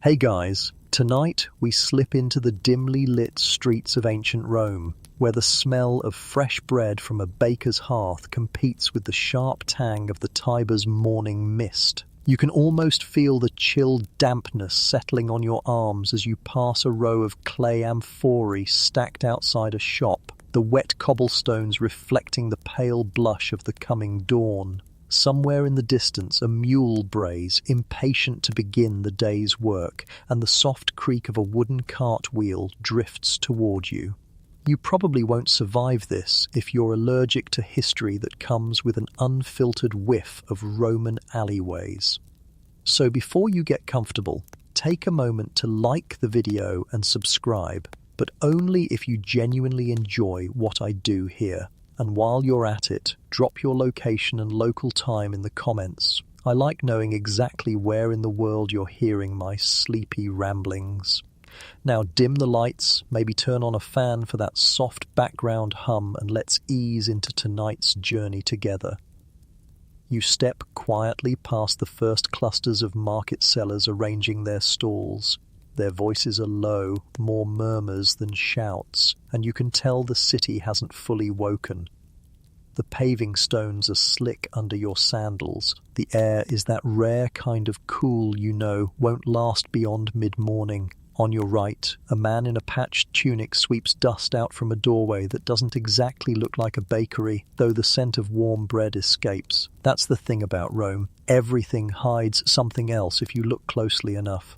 Hey guys, tonight we slip into the dimly lit streets of ancient Rome, where the smell of fresh bread from a baker's hearth competes with the sharp tang of the Tiber's morning mist. You can almost feel the chill dampness settling on your arms as you pass a row of clay amphorae stacked outside a shop, the wet cobblestones reflecting the pale blush of the coming dawn. Somewhere in the distance, a mule brays, impatient to begin the day's work, and the soft creak of a wooden cartwheel drifts toward you. You probably won't survive this if you're allergic to history that comes with an unfiltered whiff of Roman alleyways. So before you get comfortable, take a moment to like the video and subscribe, but only if you genuinely enjoy what I do here. And while you're at it, drop your location and local time in the comments. I like knowing exactly where in the world you're hearing my sleepy ramblings. Now dim the lights, maybe turn on a fan for that soft background hum, and let's ease into tonight's journey together. You step quietly past the first clusters of market sellers arranging their stalls. Their voices are low, more murmurs than shouts, and you can tell the city hasn't fully woken. The paving stones are slick under your sandals. The air is that rare kind of cool you know won't last beyond mid-morning. On your right, a man in a patched tunic sweeps dust out from a doorway that doesn't exactly look like a bakery, though the scent of warm bread escapes. That's the thing about Rome. Everything hides something else if you look closely enough.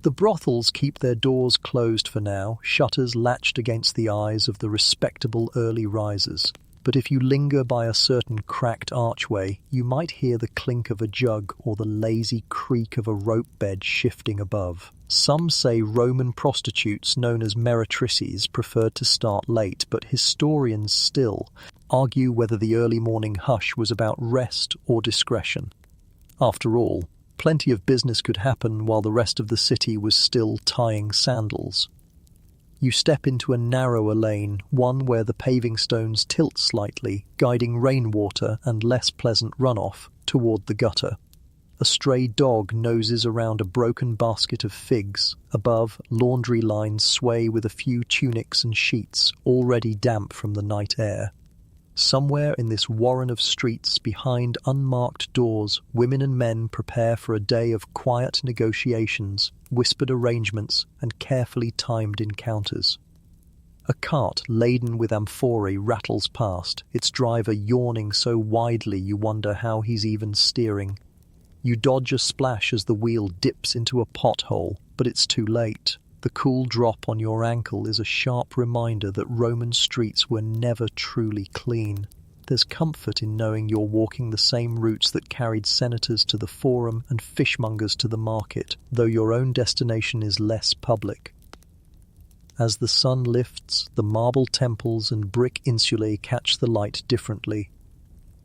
The brothels keep their doors closed for now, shutters latched against the eyes of the respectable early risers. But if you linger by a certain cracked archway, you might hear the clink of a jug or the lazy creak of a rope bed shifting above. Some say Roman prostitutes known as meretrices preferred to start late, but historians still argue whether the early morning hush was about rest or discretion. After all, plenty of business could happen while the rest of the city was still tying sandals. You step into a narrower lane, one where the paving stones tilt slightly, guiding rainwater and less pleasant runoff toward the gutter. A stray dog noses around a broken basket of figs. Above, laundry lines sway with a few tunics and sheets, already damp from the night air. Somewhere in this warren of streets, behind unmarked doors, women and men prepare for a day of quiet negotiations, whispered arrangements, and carefully timed encounters. A cart laden with amphorae rattles past, its driver yawning so widely you wonder how he's even steering. You dodge a splash as the wheel dips into a pothole, but it's too late. The cool drop on your ankle is a sharp reminder that Roman streets were never truly clean. There's comfort in knowing you're walking the same routes that carried senators to the forum and fishmongers to the market, though your own destination is less public. As the sun lifts, the marble temples and brick insulae catch the light differently.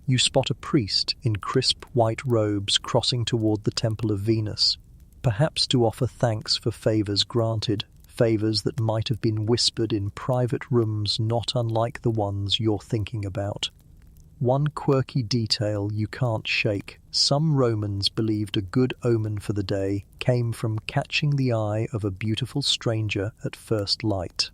You spot a priest in crisp white robes crossing toward the Temple of Venus, perhaps to offer thanks for favors granted, favors that might have been whispered in private rooms not unlike the ones you're thinking about. One quirky detail you can't shake: some Romans believed a good omen for the day came from catching the eye of a beautiful stranger at first light.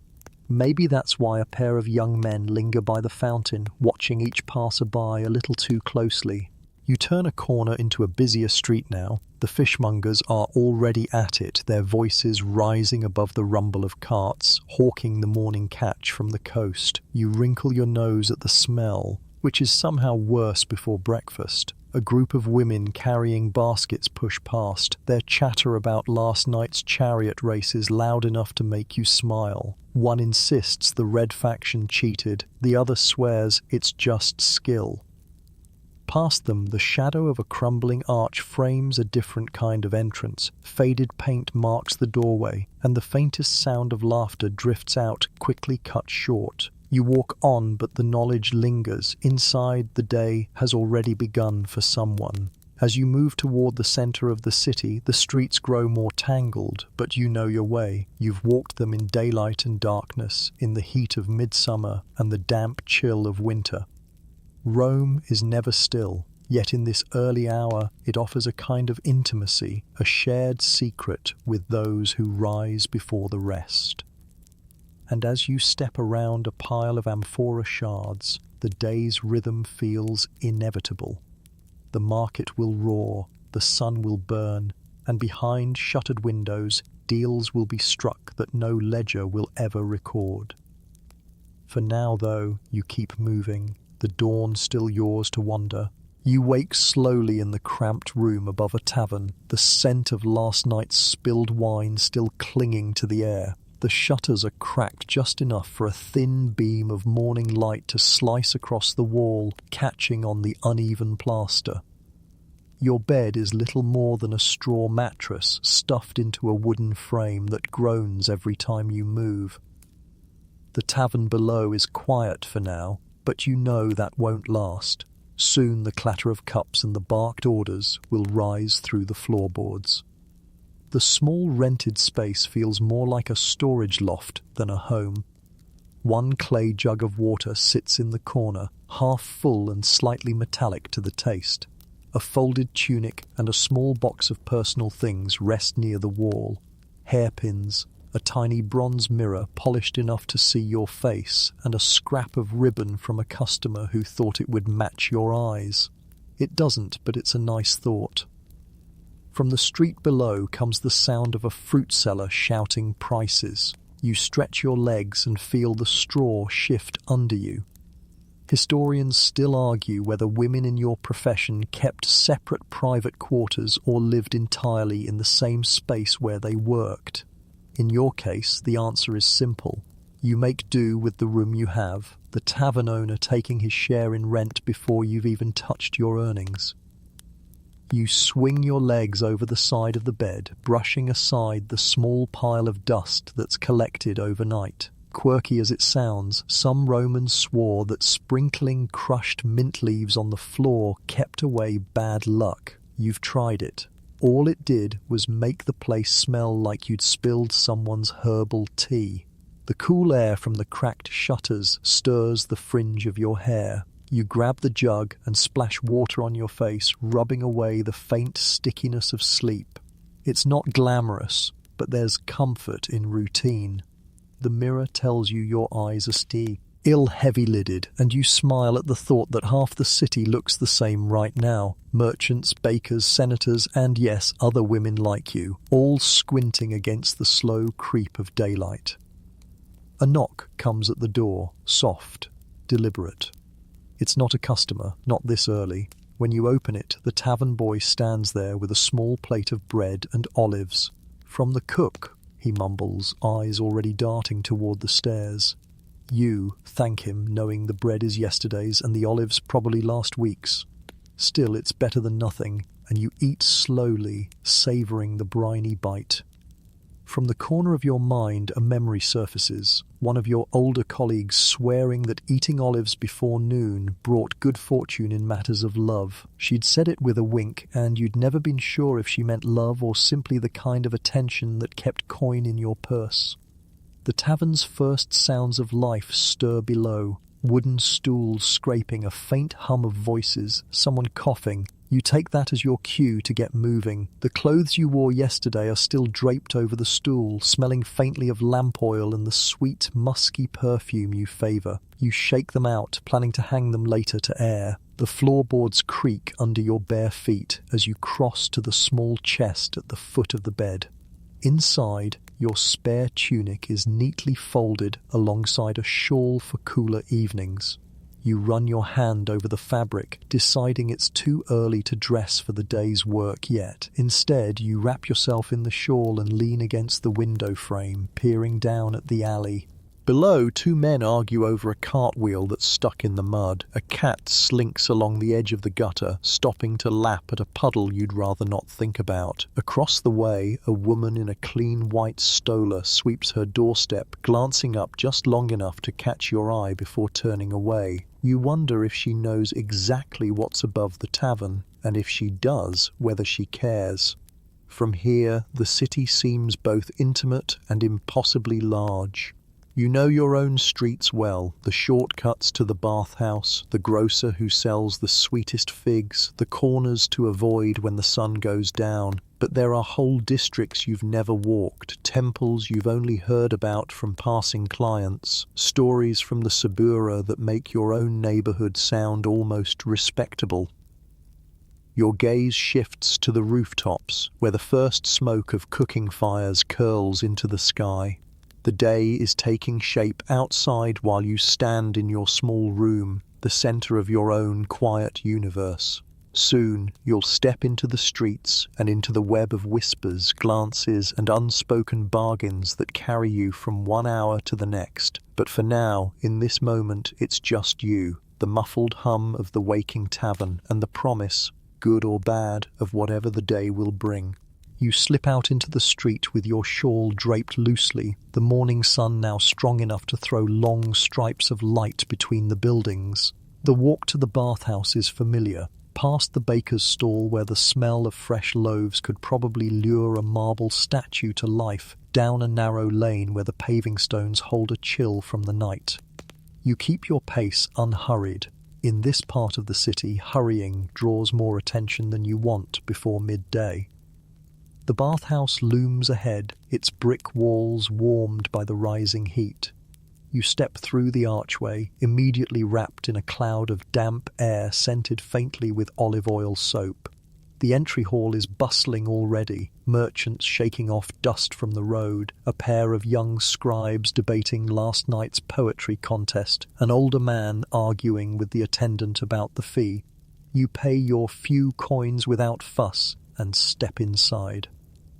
Maybe that's why a pair of young men linger by the fountain, watching each passer-by a little too closely. You turn a corner into a busier street now. The fishmongers are already at it, their voices rising above the rumble of carts, hawking the morning catch from the coast. You wrinkle your nose at the smell, which is somehow worse before breakfast. A group of women carrying baskets push past, their chatter about last night's chariot races loud enough to make you smile. One insists the red faction cheated, the other swears it's just skill. Past them, the shadow of a crumbling arch frames a different kind of entrance. Faded paint marks the doorway, and the faintest sound of laughter drifts out, quickly cut short. You walk on, but the knowledge lingers. Inside, the day has already begun for someone. As you move toward the center of the city, the streets grow more tangled, but you know your way. You've walked them in daylight and darkness, in the heat of midsummer and the damp chill of winter. Rome is never still. Yet in this early hour, it offers a kind of intimacy, a shared secret with those who rise before the rest. And as you step around a pile of amphora shards, the day's rhythm feels inevitable. The market will roar, the sun will burn, and behind shuttered windows, deals will be struck that no ledger will ever record. For now, though, you keep moving, the dawn still yours to wander. You wake slowly in the cramped room above a tavern, the scent of last night's spilled wine still clinging to the air. The shutters are cracked just enough for a thin beam of morning light to slice across the wall, catching on the uneven plaster. Your bed is little more than a straw mattress stuffed into a wooden frame that groans every time you move. The tavern below is quiet for now, but you know that won't last. Soon the clatter of cups and the barked orders will rise through the floorboards. The small rented space feels more like a storage loft than a home. One clay jug of water sits in the corner, half full and slightly metallic to the taste. A folded tunic and a small box of personal things rest near the wall. Hairpins, a tiny bronze mirror polished enough to see your face, and a scrap of ribbon from a customer who thought it would match your eyes. It doesn't, but it's a nice thought. From the street below comes the sound of a fruit seller shouting prices. You stretch your legs and feel the straw shift under you. Historians still argue whether women in your profession kept separate private quarters or lived entirely in the same space where they worked. In your case, the answer is simple. You make do with the room you have, the tavern owner taking his share in rent before you've even touched your earnings. You swing your legs over the side of the bed, brushing aside the small pile of dust that's collected overnight. Quirky as it sounds, some Romans swore that sprinkling crushed mint leaves on the floor kept away bad luck. You've tried it. All it did was make the place smell like you'd spilled someone's herbal tea. The cool air from the cracked shutters stirs the fringe of your hair. You grab the jug and splash water on your face, rubbing away the faint stickiness of sleep. It's not glamorous, but there's comfort in routine. The mirror tells you your eyes are still heavy-lidded, and you smile at the thought that half the city looks the same right now. Merchants, bakers, senators, and yes, other women like you, all squinting against the slow creep of daylight. A knock comes at the door, soft, deliberate. It's not a customer, not this early. When you open it, the tavern boy stands there with a small plate of bread and olives. "From the cook," he mumbles, eyes already darting toward the stairs. You thank him, knowing the bread is yesterday's and the olives probably last week's. Still, it's better than nothing, and you eat slowly, savouring the briny bite. From the corner of your mind, a memory surfaces, one of your older colleagues swearing that eating olives before noon brought good fortune in matters of love. She'd said it with a wink, and you'd never been sure if she meant love or simply the kind of attention that kept coin in your purse. The tavern's first sounds of life stir below, wooden stools scraping, a faint hum of voices, someone coughing. You take that as your cue to get moving. The clothes you wore yesterday are still draped over the stool, smelling faintly of lamp oil and the sweet, musky perfume you favour. You shake them out, planning to hang them later to air. The floorboards creak under your bare feet as you cross to the small chest at the foot of the bed. Inside, your spare tunic is neatly folded alongside a shawl for cooler evenings. You run your hand over the fabric, deciding it's too early to dress for the day's work yet. Instead, you wrap yourself in the shawl and lean against the window frame, peering down at the alley. Below, two men argue over a cartwheel that's stuck in the mud. A cat slinks along the edge of the gutter, stopping to lap at a puddle you'd rather not think about. Across the way, a woman in a clean white stola sweeps her doorstep, glancing up just long enough to catch your eye before turning away. You wonder if she knows exactly what's above the tavern, and if she does, whether she cares. From here, the city seems both intimate and impossibly large. You know your own streets well, the shortcuts to the bathhouse, the grocer who sells the sweetest figs, the corners to avoid when the sun goes down. But there are whole districts you've never walked, temples you've only heard about from passing clients, stories from the Sabura that make your own neighborhood sound almost respectable. Your gaze shifts to the rooftops, where the first smoke of cooking fires curls into the sky. The day is taking shape outside while you stand in your small room, the center of your own quiet universe. Soon, you'll step into the streets and into the web of whispers, glances, and unspoken bargains that carry you from 1 hour to the next. But for now, in this moment, it's just you, the muffled hum of the waking tavern, and the promise, good or bad, of whatever the day will bring. You slip out into the street with your shawl draped loosely, the morning sun now strong enough to throw long stripes of light between the buildings. The walk to the bathhouse is familiar, past the baker's stall where the smell of fresh loaves could probably lure a marble statue to life, down a narrow lane where the paving stones hold a chill from the night. You keep your pace unhurried. In this part of the city, hurrying draws more attention than you want before midday. The bathhouse looms ahead, its brick walls warmed by the rising heat. You step through the archway, immediately wrapped in a cloud of damp air scented faintly with olive oil soap. The entry hall is bustling already, merchants shaking off dust from the road, a pair of young scribes debating last night's poetry contest, an older man arguing with the attendant about the fee. You pay your few coins without fuss and step inside.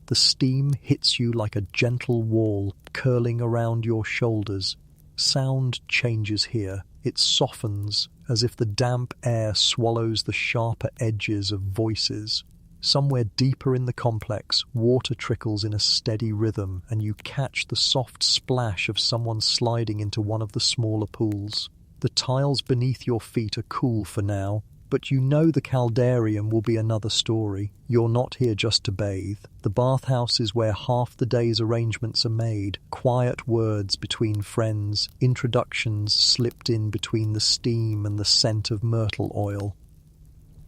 The steam hits you like a gentle wall, curling around your shoulders. Sound changes here. It softens, as if the damp air swallows the sharper edges of voices. Somewhere deeper in the complex, water trickles in a steady rhythm, and you catch the soft splash of someone sliding into one of the smaller pools. The tiles beneath your feet are cool for now, but you know the caldarium will be another story. You're not here just to bathe. The bathhouse is where half the day's arrangements are made, quiet words between friends, introductions slipped in between the steam and the scent of myrtle oil.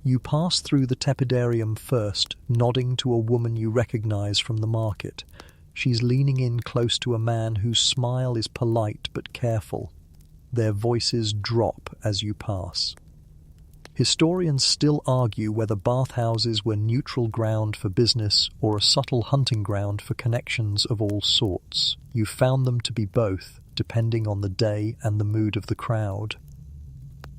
You pass through the tepidarium first, nodding to a woman you recognize from the market. She's leaning in close to a man whose smile is polite but careful. Their voices drop as you pass. Historians still argue whether bathhouses were neutral ground for business or a subtle hunting ground for connections of all sorts. You found them to be both, depending on the day and the mood of the crowd.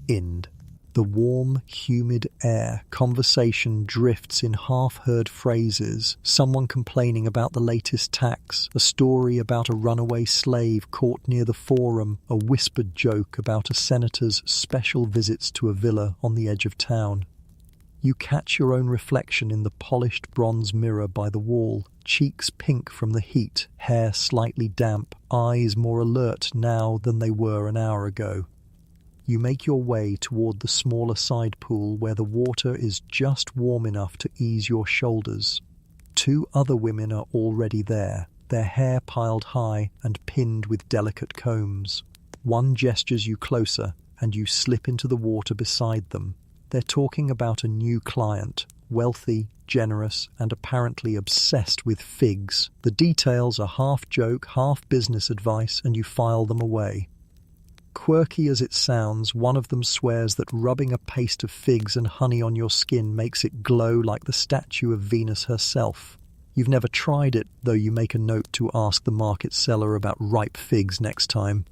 Ind. The warm, humid air, conversation drifts in half-heard phrases, someone complaining about the latest tax, a story about a runaway slave caught near the forum, a whispered joke about a senator's special visits to a villa on the edge of town. You catch your own reflection in the polished bronze mirror by the wall, cheeks pink from the heat, hair slightly damp, eyes more alert now than they were an hour ago. You make your way toward the smaller side pool where the water is just warm enough to ease your shoulders. 2 other women are already there, their hair piled high and pinned with delicate combs. One gestures you closer, and you slip into the water beside them. They're talking about a new client, wealthy, generous, and apparently obsessed with figs. The details are half joke, half business advice, and you file them away. Quirky as it sounds, one of them swears that rubbing a paste of figs and honey on your skin makes it glow like the statue of Venus herself. You've never tried it, though you make a note to ask the market seller about ripe figs next time.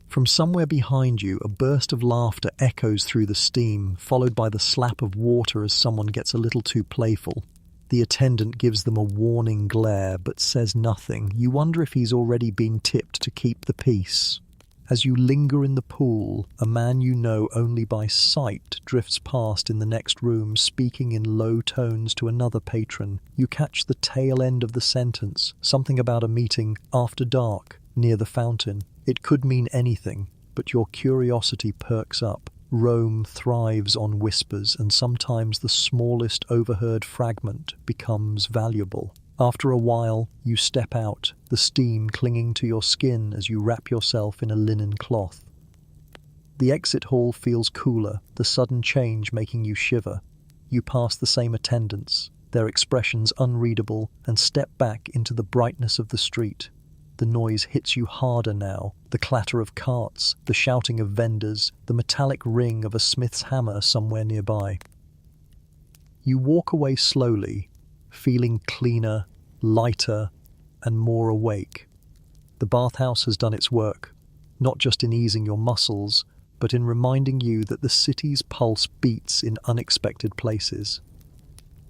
From somewhere behind you, a burst of laughter echoes through the steam, followed by the slap of water as someone gets a little too playful. The attendant gives them a warning glare, but says nothing. You wonder if he's already been tipped to keep the peace. As you linger in the pool, a man you know only by sight drifts past in the next room, speaking in low tones to another patron. You catch the tail end of the sentence, something about a meeting after dark, near the fountain. It could mean anything, but your curiosity perks up. Rome thrives on whispers, and sometimes the smallest overheard fragment becomes valuable. After a while, you step out, the steam clinging to your skin as you wrap yourself in a linen cloth. The exit hall feels cooler, the sudden change making you shiver. You pass the same attendants, their expressions unreadable, and step back into the brightness of the street. The noise hits you harder now, the clatter of carts, the shouting of vendors, the metallic ring of a smith's hammer somewhere nearby. You walk away slowly, feeling cleaner, lighter, and more awake. The bathhouse has done its work, not just in easing your muscles, but in reminding you that the city's pulse beats in unexpected places.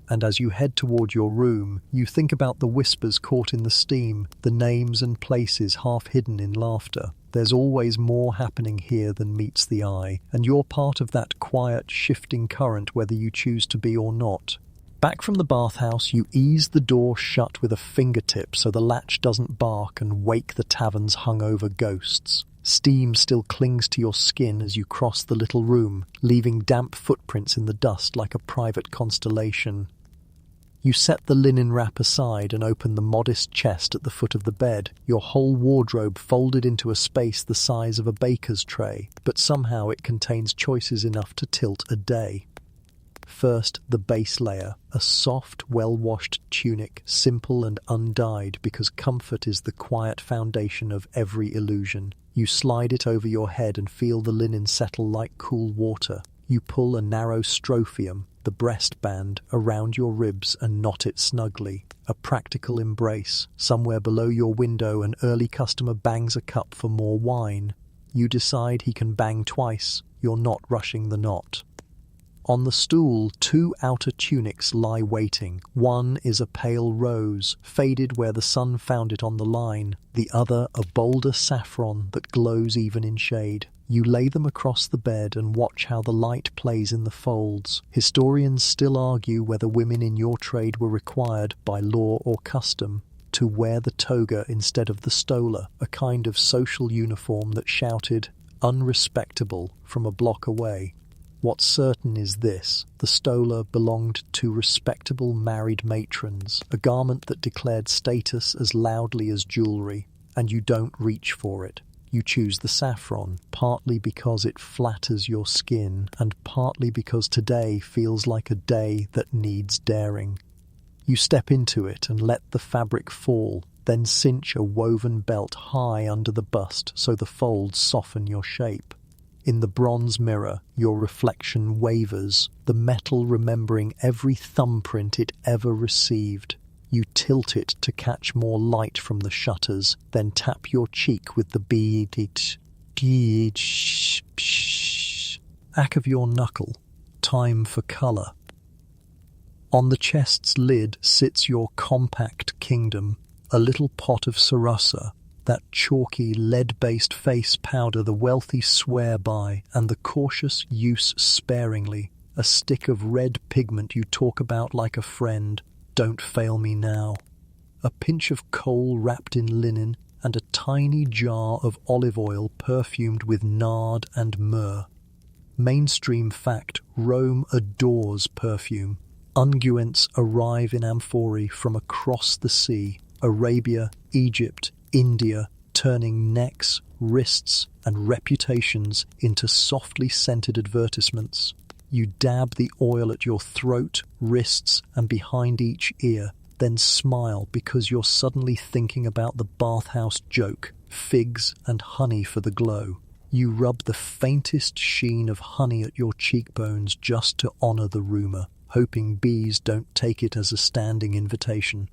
And as you head toward your room, you think about the whispers caught in the steam, the names and places half hidden in laughter. There's always more happening here than meets the eye, and you're part of that quiet, shifting current whether you choose to be or not. Back from the bathhouse, you ease the door shut with a fingertip so the latch doesn't bark and wake the tavern's hungover ghosts. Steam still clings to your skin as you cross the little room, leaving damp footprints in the dust like a private constellation. You set the linen wrap aside and open the modest chest at the foot of the bed, your whole wardrobe folded into a space the size of a baker's tray, but somehow it contains choices enough to tilt a day. First, the base layer, a soft, well-washed tunic, simple and undyed because comfort is the quiet foundation of every illusion. You slide it over your head and feel the linen settle like cool water. You pull a narrow strophium, the breast band, around your ribs and knot it snugly. A practical embrace. Somewhere below your window, an early customer bangs a cup for more wine. You decide he can bang twice. You're not rushing the knot. On the stool, two outer tunics lie waiting. One is a pale rose, faded where the sun found it on the line. The other, a bolder saffron that glows even in shade. You lay them across the bed and watch how the light plays in the folds. Historians still argue whether women in your trade were required, by law or custom, to wear the toga instead of the stola, a kind of social uniform that shouted, "unrespectable," from a block away. What's certain is this: the stola belonged to respectable married matrons, a garment that declared status as loudly as jewelry, and you don't reach for it. You choose the saffron, partly because it flatters your skin, and partly because today feels like a day that needs daring. You step into it and let the fabric fall, then cinch a woven belt high under the bust so the folds soften your shape. In the bronze mirror, your reflection wavers, the metal remembering every thumbprint it ever received. You tilt it to catch more light from the shutters, then tap your cheek with the back of your knuckle. Time for colour. On the chest's lid sits your compact kingdom, a little pot of Sarasa, that chalky, lead-based face powder the wealthy swear by, and the cautious use sparingly, a stick of red pigment you talk about like a friend. Don't fail me now. A pinch of coal wrapped in linen, and a tiny jar of olive oil perfumed with nard and myrrh. Mainstream fact: Rome adores perfume. Unguents arrive in amphorae from across the sea, Arabia, Egypt, India, turning necks, wrists, and reputations into softly scented advertisements. You dab the oil at your throat, wrists, and behind each ear, then smile because you're suddenly thinking about the bathhouse joke, figs and honey for the glow. You rub the faintest sheen of honey at your cheekbones just to honor the rumor, hoping bees don't take it as a standing invitation.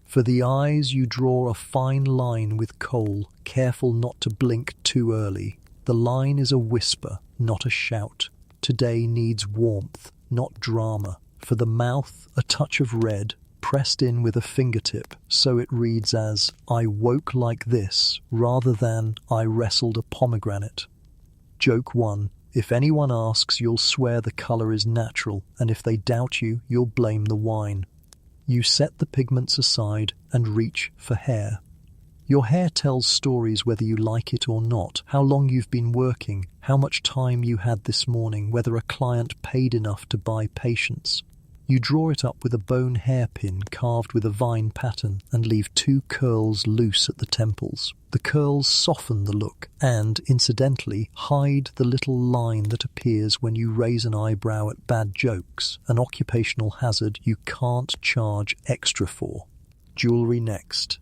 For the eyes, you draw a fine line with kohl, careful not to blink too early. The line is a whisper, not a shout. Today needs warmth, not drama. For the mouth, a touch of red, pressed in with a fingertip, so it reads as, "I woke like this," rather than, "I wrestled a pomegranate." Joke 1. If anyone asks, you'll swear the colour is natural, and if they doubt you, you'll blame the wine. You set the pigments aside and reach for hair. Your hair tells stories whether you like it or not, how long you've been working, how much time you had this morning, whether a client paid enough to buy patience. You draw it up with a bone hairpin carved with a vine pattern and leave 2 curls loose at the temples. The curls soften the look and, incidentally, hide the little line that appears when you raise an eyebrow at bad jokes, an occupational hazard you can't charge extra for. Jewellery next.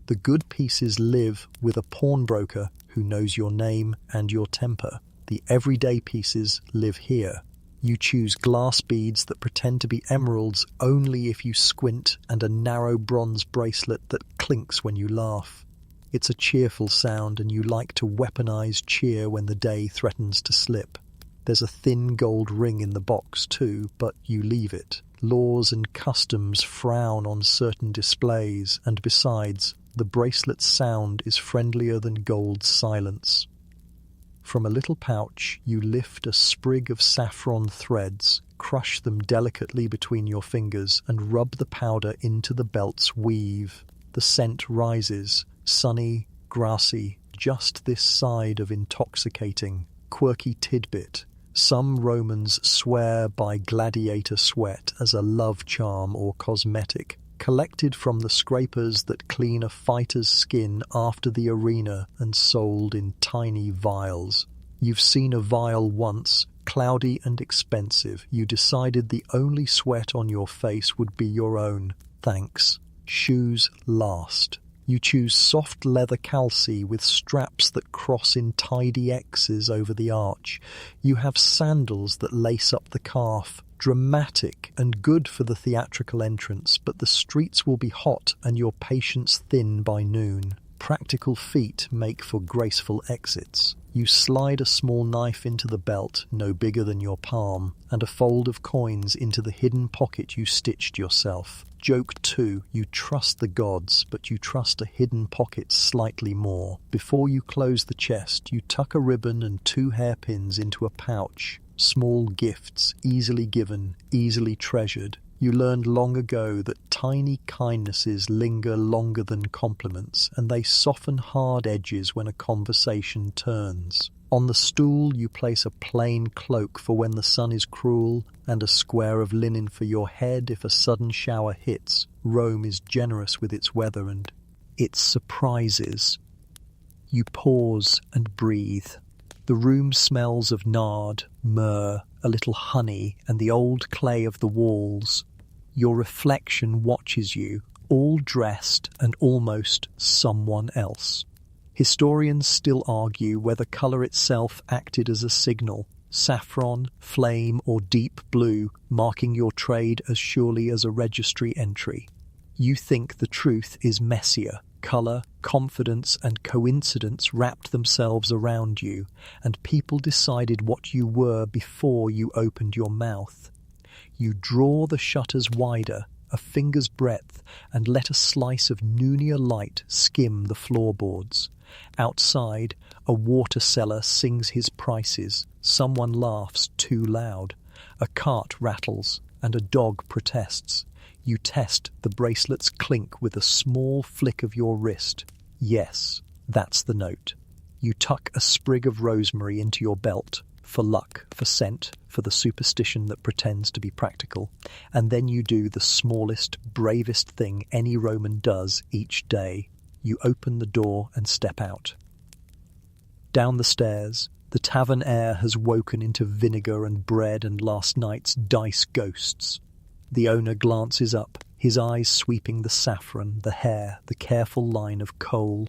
The good pieces live with a pawnbroker who knows your name and your temper. The everyday pieces live here. You choose glass beads that pretend to be emeralds only if you squint, and a narrow bronze bracelet that clinks when you laugh. It's a cheerful sound, and you like to weaponize cheer when the day threatens to slip. There's a thin gold ring in the box too, but you leave it. Laws and customs frown on certain displays, and besides, the bracelet's sound is friendlier than gold's silence. From a little pouch, you lift a sprig of saffron threads, crush them delicately between your fingers, and rub the powder into the belt's weave. The scent rises, sunny, grassy, just this side of intoxicating. Quirky tidbit. Some Romans swear by gladiator sweat as a love charm or cosmetic, collected from the scrapers that clean a fighter's skin after the arena and sold in tiny vials. You've seen a vial once, cloudy and expensive. You decided the only sweat on your face would be your own. Thanks. Shoes last. You choose soft leather calci with straps that cross in tidy X's over the arch. You have sandals that lace up the calf. Dramatic and good for the theatrical entrance, but the streets will be hot and your patience thin by noon. Practical feet make for graceful exits. You slide a small knife into the belt, no bigger than your palm, and a fold of coins into the hidden pocket you stitched yourself. Joke 2, you trust the gods, but you trust a hidden pocket slightly more. Before you close the chest, you tuck a ribbon and 2 hairpins into a pouch. Small gifts, easily given, easily treasured. You learned long ago that tiny kindnesses linger longer than compliments, and they soften hard edges when a conversation turns. On the stool you place a plain cloak for when the sun is cruel, and a square of linen for your head if a sudden shower hits. Rome is generous with its weather and its surprises. You pause and breathe. The room smells of nard, myrrh, a little honey, and the old clay of the walls. Your reflection watches you, all dressed and almost someone else. Historians still argue whether colour itself acted as a signal, saffron, flame, or deep blue, marking your trade as surely as a registry entry. You think the truth is messier. Colour, confidence, and coincidence wrapped themselves around you, and people decided what you were before you opened your mouth. You draw the shutters wider, a finger's breadth, and let a slice of noonier light skim the floorboards. Outside, a water seller sings his prices. Someone laughs too loud. A cart rattles, and a dog protests. You test the bracelet's clink with a small flick of your wrist. Yes, that's the note. You tuck a sprig of rosemary into your belt, for luck, for scent, for the superstition that pretends to be practical, and then you do the smallest, bravest thing any Roman does each day. You open the door and step out. Down the stairs, the tavern air has woken into vinegar and bread and last night's dice ghosts. The owner glances up, his eyes sweeping the saffron, the hair, the careful line of coal.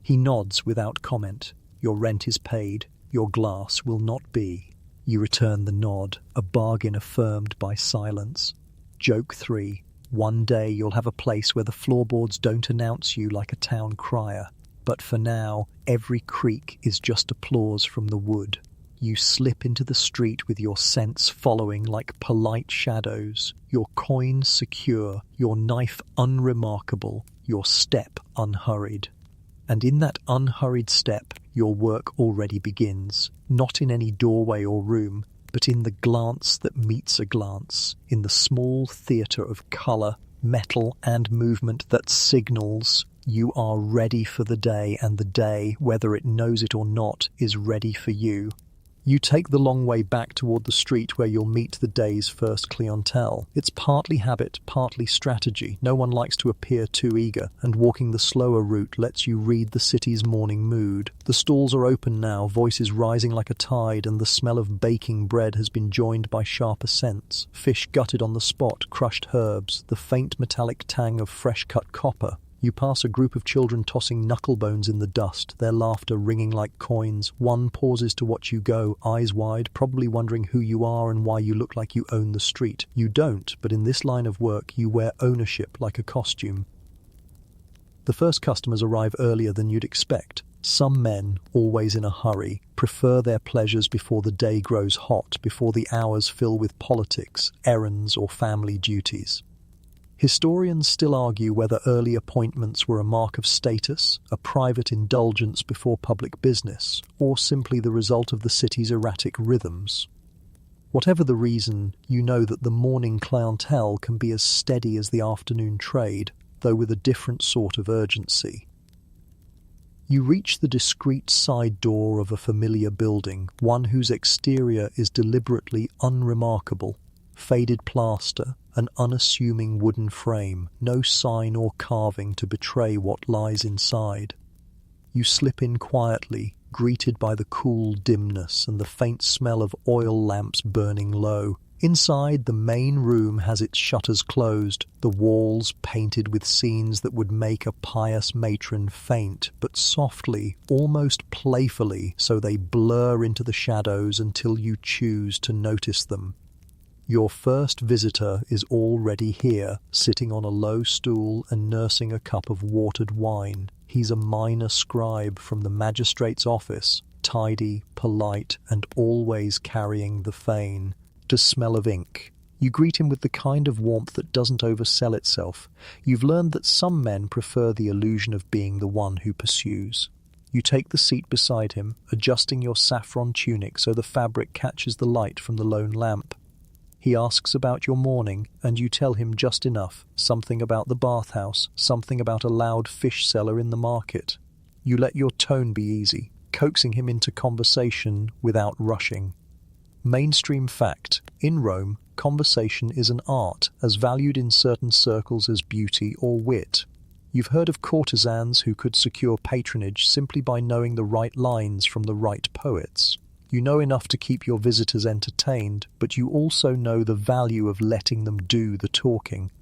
He nods without comment. Your rent is paid. Your glass will not be. You return the nod, a bargain affirmed by silence. Joke 3. One day you'll have a place where the floorboards don't announce you like a town crier. But for now, every creak is just applause from the wood. You slip into the street with your scents following like polite shadows, your coins secure, your knife unremarkable, your step unhurried. And in that unhurried step, your work already begins, not in any doorway or room, but in the glance that meets a glance, in the small theatre of colour, metal and movement that signals you are ready for the day, and the day, whether it knows it or not, is ready for you. You take the long way back toward the street where you'll meet the day's first clientele. It's partly habit, partly strategy. No one likes to appear too eager, and walking the slower route lets you read the city's morning mood. The stalls are open now, voices rising like a tide, and the smell of baking bread has been joined by sharper scents. Fish gutted on the spot, crushed herbs, the faint metallic tang of fresh-cut copper. You pass a group of children tossing knucklebones in the dust, their laughter ringing like coins. One pauses to watch you go, eyes wide, probably wondering who you are and why you look like you own the street. You don't, but in this line of work you wear ownership like a costume. The first customers arrive earlier than you'd expect. Some men, always in a hurry, prefer their pleasures before the day grows hot, before the hours fill with politics, errands, or family duties. Historians still argue whether early appointments were a mark of status, a private indulgence before public business, or simply the result of the city's erratic rhythms. Whatever the reason, you know that the morning clientele can be as steady as the afternoon trade, though with a different sort of urgency. You reach the discreet side door of a familiar building, one whose exterior is deliberately unremarkable. Faded plaster, an unassuming wooden frame, no sign or carving to betray what lies inside. You slip in quietly, greeted by the cool dimness and the faint smell of oil lamps burning low. Inside, the main room has its shutters closed, the walls painted with scenes that would make a pious matron faint, but softly, almost playfully, so they blur into the shadows until you choose to notice them. Your first visitor is already here, sitting on a low stool and nursing a cup of watered wine. He's a minor scribe from the magistrate's office, tidy, polite, and always carrying the fane. To smell of ink. You greet him with the kind of warmth that doesn't oversell itself. You've learned that some men prefer the illusion of being the one who pursues. You take the seat beside him, adjusting your saffron tunic so the fabric catches the light from the lone lamp. He asks about your morning, and you tell him just enough, something about the bathhouse, something about a loud fish seller in the market. You let your tone be easy, coaxing him into conversation without rushing. Mainstream fact: in Rome, conversation is an art, as valued in certain circles as beauty or wit. You've heard of courtesans who could secure patronage simply by knowing the right lines from the right poets. You know enough to keep your visitors entertained, but you also know the value of letting them do the talking.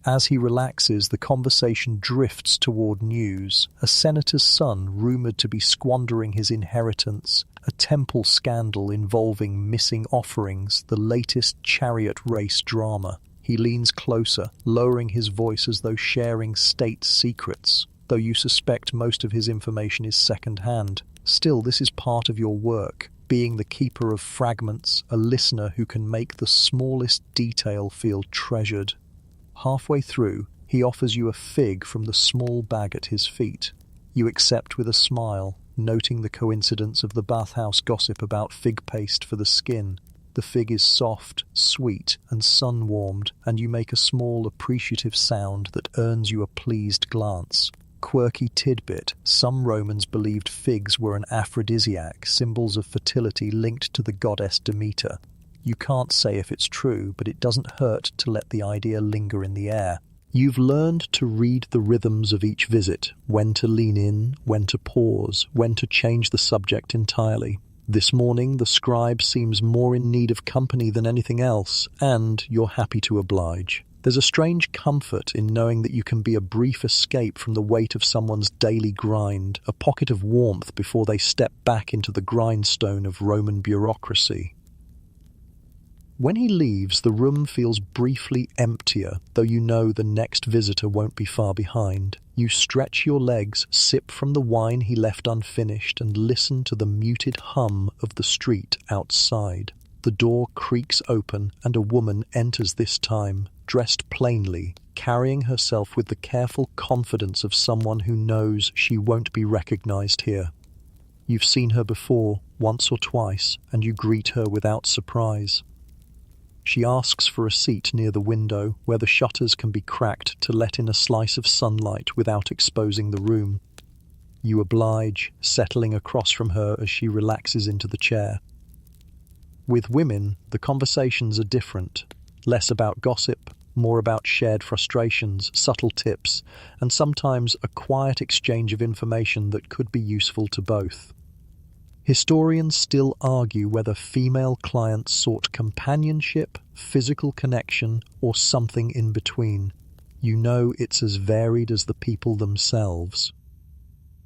As he relaxes, the conversation drifts toward news. A senator's son rumored to be squandering his inheritance, a temple scandal involving missing offerings, the latest chariot race drama. He leans closer, lowering his voice as though sharing state secrets, though you suspect most of his information is second-hand. Still, this is part of your work, being the keeper of fragments, a listener who can make the smallest detail feel treasured. Halfway through, he offers you a fig from the small bag at his feet. You accept with a smile, noting the coincidence of the bathhouse gossip about fig paste for the skin. The fig is soft, sweet, and sun-warmed, and you make a small, appreciative sound that earns you a pleased glance. Quirky tidbit: some Romans believed figs were an aphrodisiac, symbols of fertility linked to the goddess Demeter. You can't say if it's true, but it doesn't hurt to let the idea linger in the air. You've learned to read the rhythms of each visit, when to lean in, when to pause, when to change the subject entirely. This morning, the scribe seems more in need of company than anything else, and you're happy to oblige. There's a strange comfort in knowing that you can be a brief escape from the weight of someone's daily grind, a pocket of warmth before they step back into the grindstone of Roman bureaucracy. When he leaves, the room feels briefly emptier, though you know the next visitor won't be far behind. You stretch your legs, sip from the wine he left unfinished, and listen to the muted hum of the street outside. The door creaks open, and a woman enters this time, dressed plainly, carrying herself with the careful confidence of someone who knows she won't be recognized here. You've seen her before, once or twice, and you greet her without surprise. She asks for a seat near the window, where the shutters can be cracked to let in a slice of sunlight without exposing the room. You oblige, settling across from her as she relaxes into the chair. With women, the conversations are different. Less about gossip, more about shared frustrations, subtle tips, and sometimes a quiet exchange of information that could be useful to both. Historians still argue whether female clients sought companionship, physical connection, or something in between. You know it's as varied as the people themselves.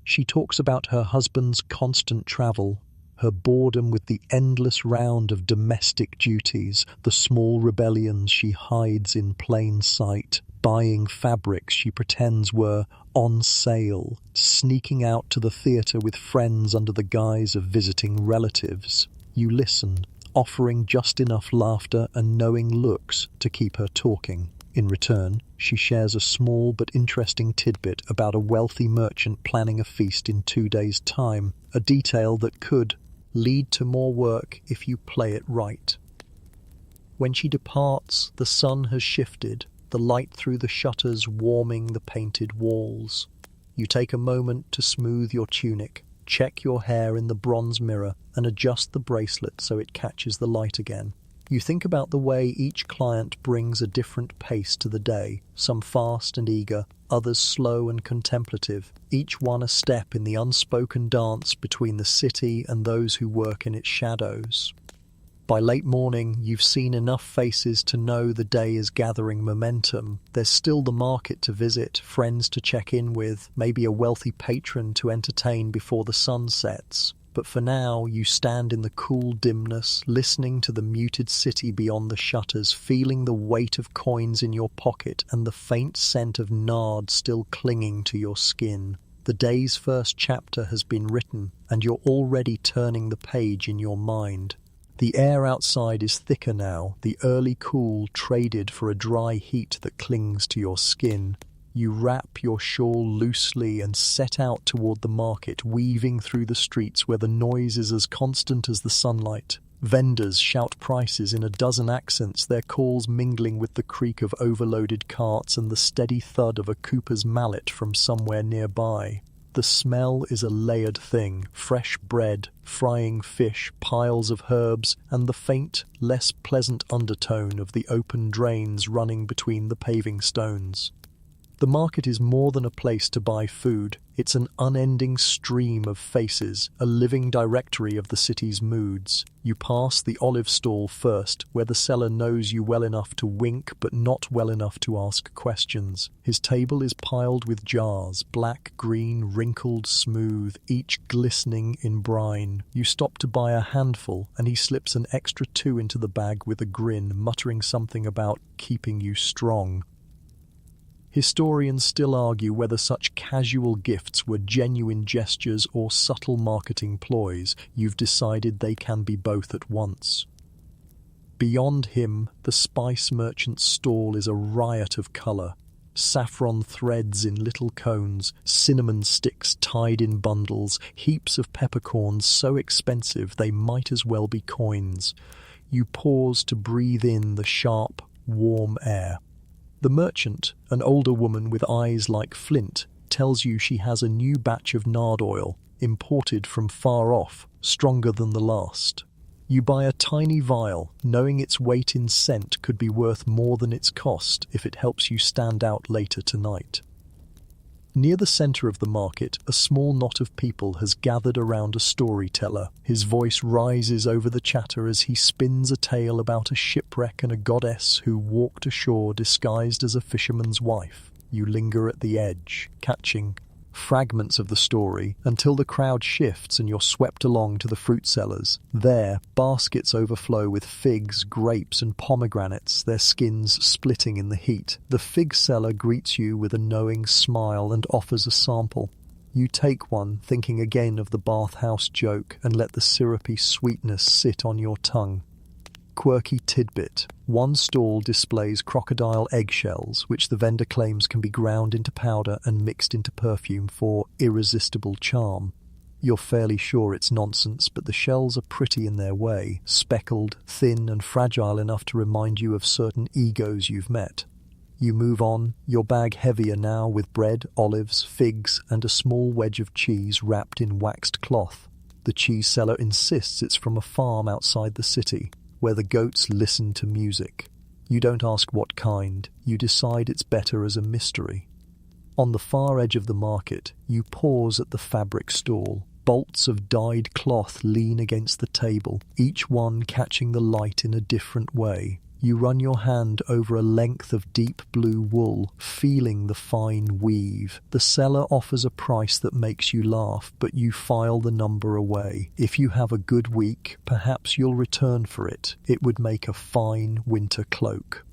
She talks about her husband's constant travel, her boredom with the endless round of domestic duties, the small rebellions she hides in plain sight, buying fabrics she pretends were on sale, sneaking out to the theatre with friends under the guise of visiting relatives. You listen, offering just enough laughter and knowing looks to keep her talking. In return, she shares a small but interesting tidbit about a wealthy merchant planning a feast in 2 days' time, a detail that could lead to more work if you play it right. When she departs, the sun has shifted, the light through the shutters warming the painted walls. You take a moment to smooth your tunic, check your hair in the bronze mirror, and adjust the bracelet so it catches the light again. You think about the way each client brings a different pace to the day, some fast and eager, others slow and contemplative, each one a step in the unspoken dance between the city and those who work in its shadows. By late morning, you've seen enough faces to know the day is gathering momentum. There's still the market to visit, friends to check in with, maybe a wealthy patron to entertain before the sun sets. But for now, you stand in the cool dimness, listening to the muted city beyond the shutters, feeling the weight of coins in your pocket and the faint scent of nard still clinging to your skin. The day's first chapter has been written, and you're already turning the page in your mind. The air outside is thicker now, the early cool traded for a dry heat that clings to your skin. You wrap your shawl loosely and set out toward the market, weaving through the streets where the noise is as constant as the sunlight. Vendors shout prices in a dozen accents, their calls mingling with the creak of overloaded carts and the steady thud of a cooper's mallet from somewhere nearby. The smell is a layered thing: fresh bread, frying fish, piles of herbs, and the faint, less pleasant undertone of the open drains running between the paving stones. The market is more than a place to buy food. It's an unending stream of faces, a living directory of the city's moods. You pass the olive stall first, where the seller knows you well enough to wink but not well enough to ask questions. His table is piled with jars, black, green, wrinkled, smooth, each glistening in brine. You stop to buy a handful, and he slips an extra 2 into the bag with a grin, muttering something about keeping you strong. Historians still argue whether such casual gifts were genuine gestures or subtle marketing ploys. You've decided they can be both at once. Beyond him, the spice merchant's stall is a riot of colour. Saffron threads in little cones, cinnamon sticks tied in bundles, heaps of peppercorns so expensive they might as well be coins. You pause to breathe in the sharp, warm air. The merchant, an older woman with eyes like flint, tells you she has a new batch of nard oil, imported from far off, stronger than the last. You buy a tiny vial, knowing its weight in scent could be worth more than its cost if it helps you stand out later tonight. Near the centre of the market, a small knot of people has gathered around a storyteller. His voice rises over the chatter as he spins a tale about a shipwreck and a goddess who walked ashore disguised as a fisherman's wife. You linger at the edge, catching fragments of the story until the crowd shifts and you're swept along to the fruit sellers. There, baskets overflow with figs, grapes and pomegranates, their skins splitting in the heat. The fig seller greets you with a knowing smile and offers a sample. You take one, thinking again of the bathhouse joke, and let the syrupy sweetness sit on your tongue. Quirky tidbit. One stall displays crocodile eggshells, which the vendor claims can be ground into powder and mixed into perfume for irresistible charm. You're fairly sure it's nonsense, but the shells are pretty in their way, speckled, thin and fragile enough to remind you of certain egos you've met. You move on, your bag heavier now with bread, olives, figs and a small wedge of cheese wrapped in waxed cloth. The cheese seller insists it's from a farm outside the city, where the goats listen to music. You don't ask what kind, you decide it's better as a mystery. On the far edge of the market, you pause at the fabric stall. Bolts of dyed cloth lean against the table, each one catching the light in a different way. You run your hand over a length of deep blue wool, feeling the fine weave. The seller offers a price that makes you laugh, but you file the number away. If you have a good week, perhaps you'll return for it. It would make a fine winter cloak.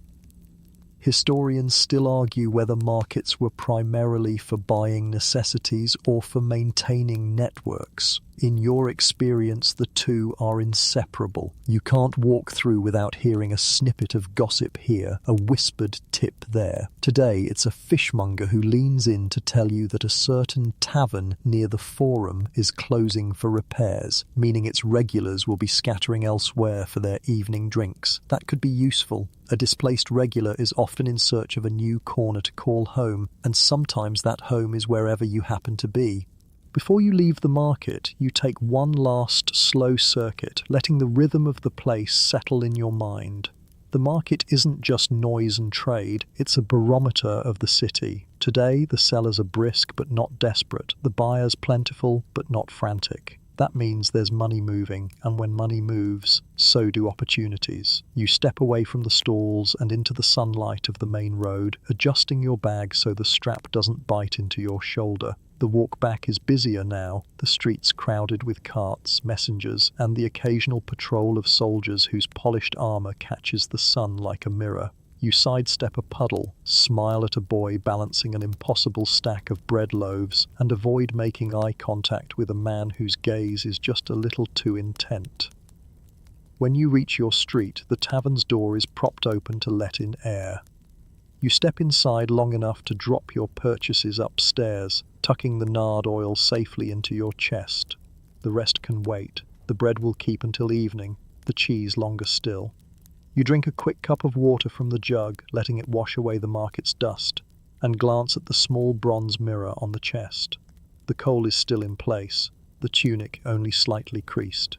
Historians still argue whether markets were primarily for buying necessities or for maintaining networks. In your experience, the two are inseparable. You can't walk through without hearing a snippet of gossip here, a whispered tip there. Today, it's a fishmonger who leans in to tell you that a certain tavern near the Forum is closing for repairs, meaning its regulars will be scattering elsewhere for their evening drinks. That could be useful. A displaced regular is often in search of a new corner to call home, and sometimes that home is wherever you happen to be. Before you leave the market, you take one last slow circuit, letting the rhythm of the place settle in your mind. The market isn't just noise and trade, it's a barometer of the city. Today, the sellers are brisk but not desperate, the buyers plentiful but not frantic. That means there's money moving, and when money moves, so do opportunities. You step away from the stalls and into the sunlight of the main road, adjusting your bag so the strap doesn't bite into your shoulder. The walk back is busier now, the streets crowded with carts, messengers, and the occasional patrol of soldiers whose polished armor catches the sun like a mirror. You sidestep a puddle, smile at a boy balancing an impossible stack of bread loaves, and avoid making eye contact with a man whose gaze is just a little too intent. When you reach your street, the tavern's door is propped open to let in air. You step inside long enough to drop your purchases upstairs, tucking the nard oil safely into your chest. The rest can wait. The bread will keep until evening, the cheese longer still. You drink a quick cup of water from the jug, letting it wash away the market's dust, and glance at the small bronze mirror on the chest. The coal is still in place, the tunic only slightly creased.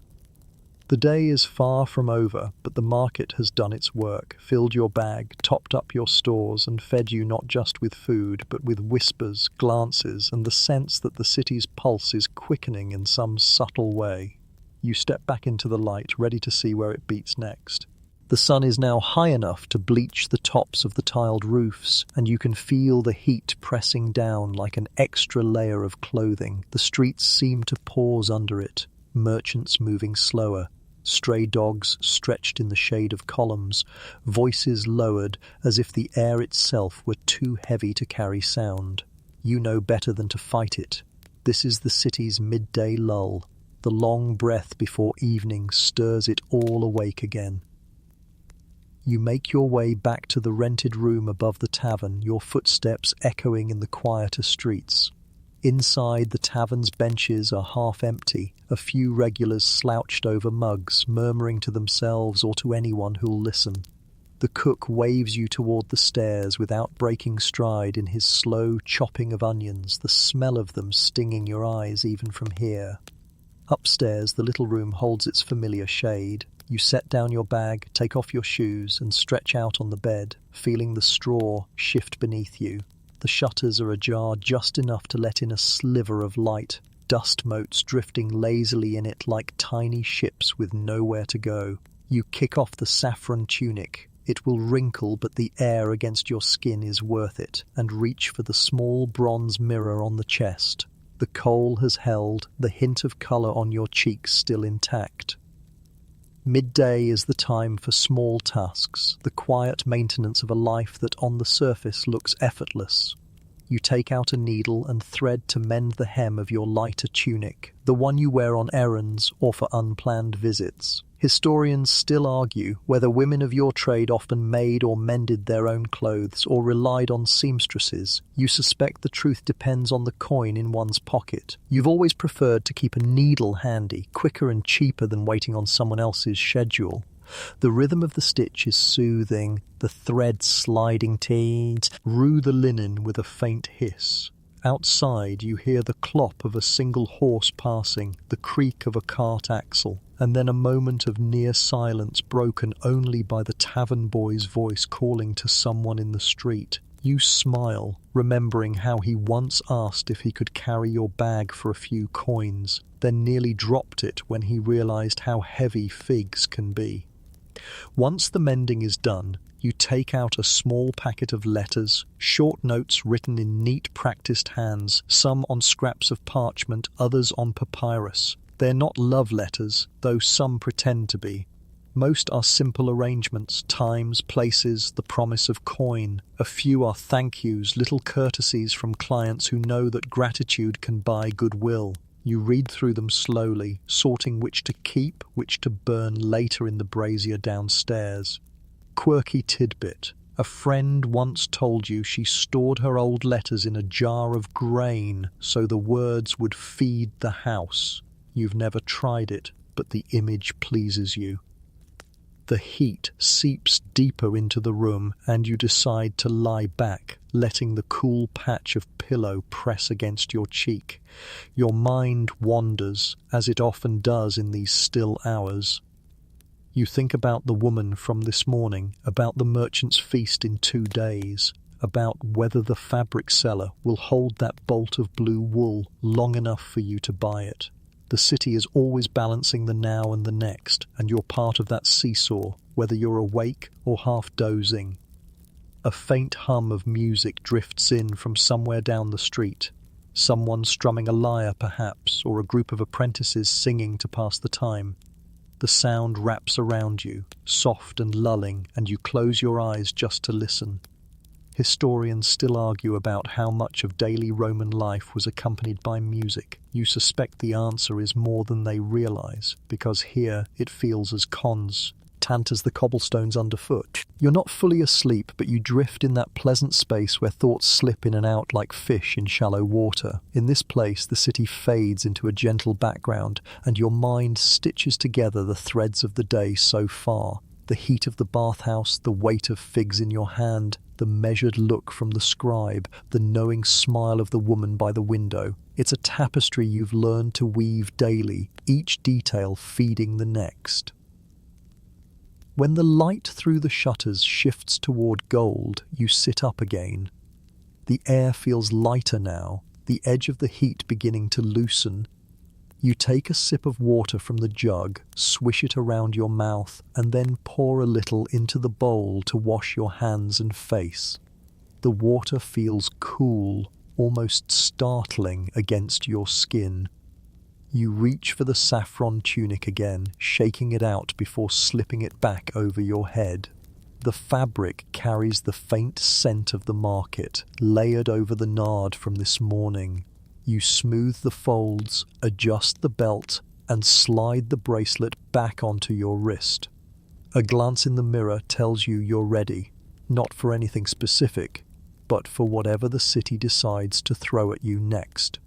The day is far from over, but the market has done its work, filled your bag, topped up your stores, and fed you not just with food, but with whispers, glances, and the sense that the city's pulse is quickening in some subtle way. You step back into the light, ready to see where it beats next. The sun is now high enough to bleach the tops of the tiled roofs, and you can feel the heat pressing down like an extra layer of clothing. The streets seem to pause under it, merchants moving slower. Stray dogs stretched in the shade of columns, voices lowered as if the air itself were too heavy to carry sound. You know better than to fight it. This is the city's midday lull. The long breath before evening stirs it all awake again. You make your way back to the rented room above the tavern, your footsteps echoing in the quieter streets. Inside, the tavern's benches are half empty, a few regulars slouched over mugs, murmuring to themselves or to anyone who'll listen. The cook waves you toward the stairs without breaking stride in his slow chopping of onions, the smell of them stinging your eyes even from here. Upstairs, the little room holds its familiar shade. You set down your bag, take off your shoes, and stretch out on the bed, feeling the straw shift beneath you. The shutters are ajar just enough to let in a sliver of light, dust motes drifting lazily in it like tiny ships with nowhere to go. You kick off the saffron tunic. It will wrinkle, but the air against your skin is worth it, and reach for the small bronze mirror on the chest. The coal has held, the hint of colour on your cheeks still intact. Midday is the time for small tasks, the quiet maintenance of a life that on the surface looks effortless. You take out a needle and thread to mend the hem of your lighter tunic, the one you wear on errands or for unplanned visits. Historians still argue whether women of your trade often made or mended their own clothes or relied on seamstresses. You suspect the truth depends on the coin in one's pocket. You've always preferred to keep a needle handy, quicker and cheaper than waiting on someone else's schedule. The rhythm of the stitch is soothing, the thread sliding through the linen with a faint hiss. Outside, you hear the clop of a single horse passing, the creak of a cart axle, and then a moment of near silence broken only by the tavern boy's voice calling to someone in the street. You smile, remembering how he once asked if he could carry your bag for a few coins, then nearly dropped it when he realized how heavy figs can be. Once the mending is done, you take out a small packet of letters, short notes written in neat practiced hands, some on scraps of parchment, others on papyrus. They're not love letters, though some pretend to be. Most are simple arrangements, times, places, the promise of coin. A few are thank yous, little courtesies from clients who know that gratitude can buy goodwill. You read through them slowly, sorting which to keep, which to burn later in the brazier downstairs. Quirky tidbit. A friend once told you she stored her old letters in a jar of grain so the words would feed the house. You've never tried it, but the image pleases you. The heat seeps deeper into the room and you decide to lie back, letting the cool patch of pillow press against your cheek. Your mind wanders, as it often does in these still hours. You think about the woman from this morning, about the merchant's feast in 2 days, about whether the fabric seller will hold that bolt of blue wool long enough for you to buy it. The city is always balancing the now and the next, and you're part of that seesaw, whether you're awake or half dozing. A faint hum of music drifts in from somewhere down the street. Someone strumming a lyre, perhaps, or a group of apprentices singing to pass the time. The sound wraps around you, soft and lulling, and you close your eyes just to listen. Historians still argue about how much of daily Roman life was accompanied by music. You suspect the answer is more than they realize, because here it feels as constant as the cobblestones underfoot. You're not fully asleep, but you drift in that pleasant space where thoughts slip in and out like fish in shallow water. In this place, the city fades into a gentle background, and your mind stitches together the threads of the day so far. The heat of the bathhouse, the weight of figs in your hand, the measured look from the scribe, the knowing smile of the woman by the window. It's a tapestry you've learned to weave daily, each detail feeding the next. When the light through the shutters shifts toward gold, you sit up again. The air feels lighter now, the edge of the heat beginning to loosen. You take a sip of water from the jug, swish it around your mouth, and then pour a little into the bowl to wash your hands and face. The water feels cool, almost startling against your skin. You reach for the saffron tunic again, shaking it out before slipping it back over your head. The fabric carries the faint scent of the market, layered over the nard from this morning. You smooth the folds, adjust the belt, and slide the bracelet back onto your wrist. A glance in the mirror tells you you're ready, not for anything specific, but for whatever the city decides to throw at you next.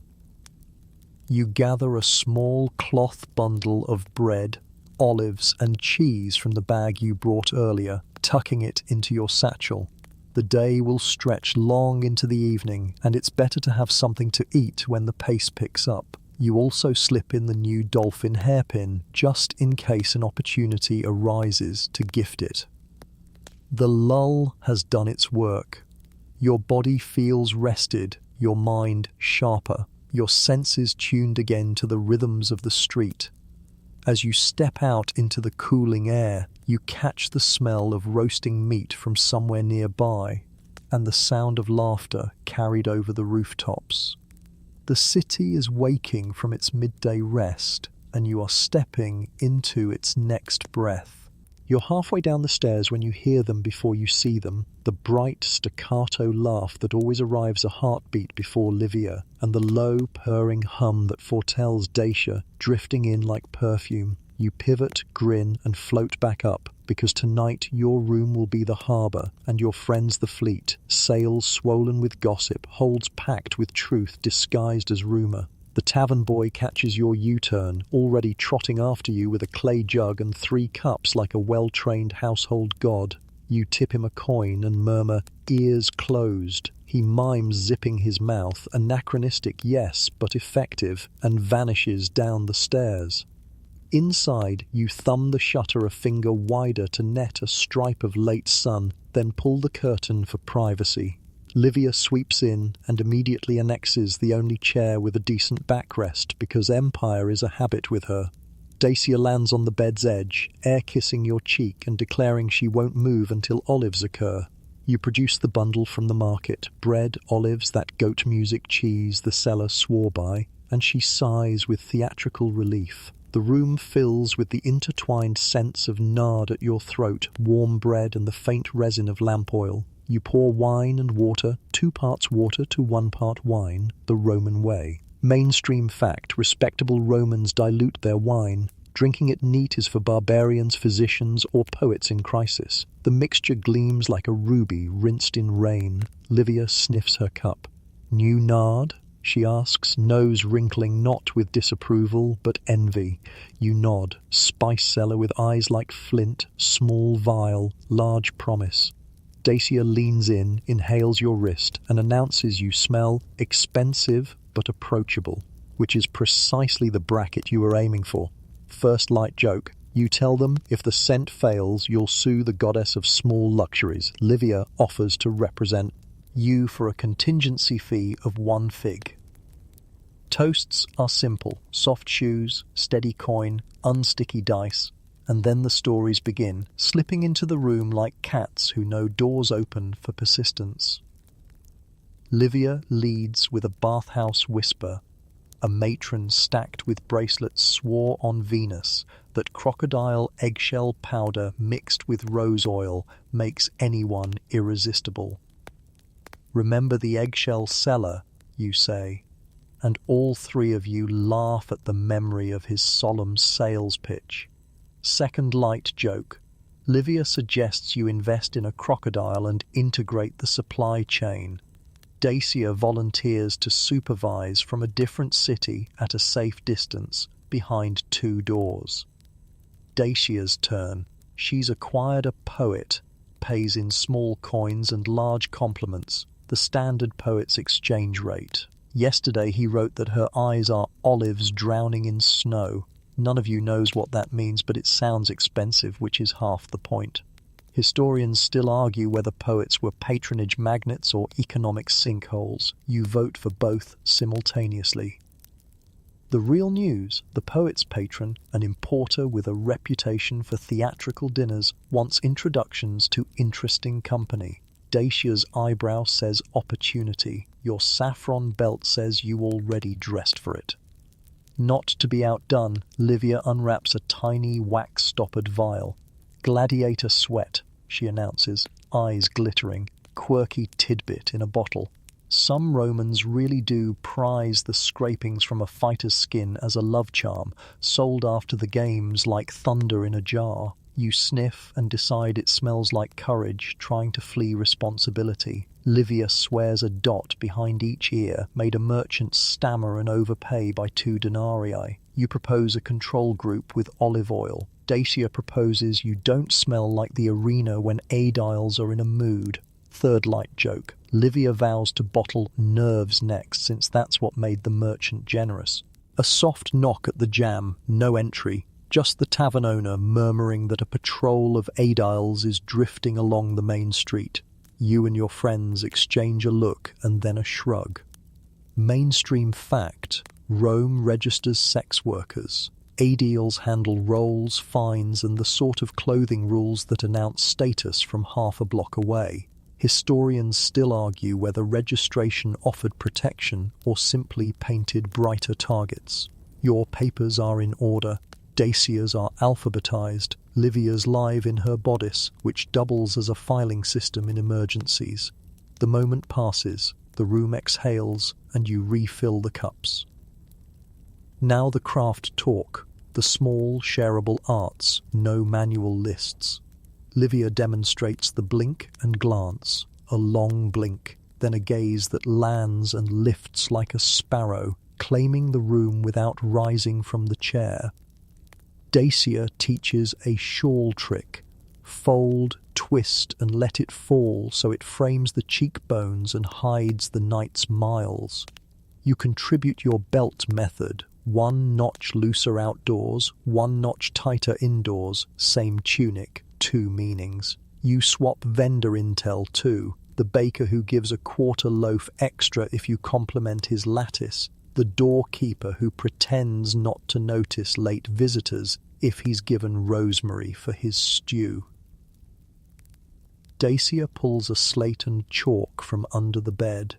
You gather a small cloth bundle of bread, olives, and cheese from the bag you brought earlier, tucking it into your satchel. The day will stretch long into the evening, and it's better to have something to eat when the pace picks up. You also slip in the new dolphin hairpin, just in case an opportunity arises to gift it. The lull has done its work. Your body feels rested, your mind sharper, your senses tuned again to the rhythms of the street. As you step out into the cooling air, you catch the smell of roasting meat from somewhere nearby, and the sound of laughter carried over the rooftops. The city is waking from its midday rest, and you are stepping into its next breath. You're halfway down the stairs when you hear them before you see them, the bright staccato laugh that always arrives a heartbeat before Livia, and the low, purring hum that foretells Dacia drifting in like perfume. You pivot, grin, and float back up, because tonight your room will be the harbour, and your friends the fleet, sails swollen with gossip, holds packed with truth disguised as rumour. The tavern boy catches your U-turn, already trotting after you with a clay jug and 3 cups like a well-trained household god. You tip him a coin and murmur, "Ears closed." He He mimes zipping his mouth, anachronistic yes, but effective, and vanishes down the stairs. Inside, you thumb the shutter a finger wider to net a stripe of late sun, then pull the curtain for privacy. Livia sweeps in and immediately annexes the only chair with a decent backrest because empire is a habit with her. Dacia lands on the bed's edge, air-kissing your cheek and declaring she won't move until olives occur. You produce the bundle from the market, bread, olives, that goat music cheese the seller swore by, and she sighs with theatrical relief. The room fills with the intertwined scents of nard at your throat, warm bread and the faint resin of lamp oil. You pour wine and water, 2 parts water to 1 part wine, the Roman way. Mainstream fact, respectable Romans dilute their wine. Drinking it neat is for barbarians, physicians, or poets in crisis. The mixture gleams like a ruby rinsed in rain. Livia sniffs her cup. New nard? She asks, nose wrinkling not with disapproval, but envy. You nod. Spice seller with eyes like flint, small vial, large promise. Dacia leans in, inhales your wrist, and announces you smell expensive but approachable, which is precisely the bracket you were aiming for. First light joke. You tell them if the scent fails, you'll sue the goddess of small luxuries. Livia offers to represent you for a contingency fee of 1 fig. Toasts are simple: soft shoes, steady coin, unsticky dice, and then the stories begin, slipping into the room like cats who know doors open for persistence. Livia leads with a bathhouse whisper. A matron stacked with bracelets swore on Venus that crocodile eggshell powder mixed with rose oil makes anyone irresistible. Remember the eggshell seller, you say, and all 3 of you laugh at the memory of his solemn sales pitch. Second light joke. Livia suggests you invest in a crocodile and integrate the supply chain. Dacia volunteers to supervise from a different city at a safe distance, behind 2 doors. Dacia's turn. She's acquired a poet, pays in small coins and large compliments, the standard poet's exchange rate. Yesterday he wrote that her eyes are olives drowning in snow. None of you knows what that means, but it sounds expensive, which is half the point. Historians still argue whether poets were patronage magnets or economic sinkholes. You vote for both simultaneously. The real news: the poet's patron, an importer with a reputation for theatrical dinners, wants introductions to interesting company. Dacia's eyebrow says opportunity. Your saffron belt says you already dressed for it. Not to be outdone, Livia unwraps a tiny wax-stoppered vial. Gladiator sweat, she announces, eyes glittering, quirky tidbit in a bottle. Some Romans really do prize the scrapings from a fighter's skin as a love charm, sold after the games like thunder in a jar. You sniff and decide it smells like courage, trying to flee responsibility. Livia swears a dot behind each ear made a merchant stammer and overpay by 2 denarii. You propose a control group with olive oil. Dacia proposes you don't smell like the arena when aediles are in a mood. Third light joke. Livia vows to bottle nerves next, since that's what made the merchant generous. A soft knock at the jam, no entry. Just the tavern owner murmuring that a patrol of aediles is drifting along the main street. You and your friends exchange a look and then a shrug. Mainstream fact: Rome registers sex workers. Aediles handle rolls, fines, and the sort of clothing rules that announce status from half a block away. Historians still argue whether registration offered protection or simply painted brighter targets. Your papers are in order. Dacia's are alphabetized. Livia's live in her bodice, which doubles as a filing system in emergencies. The moment passes, the room exhales, and you refill the cups. Now the craft talk, the small, shareable arts, no manual lists. Livia demonstrates the blink and glance, a long blink, then a gaze that lands and lifts like a sparrow, claiming the room without rising from the chair. Dacia teaches a shawl trick. Fold, twist and let it fall so it frames the cheekbones and hides the night's miles. You contribute your belt method, 1 notch looser outdoors, 1 notch tighter indoors, same tunic, 2 meanings. You swap vendor intel too, the baker who gives a quarter loaf extra if you compliment his lattice, the doorkeeper who pretends not to notice late visitors if he's given rosemary for his stew. Dacia pulls a slate and chalk from under the bed.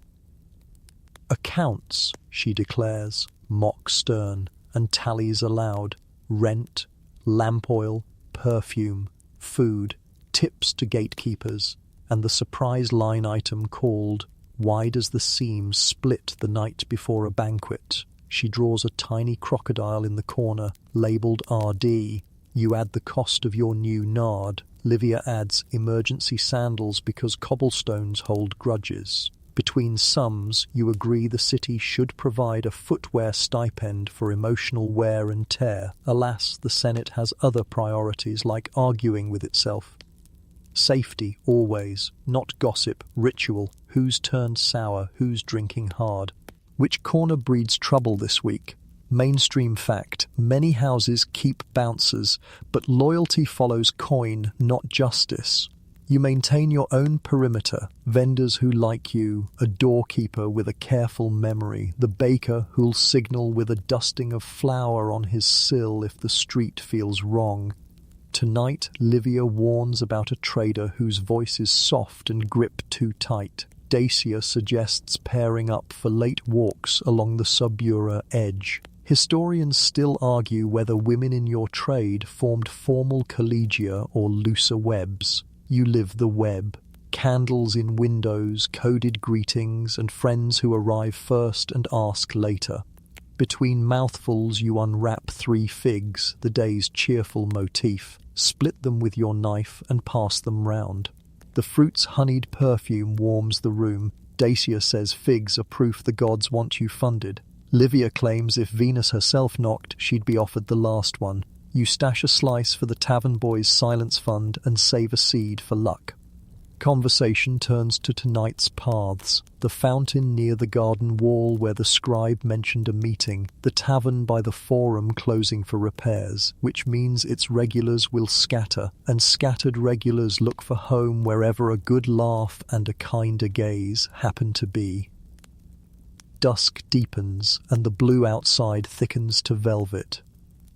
"Accounts," she declares, mock stern, and tallies aloud. Rent, lamp oil, perfume, food, tips to gatekeepers, and the surprise line item called "Why does the seam split the night before a banquet?" She draws a tiny crocodile in the corner, labelled RD. You add the cost of your new nard. Livia adds emergency sandals because cobblestones hold grudges. Between sums, you agree the city should provide a footwear stipend for emotional wear and tear. Alas, the Senate has other priorities like arguing with itself. Safety, always, not gossip, ritual, who's turned sour, who's drinking hard. Which corner breeds trouble this week? Mainstream fact, many houses keep bouncers, but loyalty follows coin, not justice. You maintain your own perimeter, vendors who like you, a doorkeeper with a careful memory, the baker who'll signal with a dusting of flour on his sill if the street feels wrong. Tonight, Livia warns about a trader whose voice is soft and grip too tight. Dacia suggests pairing up for late walks along the Subura edge. Historians still argue whether women in your trade formed formal collegia or looser webs. You live the web. Candles in windows, coded greetings, and friends who arrive first and ask later. Between mouthfuls you unwrap 3 figs, the day's cheerful motif. Split them with your knife and pass them round. The fruit's honeyed perfume warms the room. Dacia says figs are proof the gods want you funded. Livia claims if Venus herself knocked, she'd be offered the last one. You stash a slice for the tavern boys' silence fund and save a seed for luck. Conversation turns to tonight's paths. The fountain near the garden wall where the scribe mentioned a meeting, the tavern by the forum closing for repairs, which means its regulars will scatter, and scattered regulars look for home wherever a good laugh and a kinder gaze happen to be. Dusk deepens, and the blue outside thickens to velvet.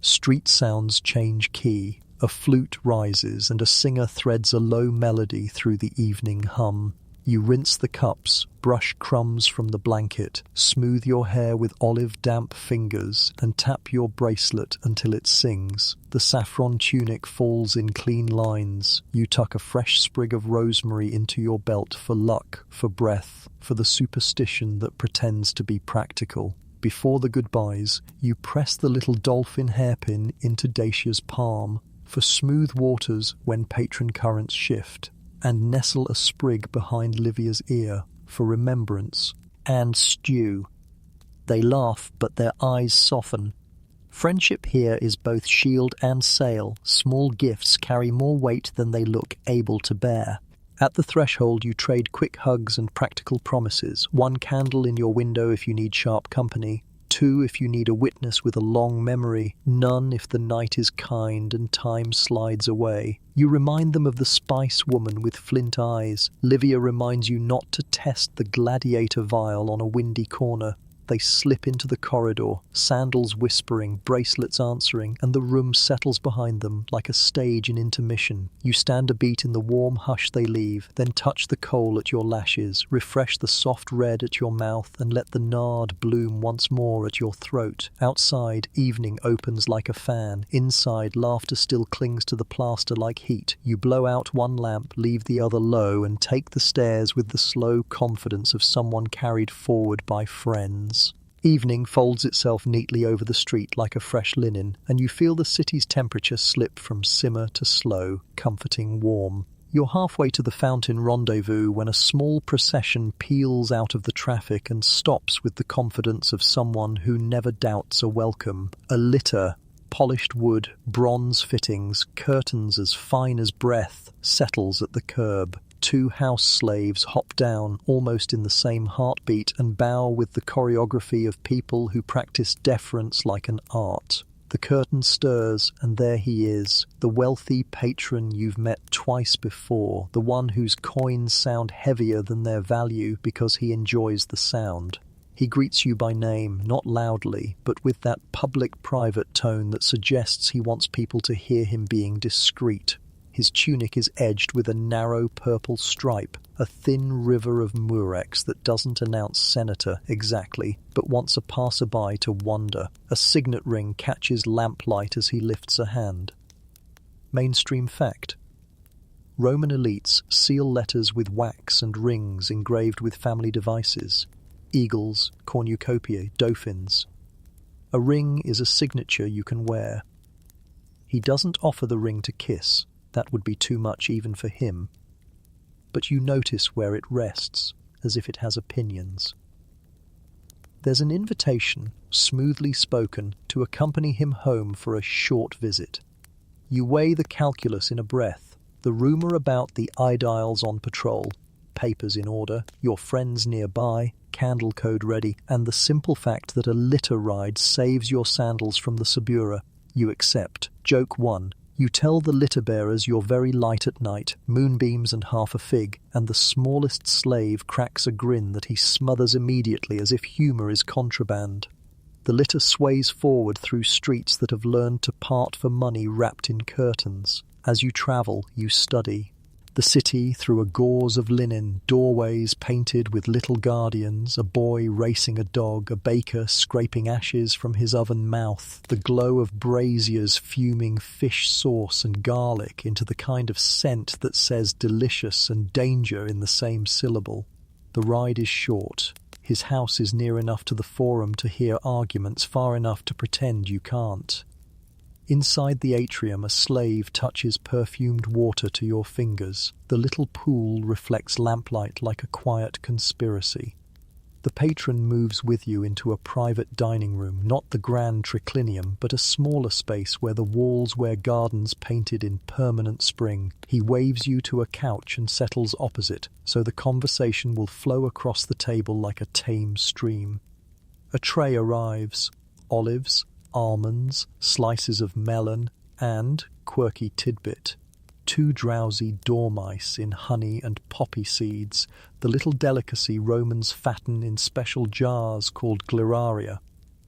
Street sounds change key. A flute rises and a singer threads a low melody through the evening hum. You rinse the cups, brush crumbs from the blanket, smooth your hair with olive-damp fingers, and tap your bracelet until it sings. The saffron tunic falls in clean lines. You tuck a fresh sprig of rosemary into your belt for luck, for breath, for the superstition that pretends to be practical. Before the goodbyes, you press the little dolphin hairpin into Dacia's palm, for smooth waters when patron currents shift, and nestle a sprig behind Livia's ear for remembrance and stew. They laugh, but their eyes soften. Friendship here is both shield and sail. Small gifts carry more weight than they look able to bear. At the threshold, you trade quick hugs and practical promises. 1 candle in your window if you need sharp company. 2 if you need a witness with a long memory. None if the night is kind and time slides away. You remind them of the spice woman with flint eyes. Livia reminds you not to test the gladiator vial on a windy corner. They slip into the corridor, sandals whispering, bracelets answering, and the room settles behind them like a stage in intermission. You stand a beat in the warm hush they leave, then touch the coal at your lashes, refresh the soft red at your mouth, and let the nard bloom once more at your throat. Outside, evening opens like a fan. Inside, laughter still clings to the plaster like heat. You blow out 1 lamp, leave the other low, and take the stairs with the slow confidence of someone carried forward by friends. Evening folds itself neatly over the street like a fresh linen, and you feel the city's temperature slip from simmer to slow, comforting warm. You're halfway to the fountain rendezvous when a small procession peels out of the traffic and stops with the confidence of someone who never doubts a welcome. A litter, Polished wood, bronze fittings, curtains as fine as breath, settles at the curb. Two house slaves hop down, almost in the same heartbeat, and bow with the choreography of people who practice deference like an art. The curtain stirs, and there he is, the wealthy patron you've met twice before, the one whose coins sound heavier than their value because he enjoys the sound. He greets you by name, not loudly, but with that public-private tone that suggests he wants people to hear him being discreet. His tunic is edged with a narrow purple stripe, a thin river of murex that doesn't announce senator exactly, but wants a passerby to wonder. A signet ring catches lamplight as he lifts a hand. Mainstream fact. Roman elites seal letters with wax and rings engraved with family devices. Eagles, cornucopiae, dauphins. A ring is a signature you can wear. He doesn't offer the ring to kiss. That would be too much even for him. But you notice where it rests, as if it has opinions. There's an invitation, smoothly spoken, to accompany him home for a short visit. You weigh the calculus in a breath, the rumour about the aediles on patrol, papers in order, your friends nearby, candle code ready, and the simple fact that a litter ride saves your sandals from the subura. You accept. Joke 1. You tell the litter-bearers you're very light at night, moonbeams and half a fig, and the smallest slave cracks a grin that he smothers immediately as if humour is contraband. The litter sways forward through streets that have learned to part for money wrapped in curtains. As you travel, you study. The city through a gauze of linen, doorways painted with little guardians, a boy racing a dog, a baker scraping ashes from his oven mouth, the glow of braziers fuming fish sauce and garlic into the kind of scent that says delicious and danger in the same syllable. The ride is short. His house is near enough to the forum to hear arguments, far enough to pretend you can't. Inside the atrium, a slave touches perfumed water to your fingers. The little pool reflects lamplight like a quiet conspiracy. The patron moves with you into a private dining room, not the grand triclinium, but a smaller space where the walls wear gardens painted in permanent spring. He waves you to a couch and settles opposite, so the conversation will flow across the table like a tame stream. A tray arrives. Olives, almonds, slices of melon, and, quirky tidbit, 2 drowsy dormice in honey and poppy seeds, the little delicacy Romans fatten in special jars called gleraria.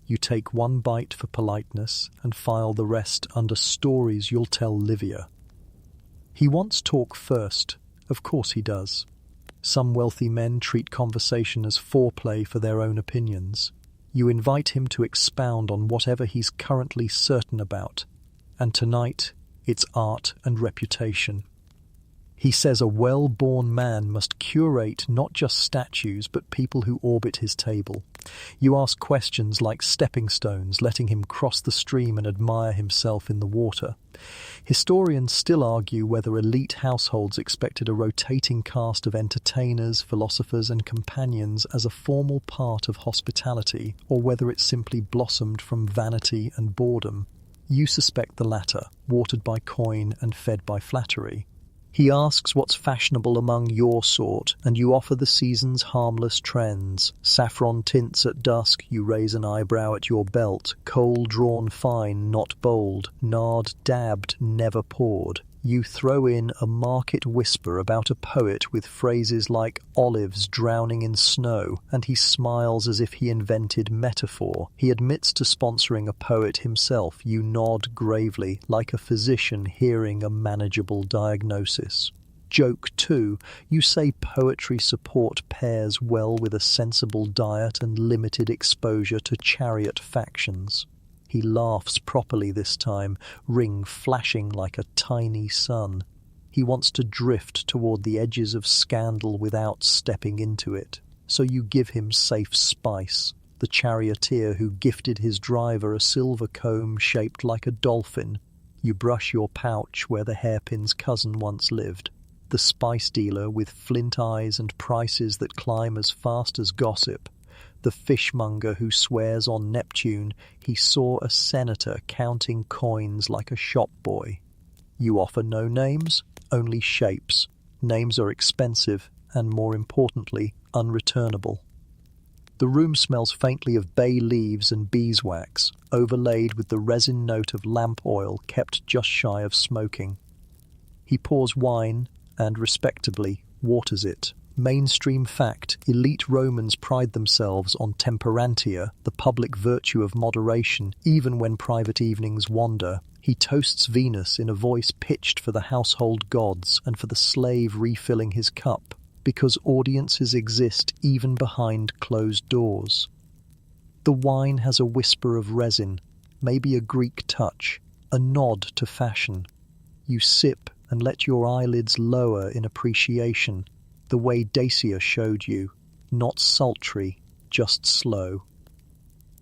You take 1 bite for politeness and file the rest under stories you'll tell Livia. He wants talk first. Of course he does. Some wealthy men treat conversation as foreplay for their own opinions. You invite him to expound on whatever he's currently certain about, and tonight it's art and reputation. He says a well-born man must curate not just statues but people who orbit his table. You ask questions like stepping stones, letting him cross the stream and admire himself in the water. Historians still argue whether elite households expected a rotating cast of entertainers, philosophers and companions as a formal part of hospitality, or whether it simply blossomed from vanity and boredom. You suspect the latter, watered by coin and fed by flattery. He asks what's fashionable among your sort, and you offer the season's harmless trends. Saffron tints at dusk, you raise an eyebrow at your belt. Kohl drawn fine, not bold. Nard dabbed, never poured. You throw in a market whisper about a poet with phrases like olives drowning in snow, and he smiles as if he invented metaphor. He admits to sponsoring a poet himself. You nod gravely, like a physician hearing a manageable diagnosis. Joke 2. You say poetry support pairs well with a sensible diet and limited exposure to chariot factions. He laughs properly this time, ring flashing like a tiny sun. He wants to drift toward the edges of scandal without stepping into it. So you give him safe spice, the charioteer who gifted his driver a silver comb shaped like a dolphin. You brush your pouch where the hairpin's cousin once lived. The spice dealer with flint eyes and prices that climb as fast as gossip. the fishmonger who swears on Neptune he saw a senator counting coins like a shop boy. You offer no names, only shapes. Names are expensive and, more importantly, unreturnable. The room smells faintly of bay leaves and beeswax, overlaid with the resin note of lamp oil kept just shy of smoking. He pours wine and, respectably, waters it. Mainstream fact, elite Romans pride themselves on temperantia, the public virtue of moderation, even when private evenings wander. He toasts Venus in a voice pitched for the household gods and for the slave refilling his cup, because audiences exist even behind closed doors. The wine has a whisper of resin, maybe a Greek touch, a nod to fashion. You sip and let your eyelids lower in appreciation, the way Dacia showed you, not sultry, just slow.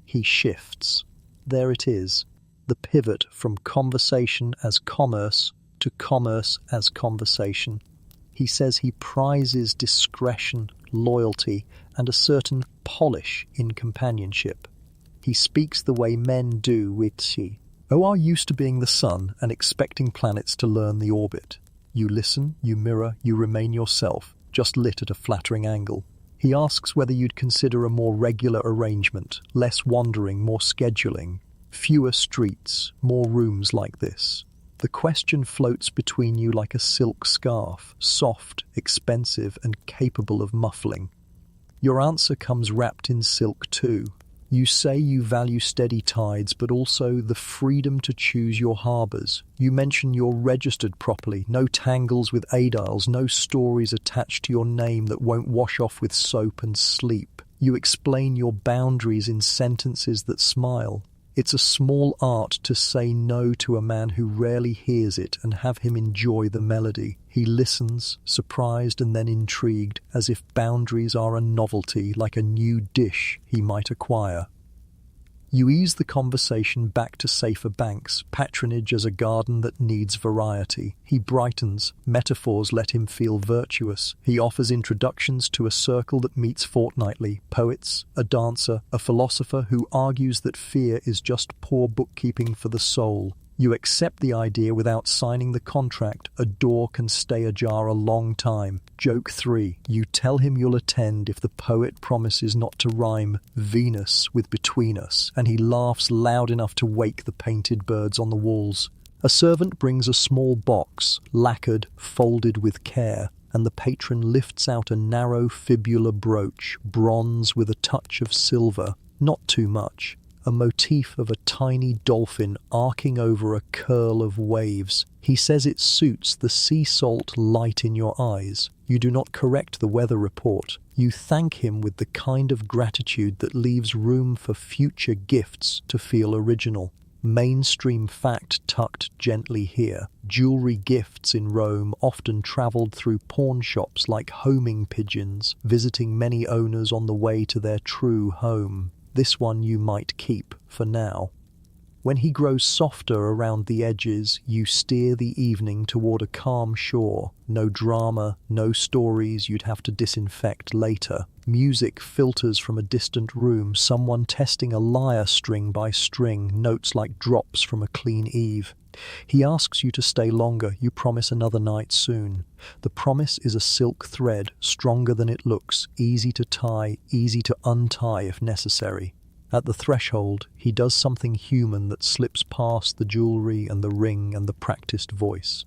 He shifts. There it is, the pivot from conversation as commerce to commerce as conversation. He says he prizes discretion, loyalty, and a certain polish in companionship. He speaks the way men do with she. Oh, are used to being the sun and expecting planets to learn the orbit. You listen, you mirror, you remain yourself, just lit at a flattering angle. He asks whether you'd consider a more regular arrangement, less wandering, more scheduling, fewer streets, more rooms like this. The question floats between you like a silk scarf, soft, expensive, and capable of muffling. Your answer comes wrapped in silk too. You say you value steady tides, but also the freedom to choose your harbours. You mention you're registered properly, no tangles with adiles, no stories attached to your name that won't wash off with soap and sleep. You explain your boundaries in sentences that smile. It's a small art to say no to a man who rarely hears it and have him enjoy the melody. He listens, surprised and then intrigued, as if boundaries are a novelty, like a new dish he might acquire. You ease the conversation back to safer banks, patronage as a garden that needs variety. He brightens, metaphors let him feel virtuous. He offers introductions to a circle that meets fortnightly, poets, a dancer, a philosopher who argues that fear is just poor bookkeeping for the soul. You accept the idea without signing the contract. A door can stay ajar a long time. Joke 3. You tell him you'll attend if the poet promises not to rhyme Venus with between us, and he laughs loud enough to wake the painted birds on the walls. A servant brings a small box, lacquered, folded with care, and the patron lifts out a narrow fibula brooch, bronze with a touch of silver, not too much. A motif of a tiny dolphin arcing over a curl of waves. He says it suits the sea salt light in your eyes. You do not correct the weather report. You thank him with the kind of gratitude that leaves room for future gifts to feel original. Mainstream fact tucked gently here. Jewelry gifts in Rome often travelled through pawn shops like homing pigeons, visiting many owners on the way to their true home. This one you might keep for now. When he grows softer around the edges, you steer the evening toward a calm shore. No drama, no stories you'd have to disinfect later. Music filters from a distant room, someone testing a lyre string by string, notes like drops from a clean eave. He asks you to stay longer. You promise another night soon. The promise is a silk thread, stronger than it looks, easy to tie, easy to untie if necessary. At the threshold, he does something human that slips past the jewelry and the ring and the practiced voice.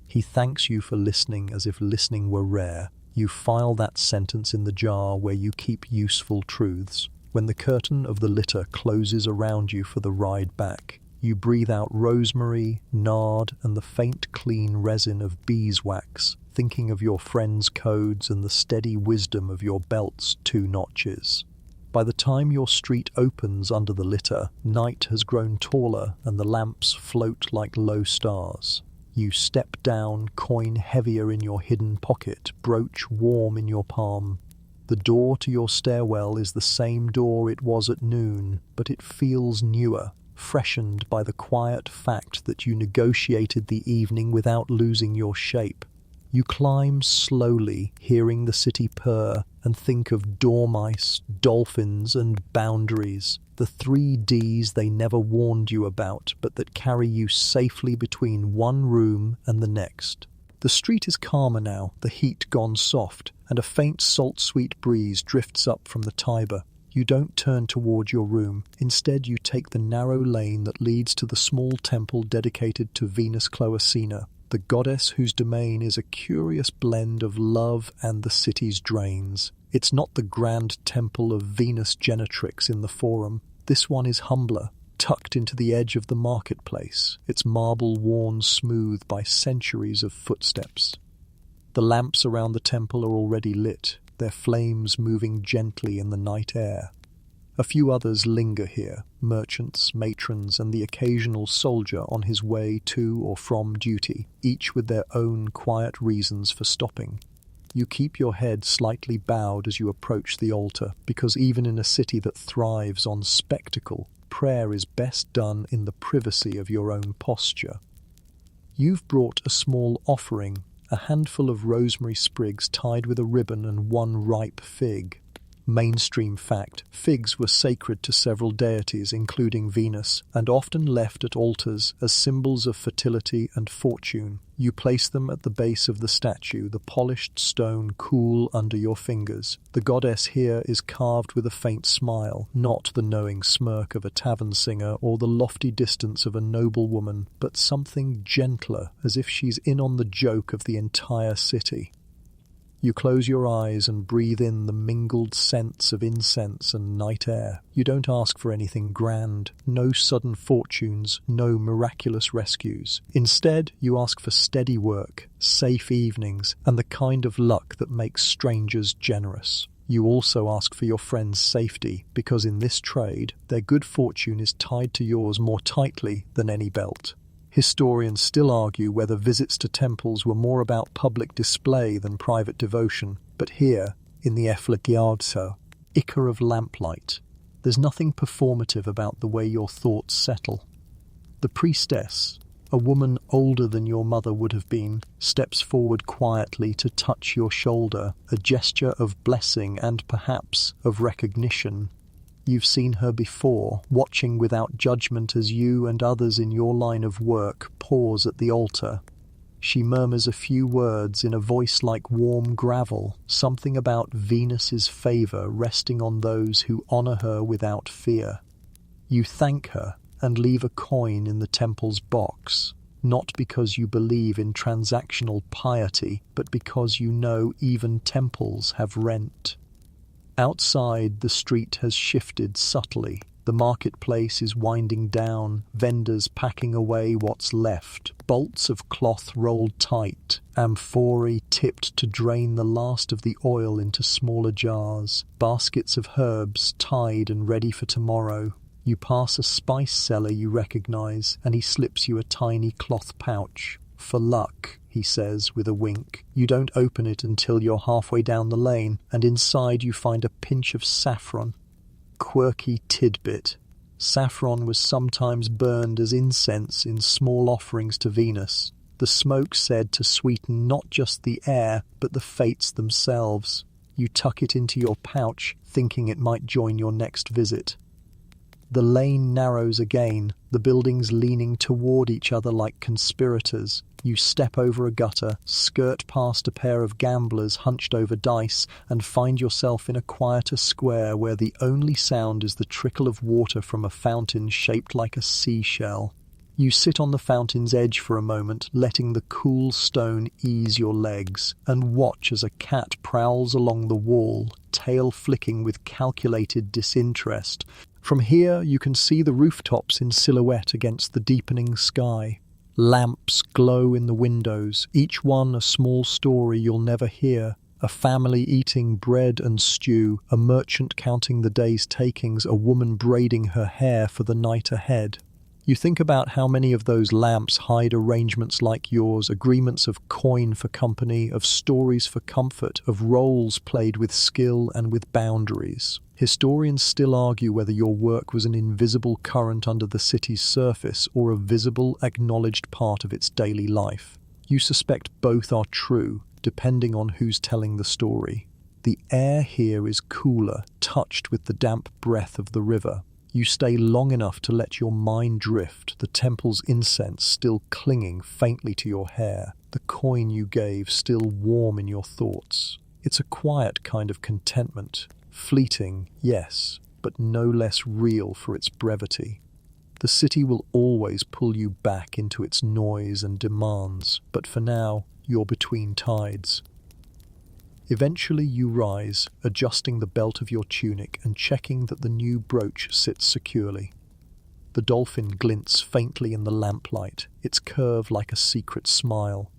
He thanks you for listening as if listening were rare. You file that sentence in the jar where you keep useful truths. When the curtain of the litter closes around you for the ride back, you breathe out rosemary, nard, and the faint clean resin of beeswax, thinking of your friend's codes and the steady wisdom of your belt's 2 notches. By the time your street opens under the litter, night has grown taller and the lamps float like low stars. You step down, coin heavier in your hidden pocket, brooch warm in your palm. The door to your stairwell is the same door it was at noon, but it feels newer, freshened by the quiet fact that you negotiated the evening without losing your shape. You climb slowly, hearing the city purr, and think of dormice, dolphins, and boundaries, the 3 Ds they never warned you about, but that carry you safely between one room and the next. The street is calmer now, the heat gone soft, and a faint salt-sweet breeze drifts up from the Tiber. You don't turn toward your room. Instead, you take the narrow lane that leads to the small temple dedicated to Venus Cloacina, the goddess whose domain is a curious blend of love and the city's drains. It's not the grand temple of Venus Genetrix in the Forum. This one is humbler, tucked into the edge of the marketplace, its marble worn smooth by centuries of footsteps. The lamps around the temple are already lit, their flames moving gently in the night air. A few others linger here, merchants, matrons, and the occasional soldier on his way to or from duty, each with their own quiet reasons for stopping. You keep your head slightly bowed as you approach the altar, because even in a city that thrives on spectacle, prayer is best done in the privacy of your own posture. You've brought a small offering, a handful of rosemary sprigs tied with a ribbon and one ripe fig. Mainstream fact, figs were sacred to several deities, including Venus, and often left at altars as symbols of fertility and fortune. You place them at the base of the statue, the polished stone cool under your fingers. The goddess here is carved with a faint smile, not the knowing smirk of a tavern singer or the lofty distance of a noble woman, but something gentler, as if she's in on the joke of the entire city. You close your eyes and breathe in the mingled scents of incense and night air. You don't ask for anything grand, no sudden fortunes, no miraculous rescues. Instead, you ask for steady work, safe evenings, and the kind of luck that makes strangers generous. You also ask for your friends' safety, because in this trade, their good fortune is tied to yours more tightly than any belt. Historians still argue whether visits to temples were more about public display than private devotion, but here, in the Effigiarza, ichor of lamplight, there's nothing performative about the way your thoughts settle. The priestess, a woman older than your mother would have been, steps forward quietly to touch your shoulder, a gesture of blessing and perhaps of recognition. You've seen her before, watching without judgment as you and others in your line of work pause at the altar. She murmurs a few words in a voice like warm gravel, something about Venus's favor resting on those who honor her without fear. You thank her and leave a coin in the temple's box, not because you believe in transactional piety, but because you know even temples have rent. Outside, the street has shifted subtly. The marketplace is winding down, vendors packing away what's left, bolts of cloth rolled tight, amphorae tipped to drain the last of the oil into smaller jars, baskets of herbs tied and ready for tomorrow. You pass a spice seller you recognize, and he slips you a tiny cloth pouch. For luck, he says with a wink. You don't open it until you're halfway down the lane, and inside you find a pinch of saffron. Quirky tidbit. Saffron was sometimes burned as incense in small offerings to Venus, the smoke said to sweeten not just the air, but the fates themselves. You tuck it into your pouch, thinking it might join your next visit. The lane narrows again, the buildings leaning toward each other like conspirators. You step over a gutter, skirt past a pair of gamblers hunched over dice, and find yourself in a quieter square where the only sound is the trickle of water from a fountain shaped like a seashell. You sit on the fountain's edge for a moment, letting the cool stone ease your legs, and watch as a cat prowls along the wall, tail flicking with calculated disinterest. From here you can see the rooftops in silhouette against the deepening sky. Lamps glow in the windows, each one a small story you'll never hear. A family eating bread and stew, a merchant counting the day's takings, a woman braiding her hair for the night ahead. You think about how many of those lamps hide arrangements like yours, agreements of coin for company, of stories for comfort, of roles played with skill and with boundaries. Historians still argue whether your work was an invisible current under the city's surface or a visible, acknowledged part of its daily life. You suspect both are true, depending on who's telling the story. The air here is cooler, touched with the damp breath of the river. You stay long enough to let your mind drift, the temple's incense still clinging faintly to your hair, the coin you gave still warm in your thoughts. It's a quiet kind of contentment, fleeting, yes, but no less real for its brevity. The city will always pull you back into its noise and demands, but for now, you're between tides. Eventually you rise, adjusting the belt of your tunic and checking that the new brooch sits securely. The dolphin glints faintly in the lamplight, its curve like a secret smile.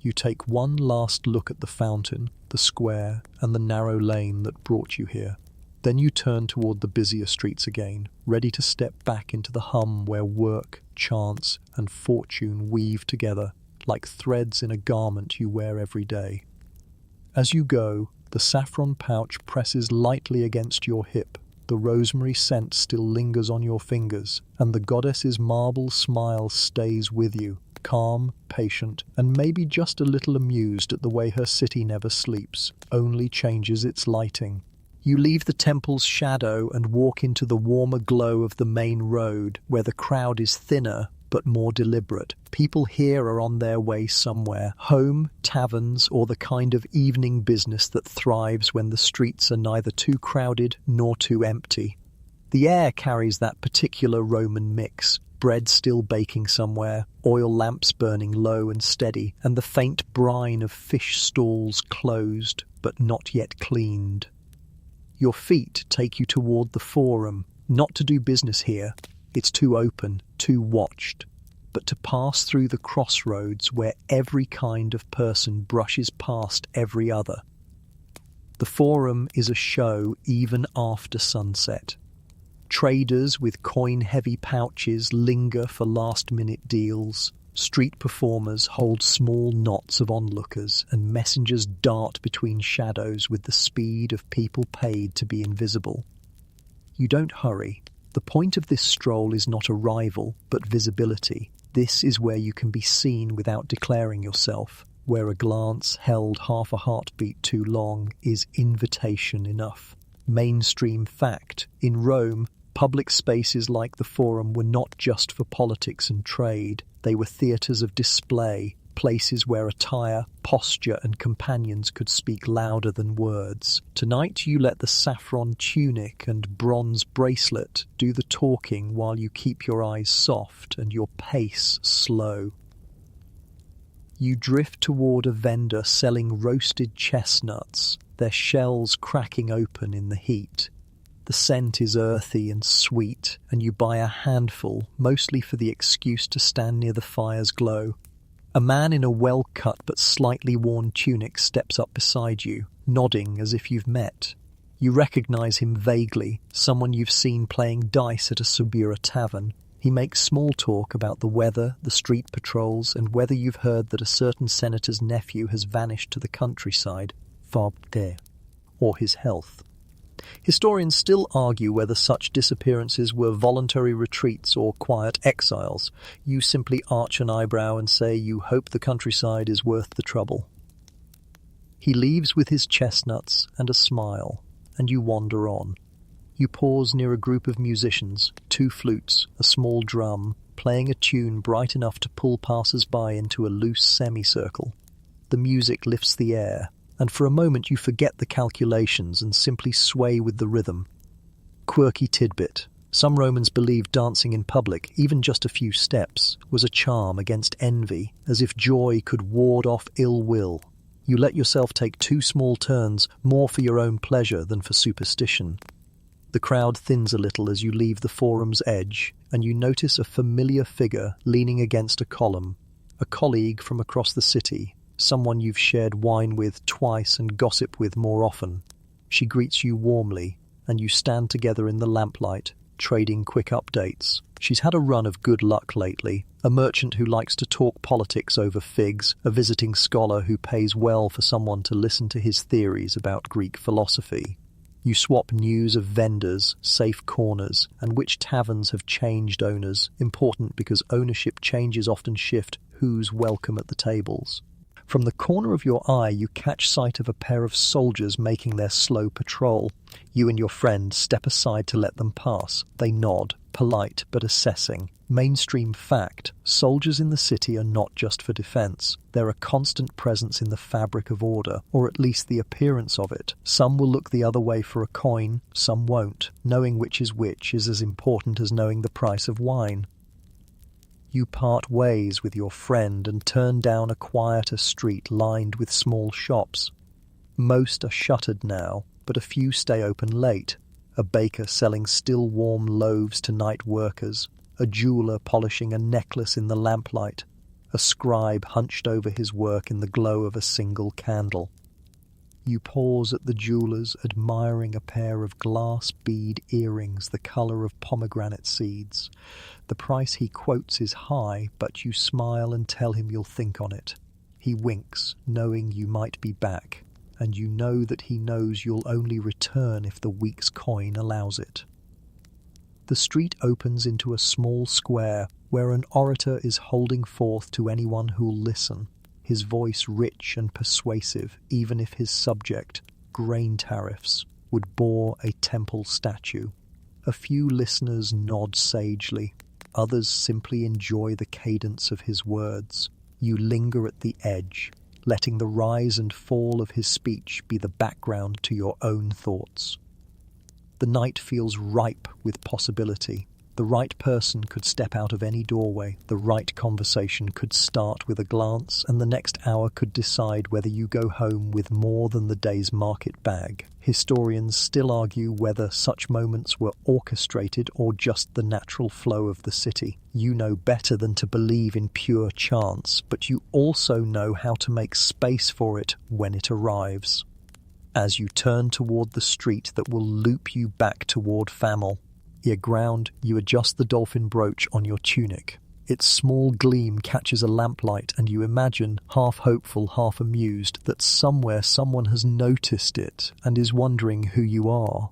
You take one last look at the fountain, the square, and the narrow lane that brought you here. Then you turn toward the busier streets again, ready to step back into the hum where work, chance, and fortune weave together, like threads in a garment you wear every day. As you go, the saffron pouch presses lightly against your hip, the rosemary scent still lingers on your fingers, and the goddess's marble smile stays with you, calm, patient, and maybe just a little amused at the way her city never sleeps, only changes its lighting. You leave the temple's shadow and walk into the warmer glow of the main road, where the crowd is thinner but more deliberate. People here are on their way somewhere, home, taverns, or the kind of evening business that thrives when the streets are neither too crowded nor too empty. The air carries that particular Roman mix, bread still baking somewhere, oil lamps burning low and steady, and the faint brine of fish stalls closed but not yet cleaned. Your feet take you toward the forum, not to do business here. It's too open, too watched, but to pass through the crossroads where every kind of person brushes past every other. The forum is a show even after sunset. Traders with coin-heavy pouches linger for last-minute deals. Street performers hold small knots of onlookers, and messengers dart between shadows with the speed of people paid to be invisible. You don't hurry. The point of this stroll is not arrival, but visibility. This is where you can be seen without declaring yourself, where a glance held half a heartbeat too long is invitation enough. Mainstream fact. In Rome, public spaces like the Forum were not just for politics and trade. They were theatres of display, places where attire, posture and companions could speak louder than words. Tonight you let the saffron tunic and bronze bracelet do the talking while you keep your eyes soft and your pace slow. You drift toward a vendor selling roasted chestnuts, their shells cracking open in the heat. The scent is earthy and sweet, and you buy a handful, mostly for the excuse to stand near the fire's glow. A man in a well-cut but slightly worn tunic steps up beside you, nodding as if you've met. You recognize him vaguely, someone you've seen playing dice at a Subura tavern. He makes small talk about the weather, the street patrols, and whether you've heard that a certain senator's nephew has vanished to the countryside, or his health. Historians still argue whether such disappearances were voluntary retreats or quiet exiles. You simply arch an eyebrow and say you hope the countryside is worth the trouble. He leaves with his chestnuts and a smile, and you wander on. You pause near a group of musicians, 2 flutes, a small drum, playing a tune bright enough to pull passers-by into a loose semicircle. The music lifts the air, and for a moment you forget the calculations and simply sway with the rhythm. Quirky tidbit. Some Romans believed dancing in public, even just a few steps, was a charm against envy, as if joy could ward off ill will. You let yourself take 2 small turns, more for your own pleasure than for superstition. The crowd thins a little as you leave the forum's edge, and you notice a familiar figure leaning against a column, a colleague from across the city, someone you've shared wine with twice and gossip with more often. She greets you warmly, and you stand together in the lamplight, trading quick updates. She's had a run of good luck lately, a merchant who likes to talk politics over figs, a visiting scholar who pays well for someone to listen to his theories about Greek philosophy. You swap news of vendors, safe corners, and which taverns have changed owners, important because ownership changes often shift who's welcome at the tables. From the corner of your eye, you catch sight of a pair of soldiers making their slow patrol. You and your friend step aside to let them pass. They nod, polite but assessing. Mainstream fact: soldiers in the city are not just for defense. They're a constant presence in the fabric of order, or at least the appearance of it. Some will look the other way for a coin, some won't. Knowing which is as important as knowing the price of wine. You part ways with your friend and turn down a quieter street lined with small shops. Most are shuttered now, but a few stay open late. A baker selling still warm loaves to night workers, a jeweler polishing a necklace in the lamplight, a scribe hunched over his work in the glow of a single candle. You pause at the jeweler's, admiring a pair of glass bead earrings the colour of pomegranate seeds. The price he quotes is high, but you smile and tell him you'll think on it. He winks, knowing you might be back, and you know that he knows you'll only return if the week's coin allows it. The street opens into a small square where an orator is holding forth to anyone who'll listen, his voice rich and persuasive, even if his subject, grain tariffs, would bore a temple statue. A few listeners nod sagely, others simply enjoy the cadence of his words. You linger at the edge, letting the rise and fall of his speech be the background to your own thoughts. The night feels ripe with possibility. The right person could step out of any doorway, the right conversation could start with a glance, and the next hour could decide whether you go home with more than the day's market bag. Historians still argue whether such moments were orchestrated or just the natural flow of the city. You know better than to believe in pure chance, but you also know how to make space for it when it arrives. As you turn toward the street that will loop you back toward Famel, ear ground, you adjust the dolphin brooch on your tunic. Its small gleam catches a lamplight, and you imagine, half hopeful, half amused, that somewhere someone has noticed it and is wondering who you are.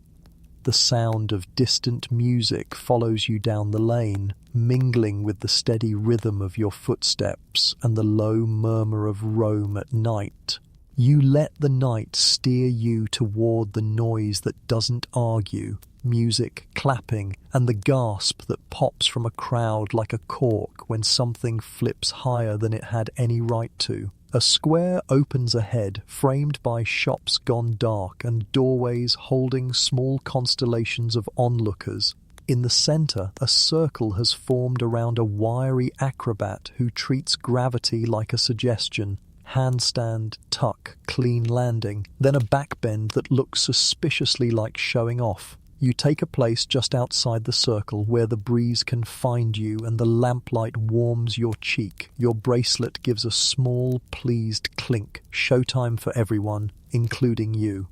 The sound of distant music follows you down the lane, mingling with the steady rhythm of your footsteps and the low murmur of Rome at night. You let the night steer you toward the noise that doesn't argue, music, clapping, and the gasp that pops from a crowd like a cork when something flips higher than it had any right to. A square opens ahead, framed by shops gone dark and doorways holding small constellations of onlookers. In the centre, a circle has formed around a wiry acrobat who treats gravity like a suggestion. Handstand, tuck, clean landing, then a backbend that looks suspiciously like showing off. You take a place just outside the circle where the breeze can find you and the lamplight warms your cheek. Your bracelet gives a small, pleased clink. Showtime for everyone, including you.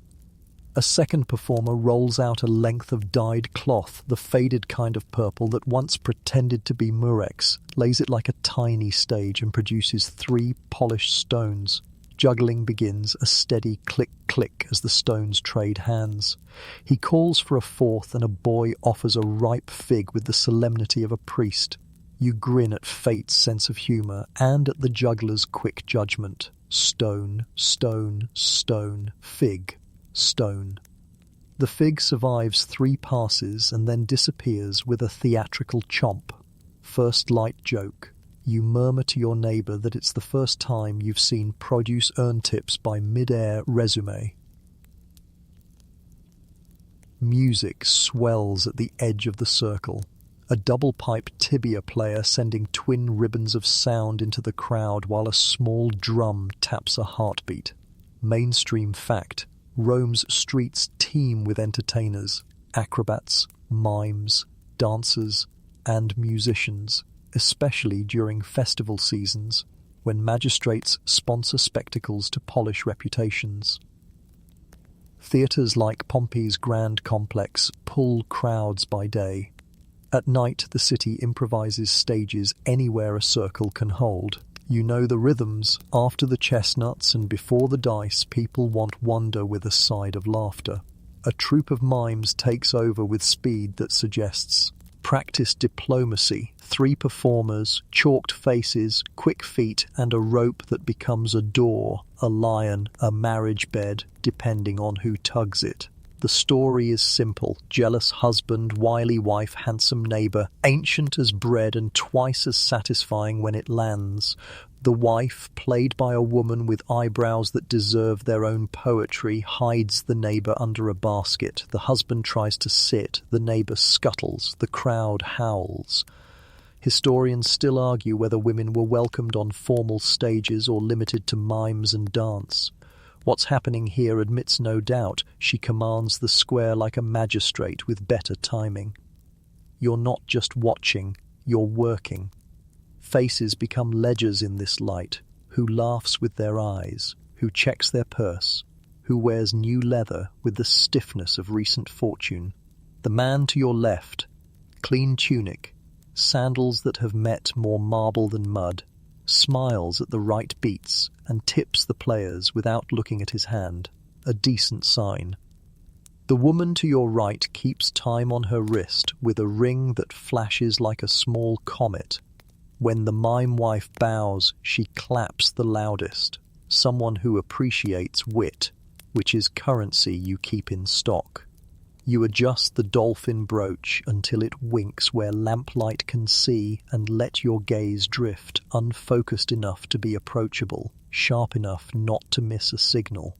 A second performer rolls out a length of dyed cloth, the faded kind of purple that once pretended to be murex, lays it like a tiny stage and produces 3 polished stones. Juggling begins, a steady click-click as the stones trade hands. He calls for a 4th, and a boy offers a ripe fig with the solemnity of a priest. You grin at fate's sense of humour and at the juggler's quick judgment. Stone, stone, stone, fig, stone. The fig survives 3 passes and then disappears with a theatrical chomp. First light joke. You murmur to your neighbour that it's the first time you've seen produce earn tips by mid-air resume. Music swells at the edge of the circle. A double-pipe tibia player sending twin ribbons of sound into the crowd while a small drum taps a heartbeat. Mainstream fact: Rome's streets teem with entertainers, acrobats, mimes, dancers, and musicians, especially during festival seasons, when magistrates sponsor spectacles to polish reputations. Theatres like Pompey's Grand Complex pull crowds by day. At night, the city improvises stages anywhere a circle can hold. You know the rhythms. After the chestnuts and before the dice, people want wonder with a side of laughter. A troupe of mimes takes over with speed that suggests, Practice diplomacy, 3 performers, chalked faces, quick feet, and a rope that becomes a door, a lion, a marriage bed, depending on who tugs it. The story is simple. Jealous husband, wily wife, handsome neighbor, ancient as bread and twice as satisfying when it lands. The wife, played by a woman with eyebrows that deserve their own poetry, hides the neighbor under a basket. The husband tries to sit. The neighbor scuttles. The crowd howls. Historians still argue whether women were welcomed on formal stages or limited to mimes and dance. What's happening here admits no doubt. She commands the square like a magistrate with better timing. You're not just watching, you're working. Faces become ledgers in this light. Who laughs with their eyes? Who checks their purse? Who wears new leather with the stiffness of recent fortune? The man to your left, clean tunic, sandals that have met more marble than mud, smiles at the right beats and tips the players without looking at his hand, a decent sign. The woman to your right keeps time on her wrist with a ring that flashes like a small comet. When the mime wife bows, she claps the loudest, someone who appreciates wit, which is currency you keep in stock. You adjust the dolphin brooch until it winks where lamplight can see and let your gaze drift, unfocused enough to be approachable, sharp enough not to miss a signal.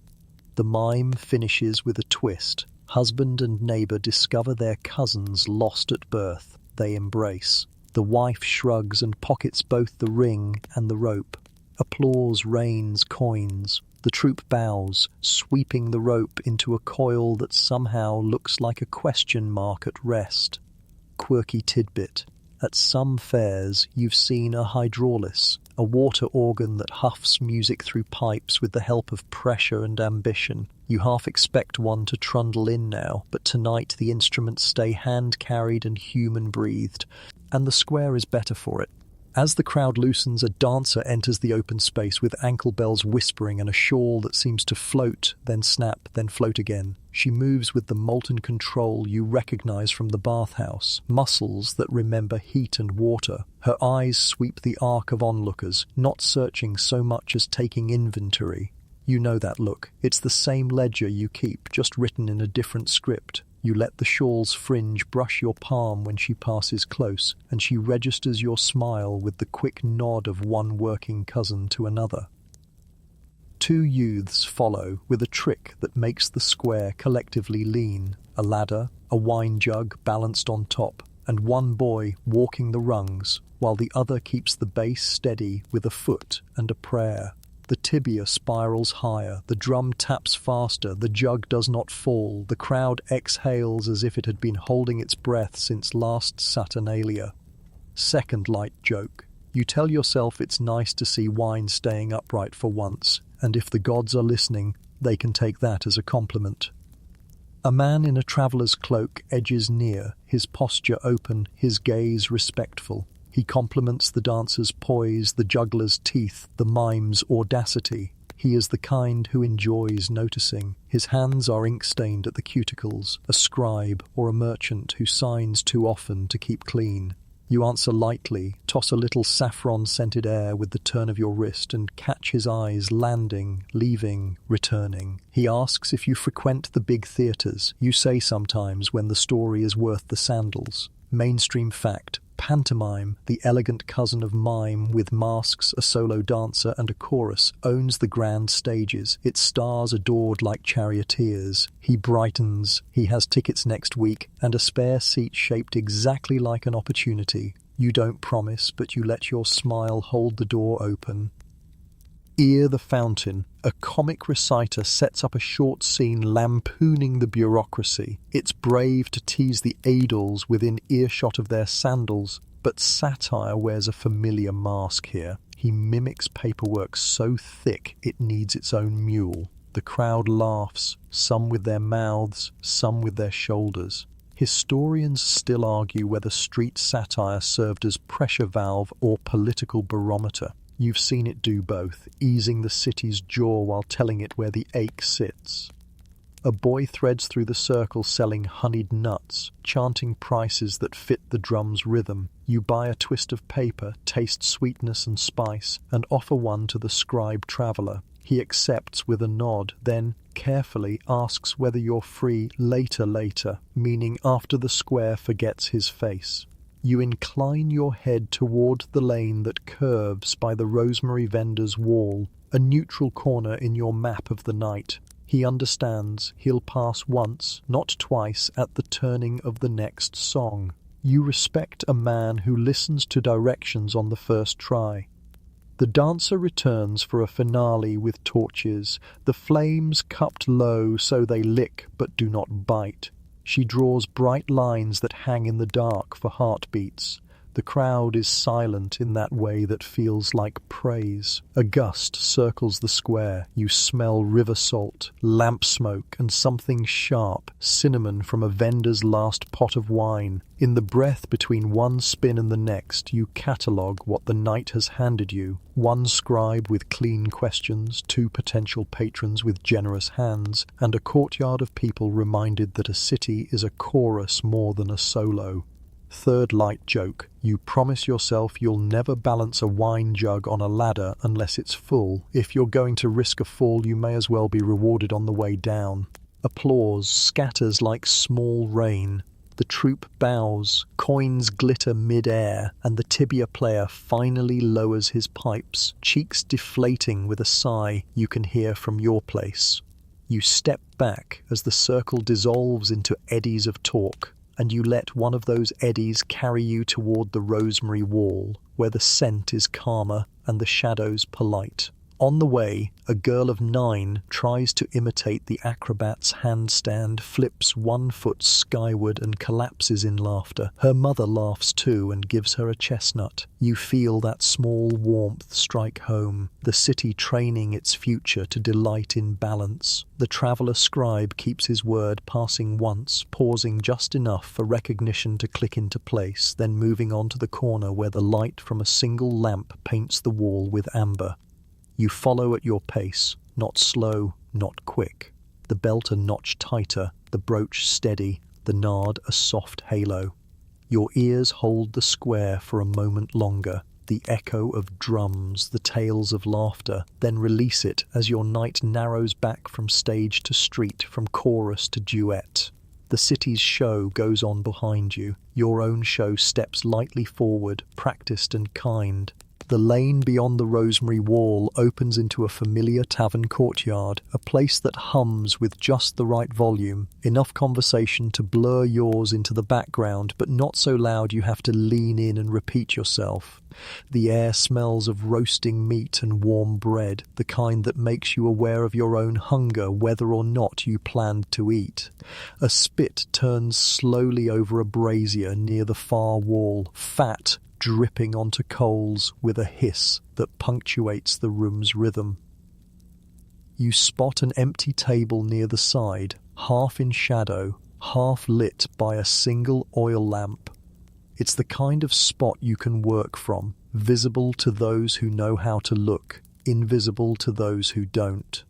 The mime finishes with a twist. Husband and neighbor discover their cousins lost at birth. They embrace. The wife shrugs and pockets both the ring and the rope. Applause rains coins. The troupe bows, sweeping the rope into a coil that somehow looks like a question mark at rest. Quirky tidbit. At some fairs, you've seen a hydraulis, a water organ that huffs music through pipes with the help of pressure and ambition. You half expect one to trundle in now, but tonight the instruments stay hand-carried and human-breathed, and the square is better for it. As the crowd loosens, a dancer enters the open space with ankle bells whispering and a shawl that seems to float, then snap, then float again. She moves with the molten control you recognize from the bathhouse, muscles that remember heat and water. Her eyes sweep the arc of onlookers, not searching so much as taking inventory. You know that look. It's the same ledger you keep, just written in a different script. You let the shawl's fringe brush your palm when she passes close, and she registers your smile with the quick nod of one working cousin to another. 2 youths follow with a trick that makes the square collectively lean, a ladder, a wine jug balanced on top, and one boy walking the rungs, while the other keeps the base steady with a foot and a prayer. The tibia spirals higher, the drum taps faster, the jug does not fall, the crowd exhales as if it had been holding its breath since last Saturnalia. Second light joke. You tell yourself it's nice to see wine staying upright for once, and if the gods are listening, they can take that as a compliment. A man in a traveller's cloak edges near, his posture open, his gaze respectful. He compliments the dancer's poise, the juggler's teeth, the mime's audacity. He is the kind who enjoys noticing. His hands are ink-stained at the cuticles, a scribe or a merchant who signs too often to keep clean. You answer lightly, toss a little saffron-scented air with the turn of your wrist and catch his eyes landing, leaving, returning. He asks if you frequent the big theatres. You say sometimes when the story is worth the sandals. Mainstream fact. Pantomime, the elegant cousin of mime with masks, a solo dancer and a chorus, owns the grand stages, its stars adored like charioteers. He brightens, he has tickets next week, and a spare seat shaped exactly like an opportunity. You don't promise, but you let your smile hold the door open. Ear the Fountain, a comic reciter sets up a short scene lampooning the bureaucracy. It's brave to tease the adels within earshot of their sandals, but satire wears a familiar mask here. He mimics paperwork so thick it needs its own mule. The crowd laughs, some with their mouths, some with their shoulders. Historians still argue whether street satire served as pressure valve or political barometer. You've seen it do both, easing the city's jaw while telling it where the ache sits. A boy threads through the circle selling honeyed nuts, chanting prices that fit the drum's rhythm. You buy a twist of paper, taste sweetness and spice, and offer one to the scribe traveler. He accepts with a nod, then carefully asks whether you're free later, meaning after the square forgets his face. You incline your head toward the lane that curves by the rosemary vendor's wall, a neutral corner in your map of the night. He understands he'll pass once, not twice, at the turning of the next song. You respect a man who listens to directions on the first try. The dancer returns for a finale with torches, the flames cupped low so they lick but do not bite. She draws bright lines that hang in the dark for heartbeats. The crowd is silent in that way that feels like praise. A gust circles the square. You smell river salt, lamp smoke, and something sharp, cinnamon from a vendor's last pot of wine. In the breath between one spin and the next, you catalogue what the night has handed you. One scribe with clean questions, two potential patrons with generous hands, and a courtyard of people reminded that a city is a chorus more than a solo. Third light joke. You promise yourself you'll never balance a wine jug on a ladder unless it's full. If you're going to risk a fall, you may as well be rewarded on the way down. Applause scatters like small rain. The troupe bows, coins glitter mid-air, and the tibia player finally lowers his pipes, cheeks deflating with a sigh you can hear from your place. You step back as the circle dissolves into eddies of talk, and you let one of those eddies carry you toward the rosemary wall, where the scent is calmer and the shadows polite. On the way, a girl of 9 tries to imitate the acrobat's handstand, flips one foot skyward and collapses in laughter. Her mother laughs too and gives her a chestnut. You feel that small warmth strike home, the city training its future to delight in balance. The traveler scribe keeps his word, passing once, pausing just enough for recognition to click into place, then moving on to the corner where the light from a single lamp paints the wall with amber. You follow at your pace, not slow, not quick. The belt a notch tighter, the brooch steady, the nard a soft halo. Your ears hold the square for a moment longer, the echo of drums, the tales of laughter, then release it as your night narrows back from stage to street, from chorus to duet. The city's show goes on behind you. Your own show steps lightly forward, practiced and kind. The lane beyond the rosemary wall opens into a familiar tavern courtyard, a place that hums with just the right volume, enough conversation to blur yours into the background, but not so loud you have to lean in and repeat yourself. The air smells of roasting meat and warm bread, the kind that makes you aware of your own hunger whether or not you planned to eat. A spit turns slowly over a brazier near the far wall, fat, dripping onto coals with a hiss that punctuates the room's rhythm. You spot an empty table near the side, half in shadow, half lit by a single oil lamp. It's the kind of spot you can work from, visible to those who know how to look, invisible to those who don't.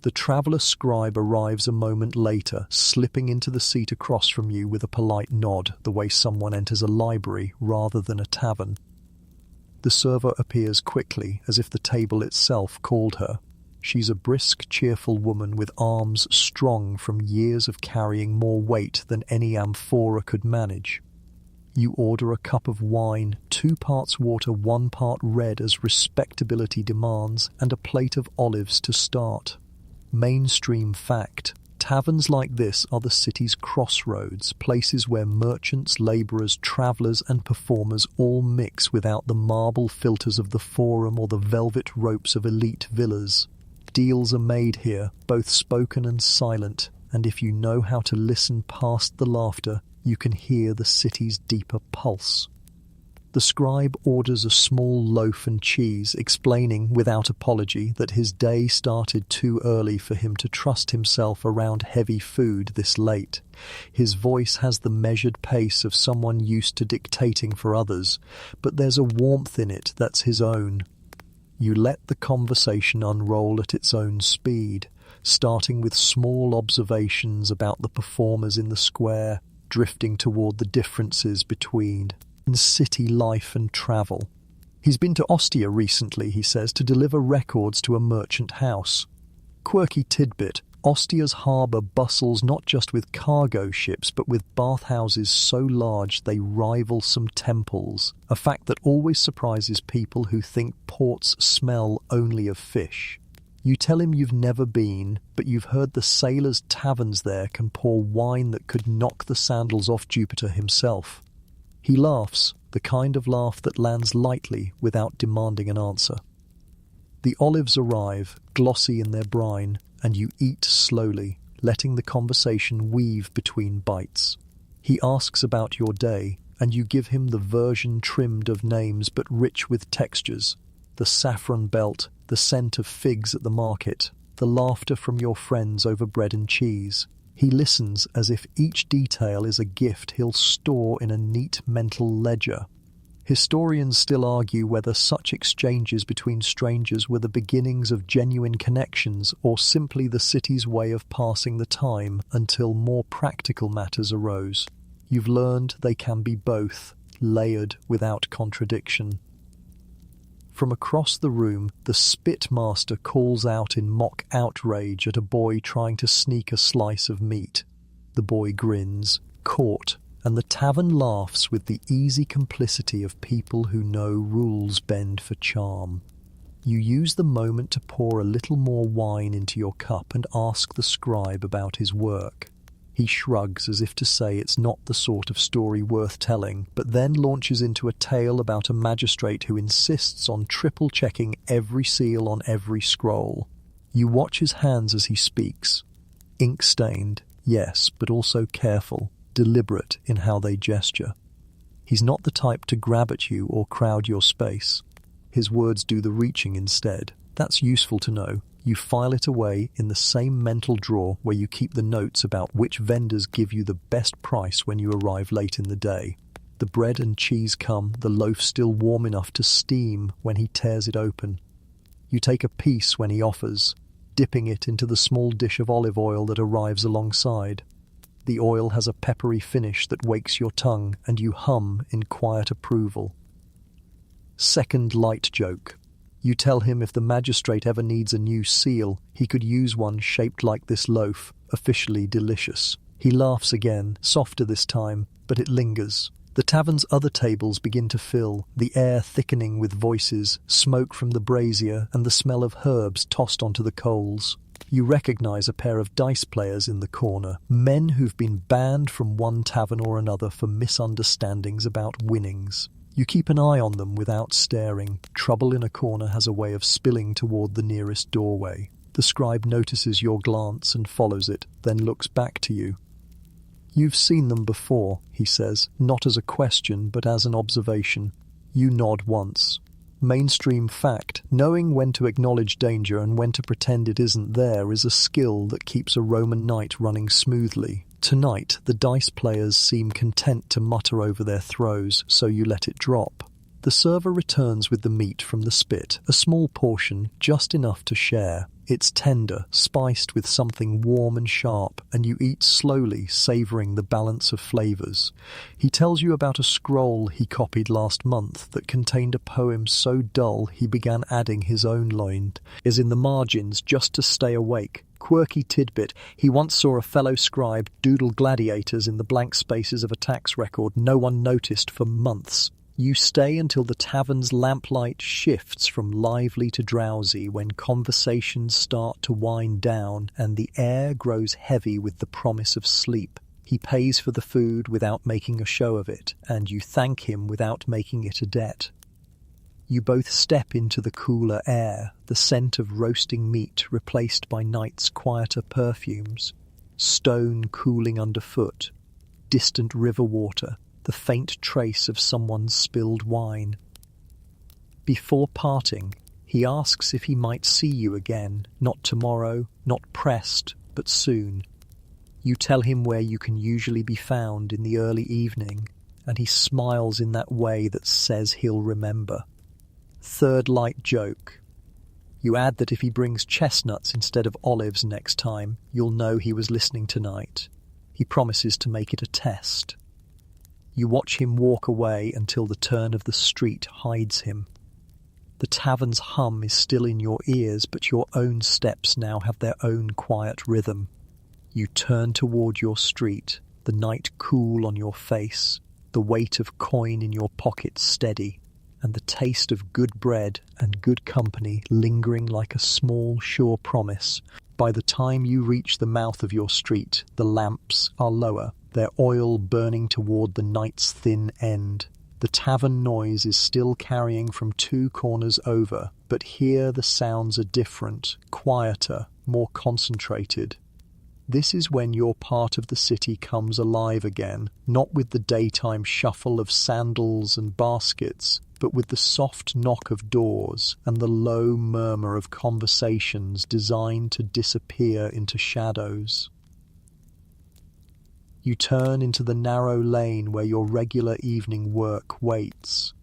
The traveller scribe arrives a moment later, slipping into the seat across from you with a polite nod, the way someone enters a library rather than a tavern. The server appears quickly, as if the table itself called her. She's a brisk, cheerful woman with arms strong from years of carrying more weight than any amphora could manage. You order a cup of wine, 2 parts water, 1 part red as respectability demands, and a plate of olives to start. Mainstream fact. Taverns like this are the city's crossroads, places where merchants, labourers, travellers and performers all mix without the marble filters of the forum or the velvet ropes of elite villas. Deals are made here, both spoken and silent, and if you know how to listen past the laughter, you can hear the city's deeper pulse. The scribe orders a small loaf and cheese, explaining without apology that his day started too early for him to trust himself around heavy food this late. His voice has the measured pace of someone used to dictating for others, but there's a warmth in it that's his own. You let the conversation unroll at its own speed, starting with small observations about the performers in the square, drifting toward the differences between city life and travel. He's been to Ostia recently, he says, to deliver records to a merchant house. Quirky tidbit: Ostia's harbour bustles not just with cargo ships but with bathhouses so large they rival some temples, a fact that always surprises people who think ports smell only of fish. You tell him you've never been, but you've heard the sailors' taverns there can pour wine that could knock the sandals off Jupiter himself. He laughs, the kind of laugh that lands lightly without demanding an answer. The olives arrive, glossy in their brine, and you eat slowly, letting the conversation weave between bites. He asks about your day, and you give him the version trimmed of names but rich with textures: the saffron belt, the scent of figs at the market, the laughter from your friends over bread and cheese. He listens as if each detail is a gift he'll store in a neat mental ledger. Historians still argue whether such exchanges between strangers were the beginnings of genuine connections or simply the city's way of passing the time until more practical matters arose. You've learned they can be both, layered without contradiction. From across the room, the spitmaster calls out in mock outrage at a boy trying to sneak a slice of meat. The boy grins, caught, and the tavern laughs with the easy complicity of people who know rules bend for charm. You use the moment to pour a little more wine into your cup and ask the scribe about his work. He shrugs as if to say it's not the sort of story worth telling, but then launches into a tale about a magistrate who insists on triple-checking every seal on every scroll. You watch his hands as he speaks. Ink-stained, yes, but also careful, deliberate in how they gesture. He's not the type to grab at you or crowd your space. His words do the reaching instead. That's useful to know. You file it away in the same mental drawer where you keep the notes about which vendors give you the best price when you arrive late in the day. The bread and cheese come, the loaf still warm enough to steam when he tears it open. You take a piece when he offers, dipping it into the small dish of olive oil that arrives alongside. The oil has a peppery finish that wakes your tongue, and you hum in quiet approval. Second light joke. You tell him if the magistrate ever needs a new seal, he could use one shaped like this loaf, officially delicious. He laughs again, softer this time, but it lingers. The tavern's other tables begin to fill, the air thickening with voices, smoke from the brazier, and the smell of herbs tossed onto the coals. You recognize a pair of dice players in the corner, men who've been banned from one tavern or another for misunderstandings about winnings. You keep an eye on them without staring. Trouble in a corner has a way of spilling toward the nearest doorway. The scribe notices your glance and follows it, then looks back to you. You've seen them before, he says, not as a question but as an observation. You nod once. Mainstream fact, knowing when to acknowledge danger and when to pretend it isn't there is a skill that keeps a Roman night running smoothly. Tonight, the dice players seem content to mutter over their throws, so you let it drop. The server returns with the meat from the spit, a small portion, just enough to share. It's tender, spiced with something warm and sharp, and you eat slowly, savouring the balance of flavours. He tells you about a scroll he copied last month that contained a poem so dull he began adding his own line, is in the margins just to stay awake. Quirky tidbit, he once saw a fellow scribe doodle gladiators in the blank spaces of a tax record no one noticed for months. You stay until the tavern's lamplight shifts from lively to drowsy when conversations start to wind down and the air grows heavy with the promise of sleep. He pays for the food without making a show of it, and you thank him without making it a debt. You both step into the cooler air, the scent of roasting meat replaced by night's quieter perfumes, stone cooling underfoot, distant river water, the faint trace of someone's spilled wine. Before parting, he asks if he might see you again, not tomorrow, not pressed, but soon. You tell him where you can usually be found in the early evening, and he smiles in that way that says he'll remember. Third light joke. You add that if he brings chestnuts instead of olives next time, you'll know he was listening tonight. He promises to make it a test. You watch him walk away until the turn of the street hides him. The tavern's hum is still in your ears, but your own steps now have their own quiet rhythm. You turn toward your street, the night cool on your face, the weight of coin in your pocket steady, and the taste of good bread and good company lingering like a small, sure promise. By the time you reach the mouth of your street, the lamps are lower, their oil burning toward the night's thin end. The tavern noise is still carrying from 2 corners over, but here the sounds are different, quieter, more concentrated. This is when your part of the city comes alive again, not with the daytime shuffle of sandals and baskets, but with the soft knock of doors and the low murmur of conversations designed to disappear into shadows. You turn into the narrow lane where your regular evening work waits.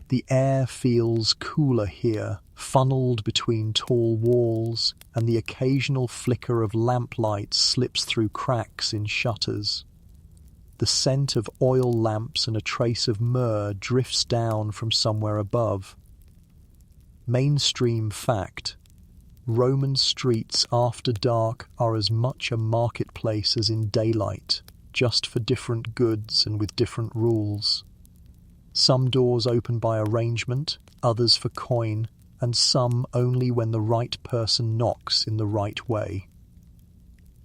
The air feels cooler here, funneled between tall walls, and the occasional flicker of lamplight slips through cracks in shutters. The scent of oil lamps and a trace of myrrh drifts down from somewhere above. Mainstream fact: Roman streets after dark are as much a marketplace as in daylight, just for different goods and with different rules. Some doors open by arrangement, others for coin, and some only when the right person knocks in the right way.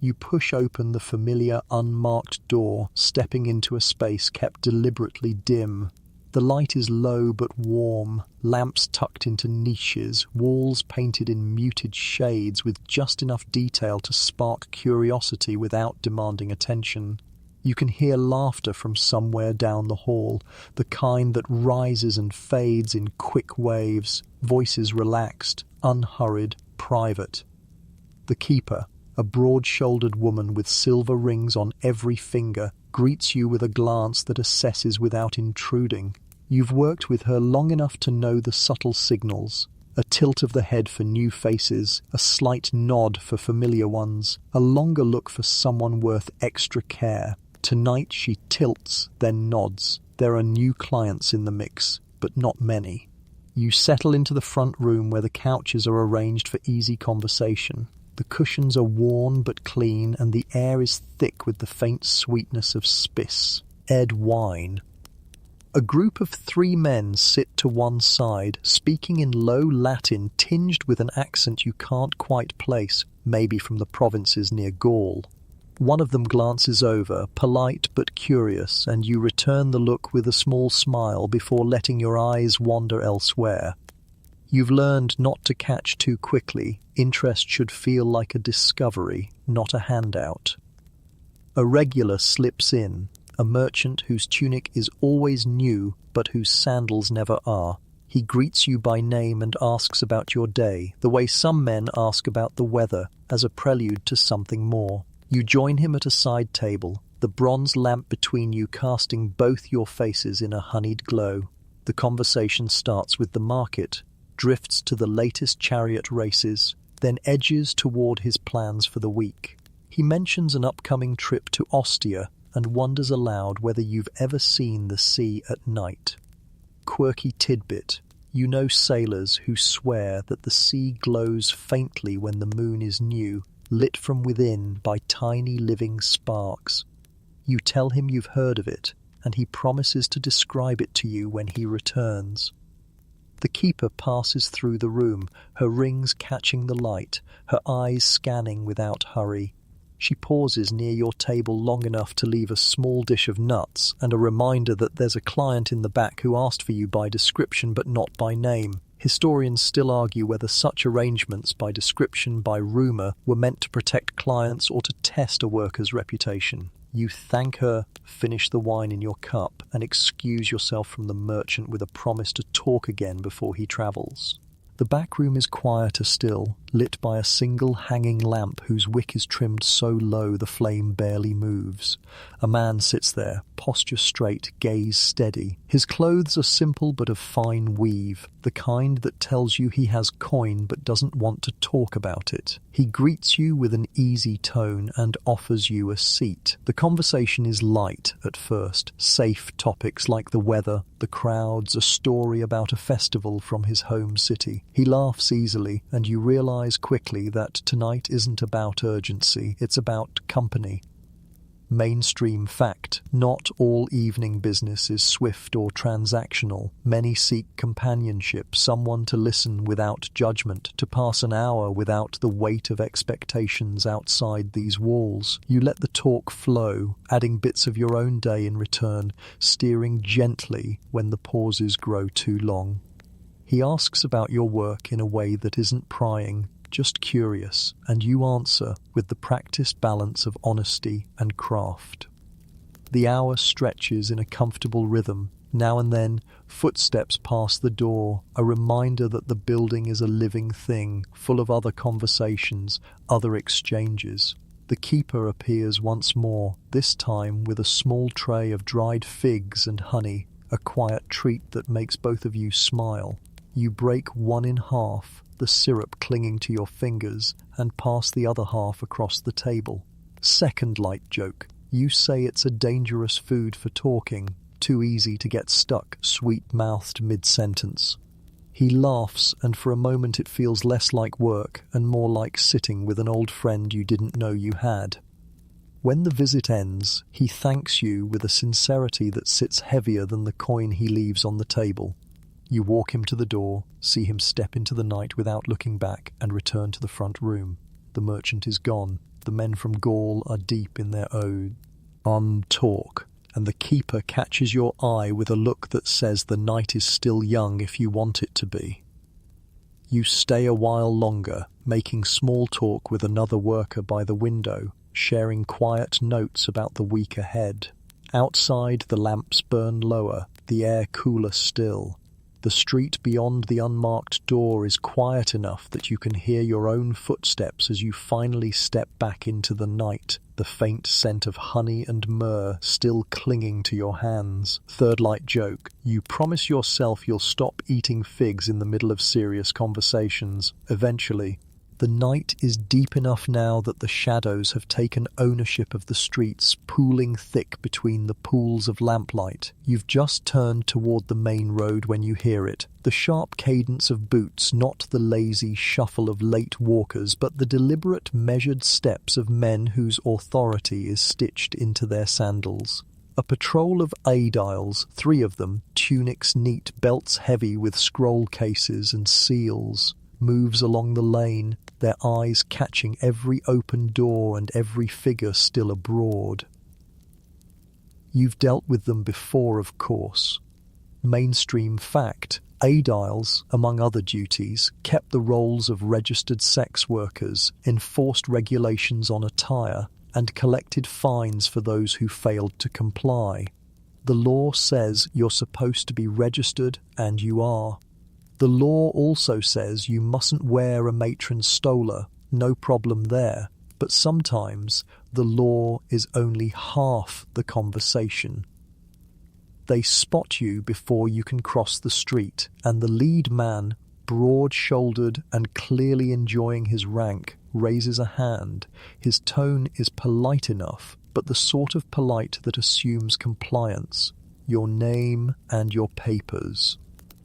You push open the familiar unmarked door, stepping into a space kept deliberately dim. The light is low but warm, lamps tucked into niches, walls painted in muted shades with just enough detail to spark curiosity without demanding attention. You can hear laughter from somewhere down the hall, the kind that rises and fades in quick waves, voices relaxed, unhurried, private. The keeper, a broad-shouldered woman with silver rings on every finger, greets you with a glance that assesses without intruding. You've worked with her long enough to know the subtle signals: a tilt of the head for new faces, a slight nod for familiar ones, a longer look for someone worth extra care. Tonight she tilts, then nods. There are new clients in the mix, but not many. You settle into the front room where the couches are arranged for easy conversation. The cushions are worn but clean, and the air is thick with the faint sweetness of spice, ed wine. A group of 3 men sit to one side, speaking in low Latin tinged with an accent you can't quite place, maybe from the provinces near Gaul. One of them glances over, polite but curious, and you return the look with a small smile before letting your eyes wander elsewhere. You've learned not to catch too quickly. Interest should feel like a discovery, not a handout. A regular slips in, a merchant whose tunic is always new but whose sandals never are. He greets you by name and asks about your day, the way some men ask about the weather, as a prelude to something more. You join him at a side table, the bronze lamp between you casting both your faces in a honeyed glow. The conversation starts with the market, drifts to the latest chariot races, then edges toward his plans for the week. He mentions an upcoming trip to Ostia and wonders aloud whether you've ever seen the sea at night. Quirky tidbit: you know sailors who swear that the sea glows faintly when the moon is new, lit from within by tiny living sparks. You tell him you've heard of it, and he promises to describe it to you when he returns. The keeper passes through the room, her rings catching the light, her eyes scanning without hurry. She pauses near your table long enough to leave a small dish of nuts and a reminder that there's a client in the back who asked for you by description but not by name. Historians still argue whether such arrangements by description, by rumour, were meant to protect clients or to test a worker's reputation. You thank her, finish the wine in your cup, and excuse yourself from the merchant with a promise to talk again before he travels. The back room is quieter still, lit by a single hanging lamp whose wick is trimmed so low the flame barely moves. A man sits there, posture straight, gaze steady. His clothes are simple but of fine weave, the kind that tells you he has coin but doesn't want to talk about it. He greets you with an easy tone and offers you a seat. The conversation is light at first, safe topics like the weather, the crowds, a story about a festival from his home city. He laughs easily, and you realize quickly that tonight isn't about urgency, it's about company. Mainstream fact: not all evening business is swift or transactional. Many seek companionship, someone to listen without judgment, to pass an hour without the weight of expectations outside these walls. You let the talk flow, adding bits of your own day in return, steering gently when the pauses grow too long. He asks about your work in a way that isn't prying, just curious, and you answer with the practiced balance of honesty and craft. The hour stretches in a comfortable rhythm. Now and then, footsteps pass the door, a reminder that the building is a living thing, full of other conversations, other exchanges. The keeper appears once more, this time with a small tray of dried figs and honey, a quiet treat that makes both of you smile. You break one in half, the syrup clinging to your fingers, and pass the other half across the table. Second light joke. You say it's a dangerous food for talking, too easy to get stuck, sweet-mouthed mid-sentence. He laughs, and for a moment it feels less like work and more like sitting with an old friend you didn't know you had. When the visit ends, he thanks you with a sincerity that sits heavier than the coin he leaves on the table. You walk him to the door, see him step into the night without looking back, and return to the front room. The merchant is gone. The men from Gaul are deep in their ode on talk, and the keeper catches your eye with a look that says the night is still young if you want it to be. You stay a while longer, making small talk with another worker by the window, sharing quiet notes about the week ahead. Outside, the lamps burn lower, the air cooler still. The street beyond the unmarked door is quiet enough that you can hear your own footsteps as you finally step back into the night, the faint scent of honey and myrrh still clinging to your hands. Third light joke. You promise yourself you'll stop eating figs in the middle of serious conversations. Eventually. The night is deep enough now that the shadows have taken ownership of the streets, pooling thick between the pools of lamplight. You've just turned toward the main road when you hear it. The sharp cadence of boots, not the lazy shuffle of late walkers, but the deliberate, measured steps of men whose authority is stitched into their sandals. A patrol of aediles, 3 of them, tunics neat, belts heavy with scroll cases and seals, moves along the lane, their eyes catching every open door and every figure still abroad. You've dealt with them before, of course. Mainstream fact. Aediles, among other duties, kept the roles of registered sex workers, enforced regulations on attire, and collected fines for those who failed to comply. The law says you're supposed to be registered, and you are. The law also says you mustn't wear a matron's stola, no problem there, but sometimes the law is only half the conversation. They spot you before you can cross the street, and the lead man, broad-shouldered and clearly enjoying his rank, raises a hand. His tone is polite enough, but the sort of polite that assumes compliance. Your name and your papers.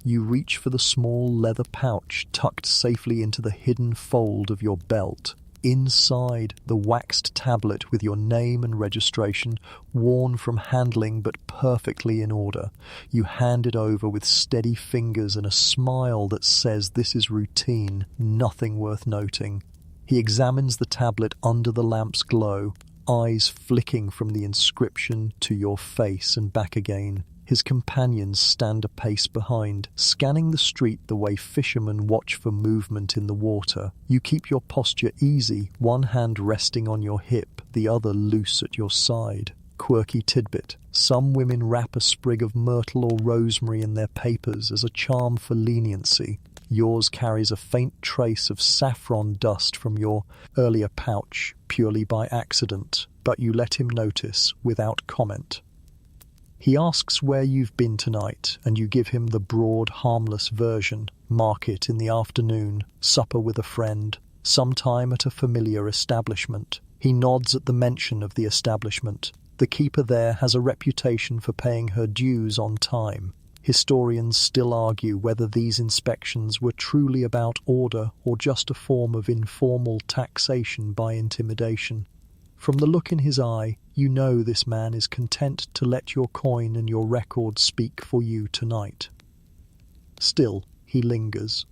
You reach for the small leather pouch tucked safely into the hidden fold of your belt. Inside, the waxed tablet with your name and registration, worn from handling but perfectly in order. You hand it over with steady fingers and a smile that says this is routine, nothing worth noting. He examines the tablet under the lamp's glow, eyes flicking from the inscription to your face and back again. His companions stand a pace behind, scanning the street the way fishermen watch for movement in the water. You keep your posture easy, one hand resting on your hip, the other loose at your side. Quirky tidbit. Some women wrap a sprig of myrtle or rosemary in their papers as a charm for leniency. Yours carries a faint trace of saffron dust from your earlier pouch, purely by accident, but you let him notice without comment. He asks where you've been tonight, and you give him the broad, harmless version. Market in the afternoon, supper with a friend, sometime at a familiar establishment. He nods at the mention of the establishment. The keeper there has a reputation for paying her dues on time. Historians still argue whether these inspections were truly about order or just a form of informal taxation by intimidation. From the look in his eye, you know this man is content to let your coin and your record speak for you tonight. Still, he lingers.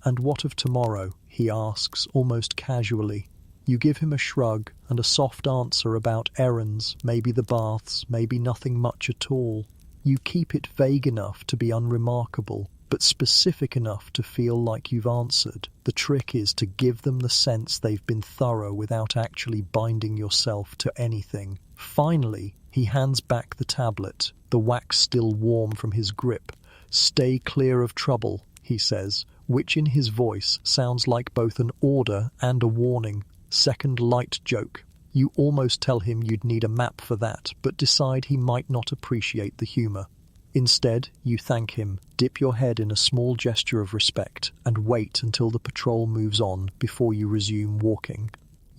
"And what of tomorrow?" he asks, almost casually. You give him a shrug and a soft answer about errands, maybe the baths, maybe nothing much at all. You keep it vague enough to be unremarkable, but specific enough to feel like you've answered. The trick is to give them the sense they've been thorough without actually binding yourself to anything. Finally, he hands back the tablet, the wax still warm from his grip. "Stay clear of trouble," he says, which in his voice sounds like both an order and a warning. Second light joke. You almost tell him you'd need a map for that, but decide he might not appreciate the humour. Instead, you thank him, dip your head in a small gesture of respect, and wait until the patrol moves on before you resume walking.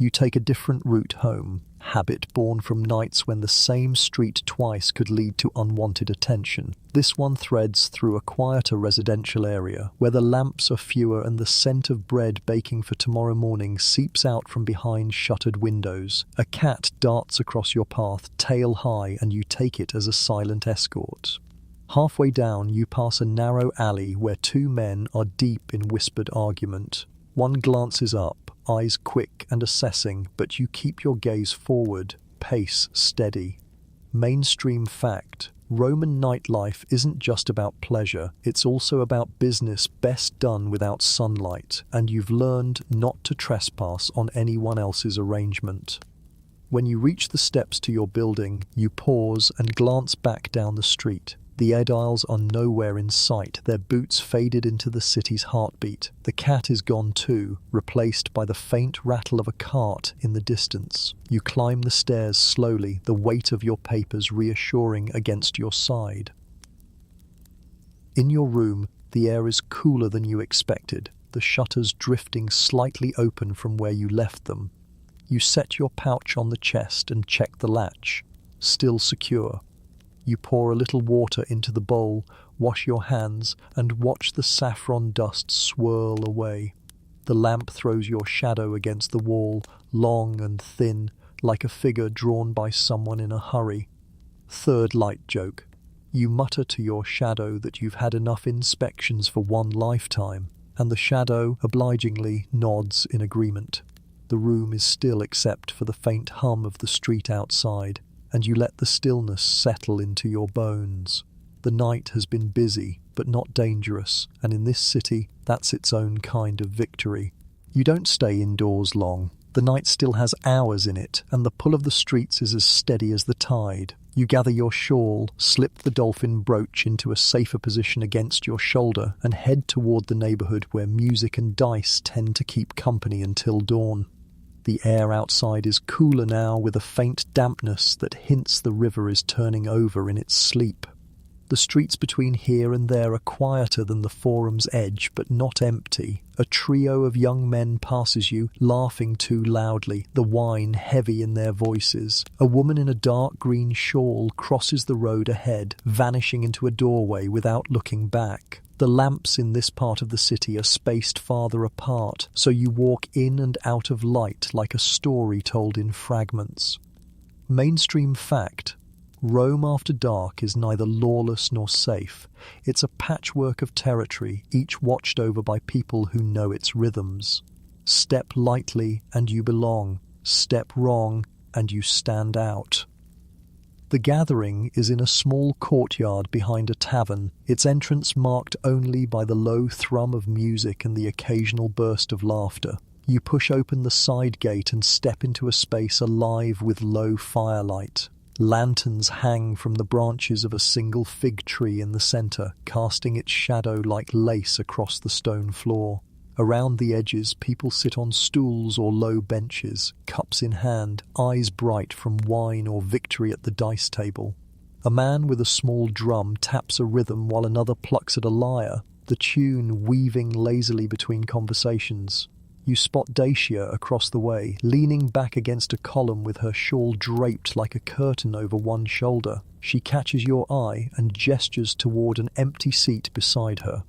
You take a different route home, habit born from nights when the same street twice could lead to unwanted attention. This one threads through a quieter residential area, where the lamps are fewer and the scent of bread baking for tomorrow morning seeps out from behind shuttered windows. A cat darts across your path, tail high, and you take it as a silent escort. Halfway down, you pass a narrow alley where two men are deep in whispered argument. One glances up, eyes quick and assessing, but you keep your gaze forward, pace steady. Mainstream fact: Roman nightlife isn't just about pleasure, it's also about business best done without sunlight, and you've learned not to trespass on anyone else's arrangement. When you reach the steps to your building, you pause and glance back down the street. The ediles are nowhere in sight, their boots faded into the city's heartbeat. The cat is gone too, replaced by the faint rattle of a cart in the distance. You climb the stairs slowly, the weight of your papers reassuring against your side. In your room, the air is cooler than you expected, the shutters drifting slightly open from where you left them. You set your pouch on the chest and check the latch, still secure. You pour a little water into the bowl, wash your hands, and watch the saffron dust swirl away. The lamp throws your shadow against the wall, long and thin, like a figure drawn by someone in a hurry. Third light joke. You mutter to your shadow that you've had enough inspections for one lifetime, and the shadow obligingly nods in agreement. The room is still except for the faint hum of the street outside, and you let the stillness settle into your bones. The night has been busy, but not dangerous, and in this city, that's its own kind of victory. You don't stay indoors long. The night still has hours in it, and the pull of the streets is as steady as the tide. You gather your shawl, slip the dolphin brooch into a safer position against your shoulder, and head toward the neighborhood where music and dice tend to keep company until dawn. The air outside is cooler now, with a faint dampness that hints the river is turning over in its sleep. The streets between here and there are quieter than the forum's edge, but not empty. A trio of young men passes you, laughing too loudly, the wine heavy in their voices. A woman in a dark green shawl crosses the road ahead, vanishing into a doorway without looking back. The lamps in this part of the city are spaced farther apart, so you walk in and out of light like a story told in fragments. Mainstream fact: Rome after dark is neither lawless nor safe. It's a patchwork of territory, each watched over by people who know its rhythms. Step lightly and you belong. Step wrong and you stand out. The gathering is in a small courtyard behind a tavern, its entrance marked only by the low thrum of music and the occasional burst of laughter. You push open the side gate and step into a space alive with low firelight. Lanterns hang from the branches of a single fig tree in the center, casting its shadow like lace across the stone floor. Around the edges, people sit on stools or low benches, cups in hand, eyes bright from wine or victory at the dice table. A man with a small drum taps a rhythm while another plucks at a lyre, the tune weaving lazily between conversations. You spot Dacia across the way, leaning back against a column with her shawl draped like a curtain over one shoulder. She catches your eye and gestures toward an empty seat beside her.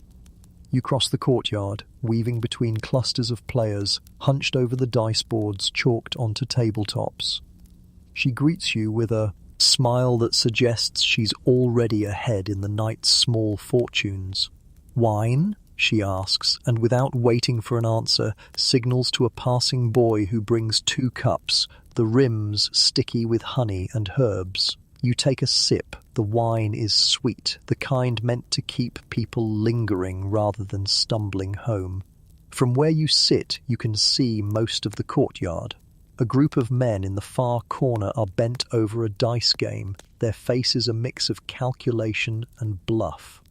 You cross the courtyard, weaving between clusters of players, hunched over the dice boards chalked onto tabletops. She greets you with a smile that suggests she's already ahead in the night's small fortunes. "Wine?" she asks, and without waiting for an answer, signals to a passing boy who brings 2 cups, the rims sticky with honey and herbs. You take a sip. The wine is sweet, the kind meant to keep people lingering rather than stumbling home. From where you sit, you can see most of the courtyard. A group of men in the far corner are bent over a dice game, their faces a mix of calculation and bluff.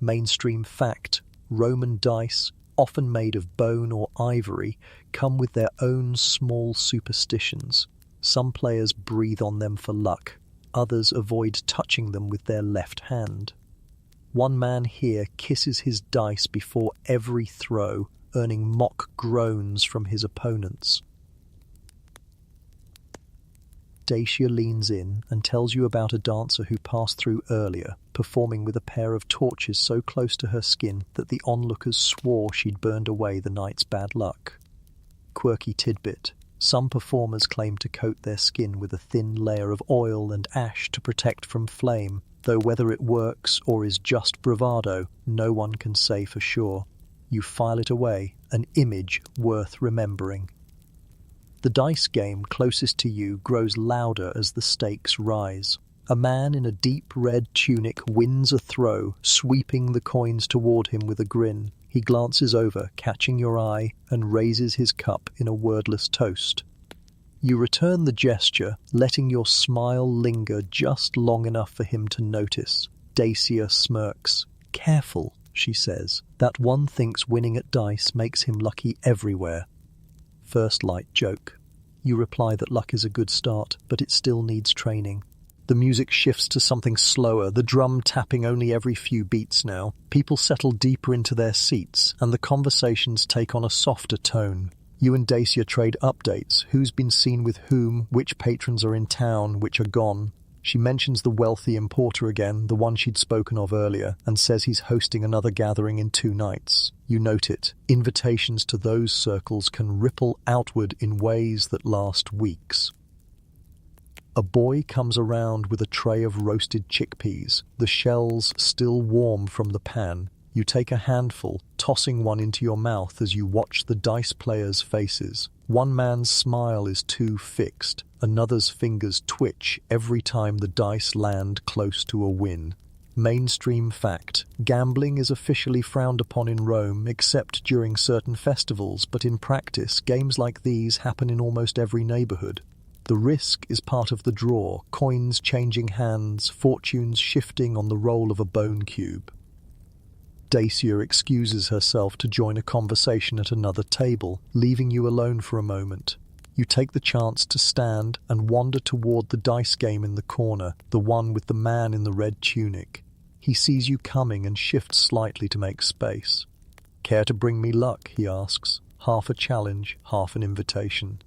Mainstream fact: Roman dice, often made of bone or ivory, come with their own small superstitions. Some players breathe on them for luck. Others avoid touching them with their left hand. One man here kisses his dice before every throw, earning mock groans from his opponents. Dacia leans in and tells you about a dancer who passed through earlier, performing with a pair of torches so close to her skin that the onlookers swore she'd burned away the night's bad luck. Quirky tidbit: some performers claim to coat their skin with a thin layer of oil and ash to protect from flame, though whether it works or is just bravado, no one can say for sure. You file it away, an image worth remembering. The dice game closest to you grows louder as the stakes rise. A man in a deep red tunic wins a throw, sweeping the coins toward him with a grin. He glances over, catching your eye, and raises his cup in a wordless toast. You return the gesture, letting your smile linger just long enough for him to notice. Dacia smirks. "Careful," she says. "That one thinks winning at dice makes him lucky everywhere." First light joke. You reply that luck is a good start, but it still needs training. The music shifts to something slower, the drum tapping only every few beats now. People settle deeper into their seats, and the conversations take on a softer tone. You and Dacia trade updates: who's been seen with whom, which patrons are in town, which are gone. She mentions the wealthy importer again, the one she'd spoken of earlier, and says he's hosting another gathering in 2 nights. You note it. Invitations to those circles can ripple outward in ways that last weeks. A boy comes around with a tray of roasted chickpeas, the shells still warm from the pan. You take a handful, tossing one into your mouth as you watch the dice players' faces. One man's smile is too fixed, another's fingers twitch every time the dice land close to a win. Mainstream fact: gambling is officially frowned upon in Rome except during certain festivals, but in practice, games like these happen in almost every neighborhood. The risk is part of the draw, coins changing hands, fortunes shifting on the roll of a bone cube. Dacia excuses herself to join a conversation at another table, leaving you alone for a moment. You take the chance to stand and wander toward the dice game in the corner, the one with the man in the red tunic. He sees you coming and shifts slightly to make space. "Care to bring me luck?" he asks, half a challenge, half an invitation.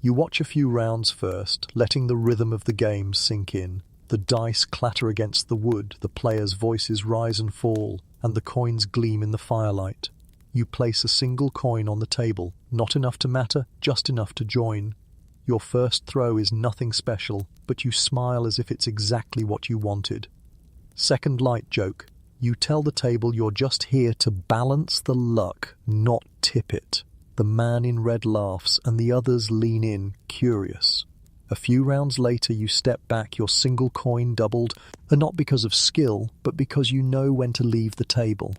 You watch a few rounds first, letting the rhythm of the game sink in. The dice clatter against the wood, the players' voices rise and fall, and the coins gleam in the firelight. You place a single coin on the table, not enough to matter, just enough to join. Your first throw is nothing special, but you smile as if it's exactly what you wanted. Second light joke. You tell the table you're just here to balance the luck, not tip it. The man in red laughs, and the others lean in, curious. A few rounds later, you step back, your single coin doubled, and not because of skill, but because you know when to leave the table.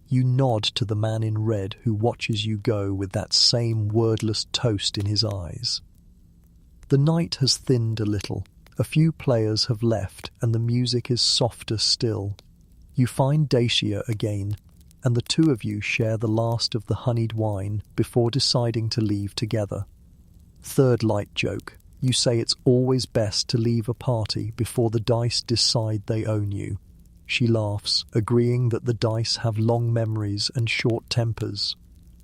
You nod to the man in red who watches you go with that same wordless toast in his eyes. The night has thinned a little. A few players have left, and the music is softer still. You find Dacia again, and the two of you share the last of the honeyed wine before deciding to leave together. Third light joke. You say it's always best to leave a party before the dice decide they own you. She laughs, agreeing that the dice have long memories and short tempers.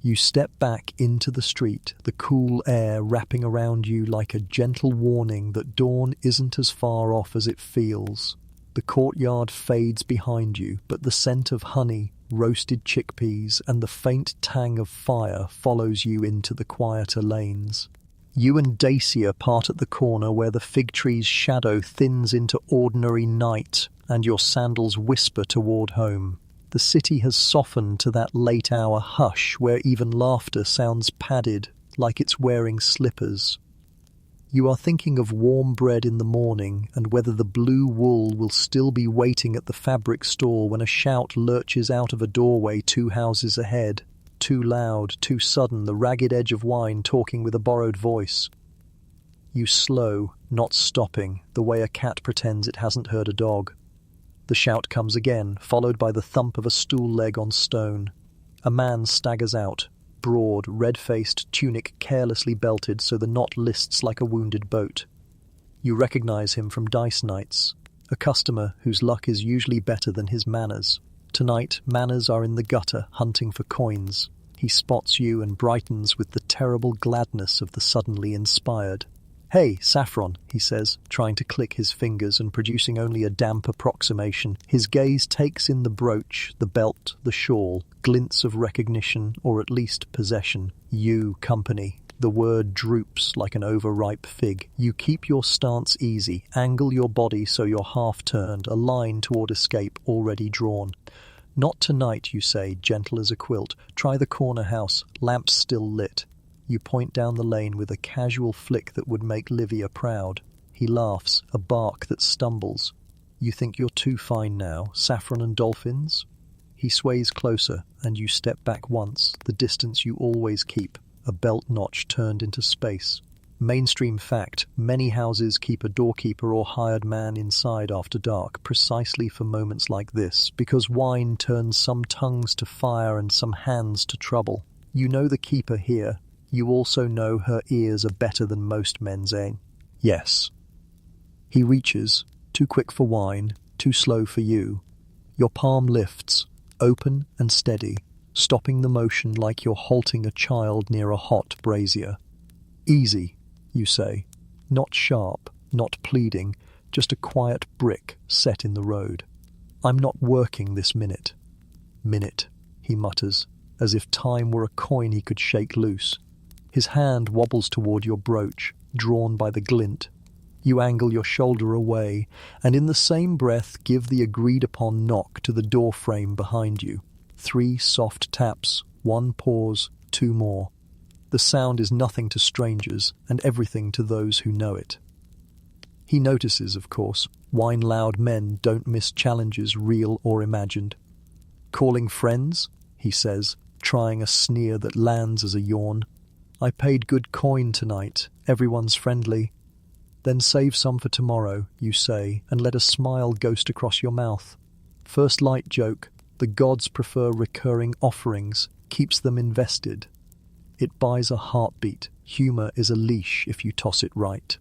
You step back into the street, the cool air wrapping around you like a gentle warning that dawn isn't as far off as it feels. The courtyard fades behind you, but the scent of honey, roasted chickpeas, and the faint tang of fire follows you into the quieter lanes. You and Dacia part at the corner where the fig tree's shadow thins into ordinary night, and your sandals whisper toward home. The city has softened to that late-hour hush where even laughter sounds padded, like it's wearing slippers. You are thinking of warm bread in the morning and whether the blue wool will still be waiting at the fabric store when a shout lurches out of a doorway 2 houses ahead. Too loud, too sudden, the ragged edge of wine talking with a borrowed voice. You slow, not stopping, the way a cat pretends it hasn't heard a dog. The shout comes again, followed by the thump of a stool leg on stone. A man staggers out, broad, red-faced, tunic carelessly belted so the knot lists like a wounded boat. You recognize him from dice nights, a customer whose luck is usually better than his manners. Tonight, manners are in the gutter, hunting for coins. He spots you and brightens with the terrible gladness of the suddenly inspired. "Hey, Saffron," he says, trying to click his fingers and producing only a damp approximation. His gaze takes in the brooch, the belt, the shawl, glints of recognition, or at least possession. You, company. The word droops like an overripe fig. You keep your stance easy, angle your body so you're half-turned, a line toward escape already drawn. "Not tonight," you say, gentle as a quilt. "Try the corner house, lamps still lit." You point down the lane with a casual flick that would make Livia proud. He laughs, a bark that stumbles. You think you're too fine now, saffron and dolphins? He sways closer, and you step back once, the distance you always keep, a belt notch turned into space. Mainstream fact, many houses keep a doorkeeper or hired man inside after dark, precisely for moments like this, because wine turns some tongues to fire and some hands to trouble. You know the keeper here. You also know her ears are better than most men's, eh? Yes. He reaches, too quick for wine, too slow for you. Your palm lifts, open and steady, stopping the motion like you're halting a child near a hot brazier. "Easy," you say, not sharp, not pleading, just a quiet brick set in the road. "I'm not working this minute." "Minute," he mutters, as if time were a coin he could shake loose. His hand wobbles toward your brooch, drawn by the glint. You angle your shoulder away, and in the same breath give the agreed-upon knock to the door frame behind you. 3 soft taps, 1 pause, 2 more. The sound is nothing to strangers, and everything to those who know it. He notices, of course, wine-loud men don't miss challenges, real or imagined. "Calling friends?" he says, trying a sneer that lands as a yawn. "I paid good coin tonight, everyone's friendly." "Then save some for tomorrow," you say, and let a smile ghost across your mouth. First light joke, the gods prefer recurring offerings, keeps them invested. It buys a heartbeat, humor is a leash if you toss it right.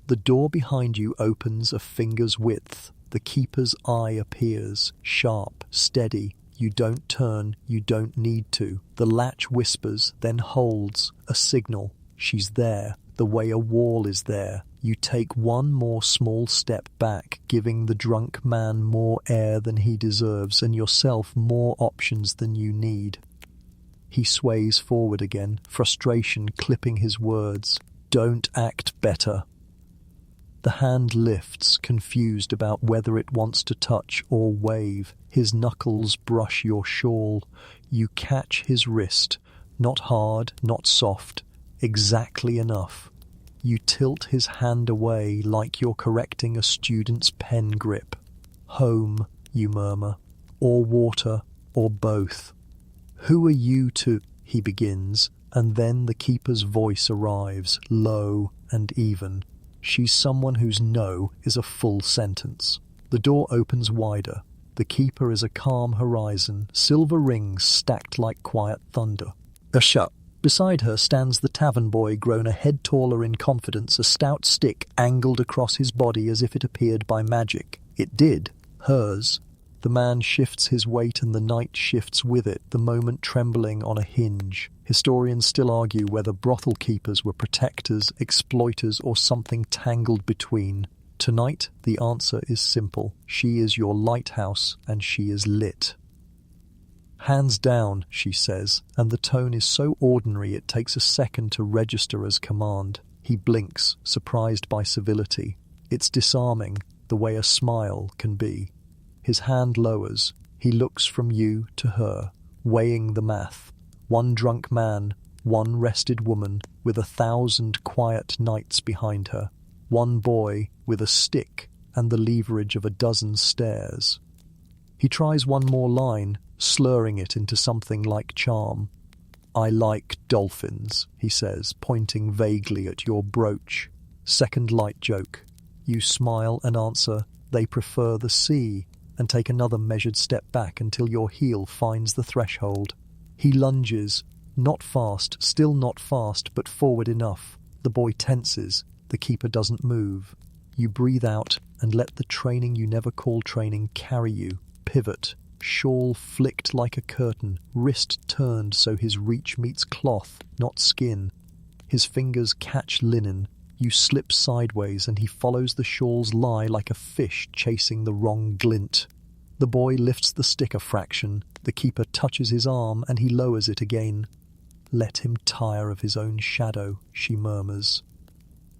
The door behind you opens a finger's width, the keeper's eye appears, sharp, steady. You don't turn, you don't need to. The latch whispers, then holds, a signal. She's there, the way a wall is there. You take 1 more small step back, giving the drunk man more air than he deserves and yourself more options than you need. He sways forward again, frustration clipping his words. "Don't act better." The hand lifts, confused about whether it wants to touch or wave. His knuckles brush your shawl. You catch his wrist, not hard, not soft, exactly enough. You tilt his hand away like you're correcting a student's pen grip. "Home," you murmur, "or water, or both." "Who are you to—" he begins, and then the keeper's voice arrives, low and even. She's someone whose no is a full sentence. The door opens wider. The keeper is a calm horizon, silver rings stacked like quiet thunder. Shut. Beside her stands the tavern boy, grown a head taller in confidence, a stout stick angled across his body as if it appeared by magic. It did. Hers. The man shifts his weight and the night shifts with it, the moment trembling on a hinge. Historians still argue whether brothel keepers were protectors, exploiters, or something tangled between. Tonight, the answer is simple. She is your lighthouse, and she is lit. Hands down, she says, and the tone is so ordinary it takes a second to register as command. He blinks, surprised by civility. It's disarming, the way a smile can be. His hand lowers. He looks from you to her, weighing the math. One drunk man, one rested woman, with 1,000 quiet nights behind her. One boy with a stick and the leverage of 12 stares. He tries one more line, slurring it into something like charm. I like dolphins, he says, pointing vaguely at your brooch. Second light joke. You smile and answer, they prefer the sea, and take another measured step back until your heel finds the threshold. He lunges, not fast, still not fast, but forward enough. The boy tenses. The keeper doesn't move. You breathe out and let the training you never call training carry you. Pivot. Shawl flicked like a curtain, wrist turned so his reach meets cloth, not skin. His fingers catch linen. You slip sideways and he follows the shawl's lie like a fish chasing the wrong glint. The boy lifts the stick a fraction. The keeper touches his arm and he lowers it again. Let him tire of his own shadow, she murmurs.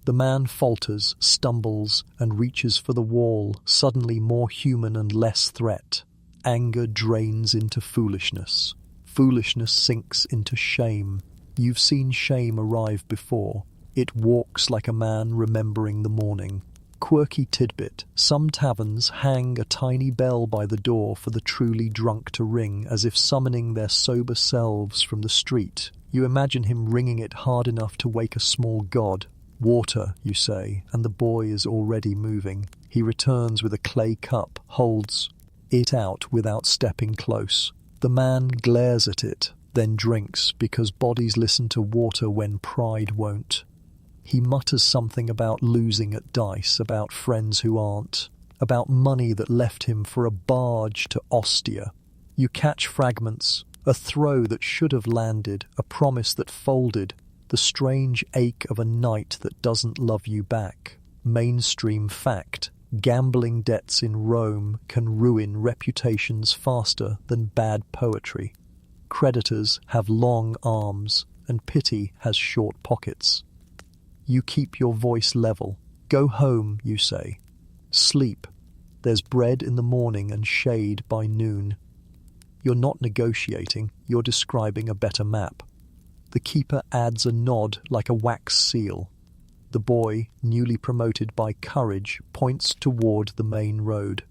The man falters, stumbles, and reaches for the wall, suddenly more human and less threat. Anger drains into foolishness. Foolishness sinks into shame. You've seen shame arrive before. It walks like a man remembering the morning. Quirky tidbit. Some taverns hang a tiny bell by the door for the truly drunk to ring, as if summoning their sober selves from the street. You imagine him ringing it hard enough to wake a small god. Water, you say, and the boy is already moving. He returns with a clay cup, holds it out without stepping close. The man glares at it, then drinks, because bodies listen to water when pride won't. He mutters something about losing at dice, about friends who aren't, about money that left him for a barge to Ostia. You catch fragments, a throw that should have landed, a promise that folded, the strange ache of a night that doesn't love you back. Mainstream fact. Gambling debts in Rome can ruin reputations faster than bad poetry. Creditors have long arms, and pity has short pockets. You keep your voice level. Go home, you say. Sleep. There's bread in the morning and shade by noon. You're not negotiating, you're describing a better map. The keeper adds a nod like a wax seal. The boy, newly promoted by courage, points toward the main road.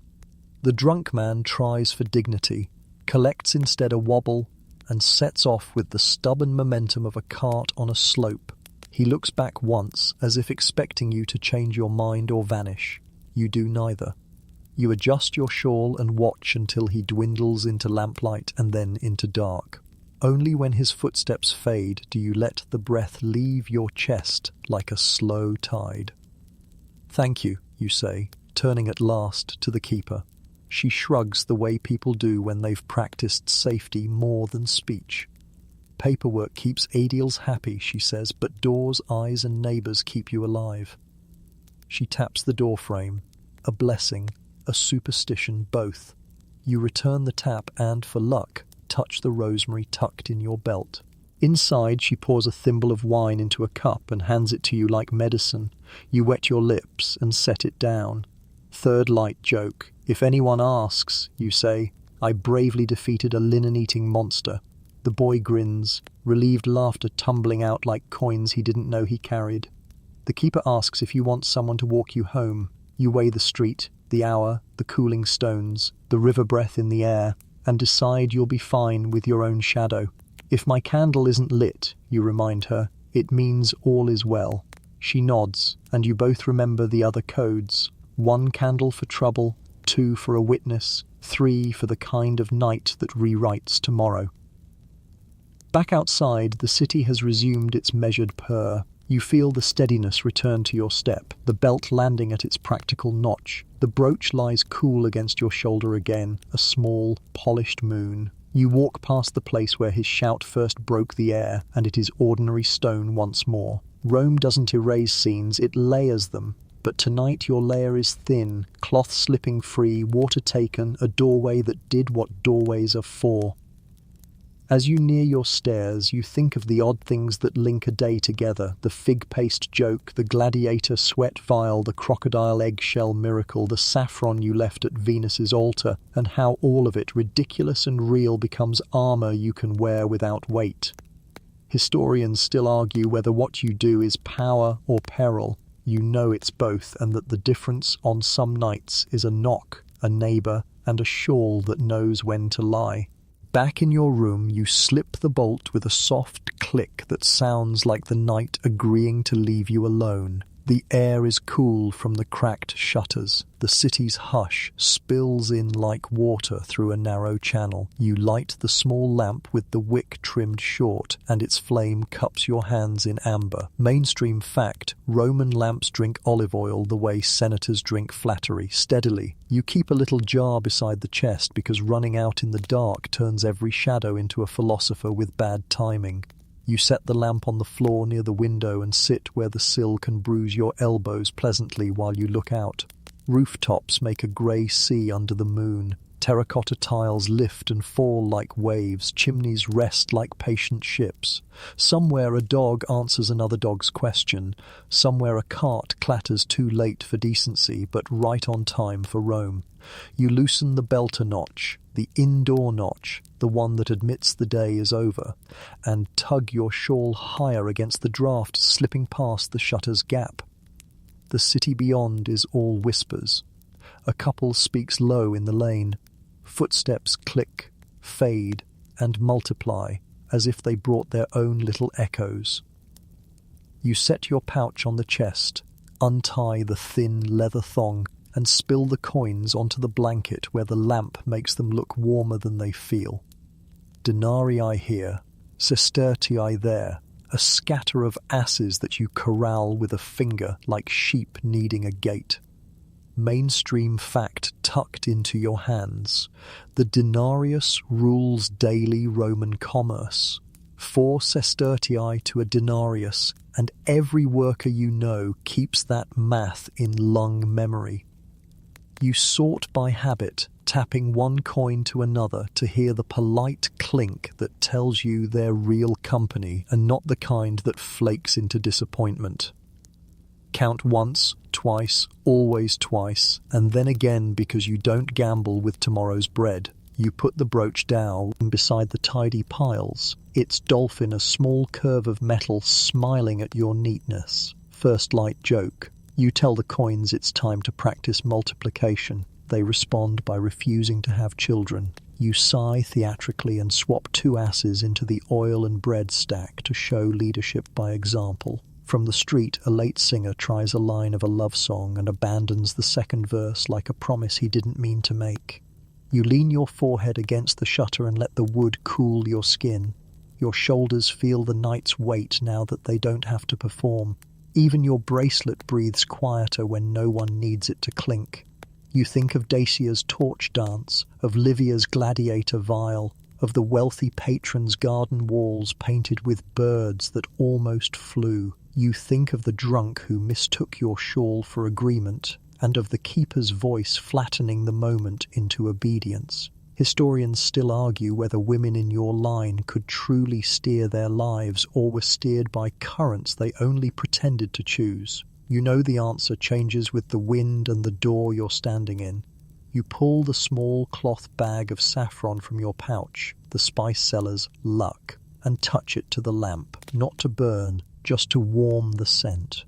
The drunk man tries for dignity, collects instead a wobble, and sets off with the stubborn momentum of a cart on a slope. He looks back once, as if expecting you to change your mind or vanish. You do neither. You adjust your shawl and watch until he dwindles into lamplight and then into dark. Only when his footsteps fade do you let the breath leave your chest like a slow tide. Thank you, you say, turning at last to the keeper. She shrugs the way people do when they've practiced safety more than speech. Paperwork keeps Adiels happy, she says, but doors, eyes, and neighbours keep you alive. She taps the door frame. A blessing, a superstition, both. You return the tap and, for luck, touch the rosemary tucked in your belt. Inside, she pours a thimble of wine into a cup and hands it to you like medicine. You wet your lips and set it down. Third light joke. If anyone asks, you say, I bravely defeated a linen-eating monster. The boy grins, relieved laughter tumbling out like coins he didn't know he carried. The keeper asks if you want someone to walk you home. You weigh the street, the hour, the cooling stones, the river breath in the air, and decide you'll be fine with your own shadow. If my candle isn't lit, you remind her, it means all is well. She nods, and you both remember the other codes. 1 candle for trouble, 2 for a witness, 3 for the kind of night that rewrites tomorrow. Back outside, the city has resumed its measured purr. You feel the steadiness return to your step, the belt landing at its practical notch. The brooch lies cool against your shoulder again, a small, polished moon. You walk past the place where his shout first broke the air, and it is ordinary stone once more. Rome doesn't erase scenes, it layers them. But tonight your layer is thin, cloth slipping free, water taken, a doorway that did what doorways are for. As you near your stairs, you think of the odd things that link a day together, the fig paste joke, the gladiator sweat vial, the crocodile eggshell miracle, the saffron you left at Venus's altar, and how all of it, ridiculous and real, becomes armor you can wear without weight. Historians still argue whether what you do is power or peril. You know it's both, and that the difference on some nights is a knock, a neighbor, and a shawl that knows when to lie. Back in your room, you slip the bolt with a soft click that sounds like the night agreeing to leave you alone. The air is cool from the cracked shutters. The city's hush spills in like water through a narrow channel. You light the small lamp with the wick trimmed short, and its flame cups your hands in amber. Mainstream fact, Roman lamps drink olive oil the way senators drink flattery, steadily. You keep a little jar beside the chest because running out in the dark turns every shadow into a philosopher with bad timing. You set the lamp on the floor near the window and sit where the sill can bruise your elbows pleasantly while you look out. Rooftops make a grey sea under the moon. Terracotta tiles lift and fall like waves. Chimneys rest like patient ships. Somewhere a dog answers another dog's question. Somewhere a cart clatters too late for decency, but right on time for Rome. You loosen the belt a notch, the indoor notch, the one that admits the day is over, and tug your shawl higher against the draft slipping past the shutter's gap. The city beyond is all whispers. A couple speaks low in the lane. Footsteps click, fade, and multiply, as if they brought their own little echoes. You set your pouch on the chest, untie the thin leather thong, and spill the coins onto the blanket where the lamp makes them look warmer than they feel. Denarii here, sestertii there, a scatter of asses that you corral with a finger like sheep needing a gate. Mainstream fact tucked into your hands. The denarius rules daily Roman commerce. 4 sestertii to a denarius, and every worker you know keeps that math in lung memory. You sort by habit, tapping one coin to another to hear the polite clink that tells you they're real company and not the kind that flakes into disappointment. Count once, twice, always twice, and then again because you don't gamble with tomorrow's bread. You put the brooch down beside the tidy piles, its dolphin a small curve of metal smiling at your neatness. First light joke. You tell the coins it's time to practice multiplication. They respond by refusing to have children. You sigh theatrically and swap 2 asses into the oil and bread stack to show leadership by example. From the street, a late singer tries a line of a love song and abandons the second verse like a promise he didn't mean to make. You lean your forehead against the shutter and let the wood cool your skin. Your shoulders feel the night's weight now that they don't have to perform. Even your bracelet breathes quieter when no one needs it to clink. You think of Dacia's torch dance, of Livia's gladiator vial, of the wealthy patron's garden walls painted with birds that almost flew. You think of the drunk who mistook your shawl for agreement, and of the keeper's voice flattening the moment into obedience. Historians still argue whether women in your line could truly steer their lives or were steered by currents they only pretended to choose. You know the answer changes with the wind and the door you're standing in. You pull the small cloth bag of saffron from your pouch, the spice seller's luck, and touch it to the lamp, not to burn, just to warm the scent.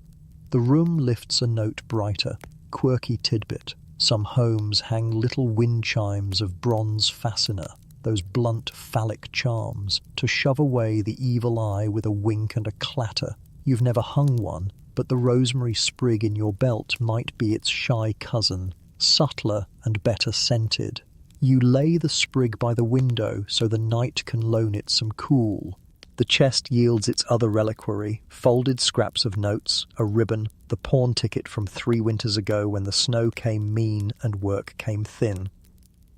The room lifts a note brighter, quirky tidbit. Some homes hang little wind chimes of bronze fascina, those blunt phallic charms, to shove away the evil eye with a wink and a clatter. You've never hung one, but the rosemary sprig in your belt might be its shy cousin, subtler and better scented. You lay the sprig by the window so the night can loan it some cool. The chest yields its other reliquary, folded scraps of notes, a ribbon, the pawn ticket from 3 winters ago when the snow came mean and work came thin.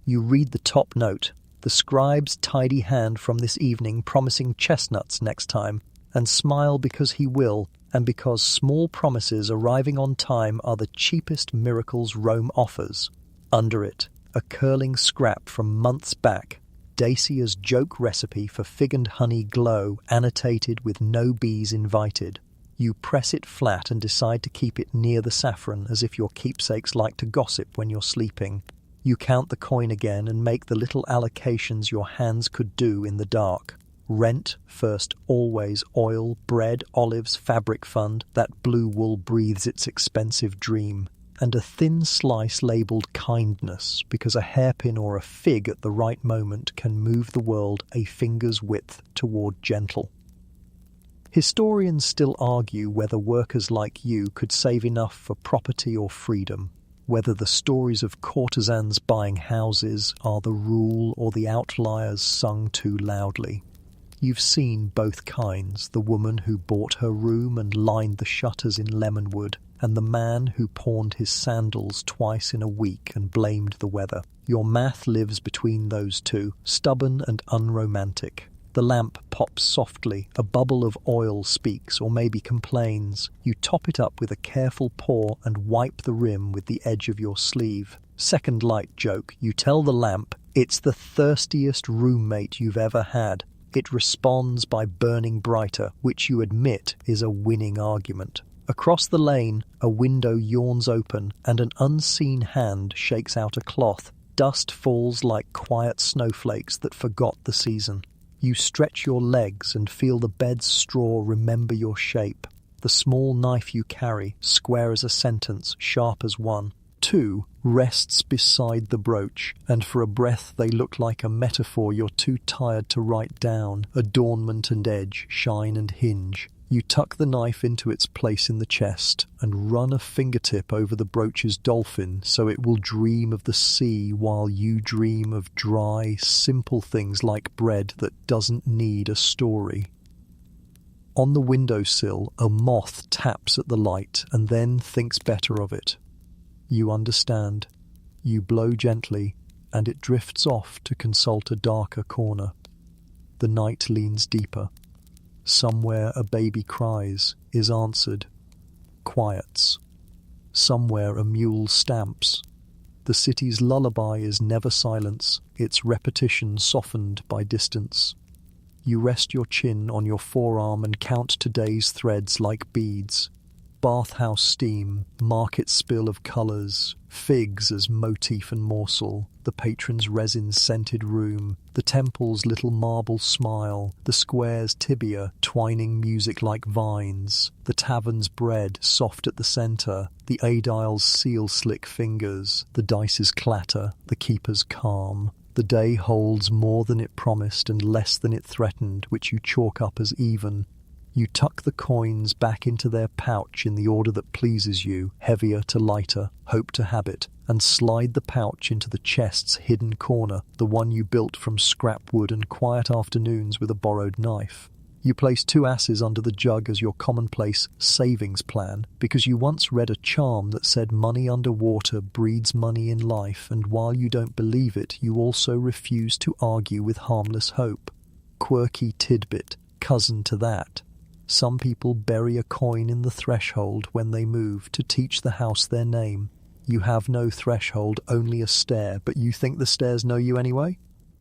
You read the top note, the scribe's tidy hand from this evening promising chestnuts next time, and smile because he will, and because small promises arriving on time are the cheapest miracles Rome offers. Under it, a curling scrap from months back, Dacia's joke recipe for fig and honey glow, annotated with no bees invited. You press it flat and decide to keep it near the saffron as if your keepsakes like to gossip when you're sleeping. You count the coin again and make the little allocations your hands could do in the dark. Rent, first, always, oil, bread, olives, fabric fund, that blue wool breathes its expensive dream. And a thin slice labelled kindness, because a hairpin or a fig at the right moment can move the world a finger's width toward gentle. Historians still argue whether workers like you could save enough for property or freedom, whether the stories of courtesans buying houses are the rule or the outliers sung too loudly. You've seen both kinds, the woman who bought her room and lined the shutters in lemonwood, and the man who pawned his sandals twice in a week and blamed the weather. Your math lives between those two, stubborn and unromantic. The lamp pops softly, a bubble of oil speaks or maybe complains. You top it up with a careful pour and wipe the rim with the edge of your sleeve. Second light joke, you tell the lamp it's the thirstiest roommate you've ever had. It responds by burning brighter, which you admit is a winning argument. Across the lane, a window yawns open and an unseen hand shakes out a cloth. Dust falls like quiet snowflakes that forgot the season. You stretch your legs and feel the bed's straw remember your shape. The small knife you carry, square as a sentence, sharp as one. 2 rests beside the brooch, and for a breath they look like a metaphor you're too tired to write down. Adornment and edge, shine and hinge. You tuck the knife into its place in the chest and run a fingertip over the brooch's dolphin so it will dream of the sea while you dream of dry, simple things like bread that doesn't need a story. On the windowsill, a moth taps at the light and then thinks better of it. You understand. You blow gently, and it drifts off to consult a darker corner. The night leans deeper. Somewhere a baby cries, is answered, quiets. Somewhere a mule stamps. The city's lullaby is never silence, its repetition softened by distance. You rest your chin on your forearm and count today's threads like beads. Bathhouse steam, market spill of colours, figs as motif and morsel, the patron's resin-scented room, the temple's little marble smile, the square's tibia twining music like vines, the tavern's bread soft at the centre, the aedile's seal-slick fingers, the dice's clatter, the keeper's calm. The day holds more than it promised and less than it threatened, which you chalk up as even. You tuck the coins back into their pouch in the order that pleases you, heavier to lighter, hope to habit, and slide the pouch into the chest's hidden corner, the one you built from scrap wood and quiet afternoons with a borrowed knife. You place 2 asses under the jug as your commonplace savings plan, because you once read a charm that said money underwater breeds money in life, and while you don't believe it, you also refuse to argue with harmless hope. Quirky tidbit, cousin to that. Some people bury a coin in the threshold when they move to teach the house their name. You have no threshold, only a stair, but you think the stairs know you anyway?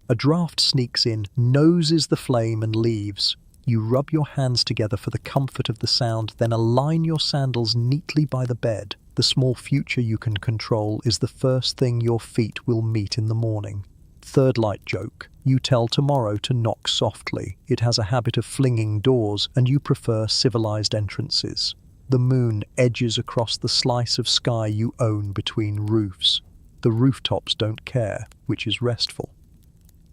A draft sneaks in, noses the flame and leaves. You rub your hands together for the comfort of the sound, then align your sandals neatly by the bed. The small future you can control is the first thing your feet will meet in the morning. Third light joke. You tell tomorrow to knock softly. It has a habit of flinging doors, and you prefer civilized entrances. The moon edges across the slice of sky you own between roofs. The rooftops don't care, which is restful.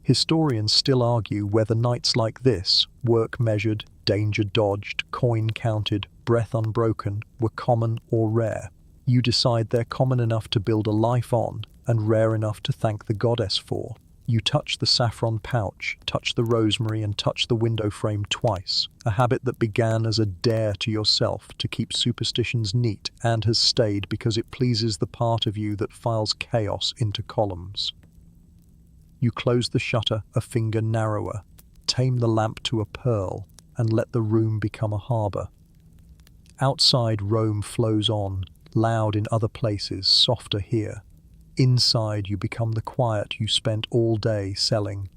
Historians still argue whether nights like this, work measured, danger dodged, coin counted, breath unbroken, were common or rare. You decide they're common enough to build a life on, and rare enough to thank the goddess for. You touch the saffron pouch, touch the rosemary, and touch the window frame twice, a habit that began as a dare to yourself to keep superstitions neat and has stayed because it pleases the part of you that files chaos into columns. You close the shutter a finger narrower, tame the lamp to a pearl, and let the room become a harbour. Outside, Rome flows on, loud in other places, softer here. Inside, you become the quiet you spent all day selling.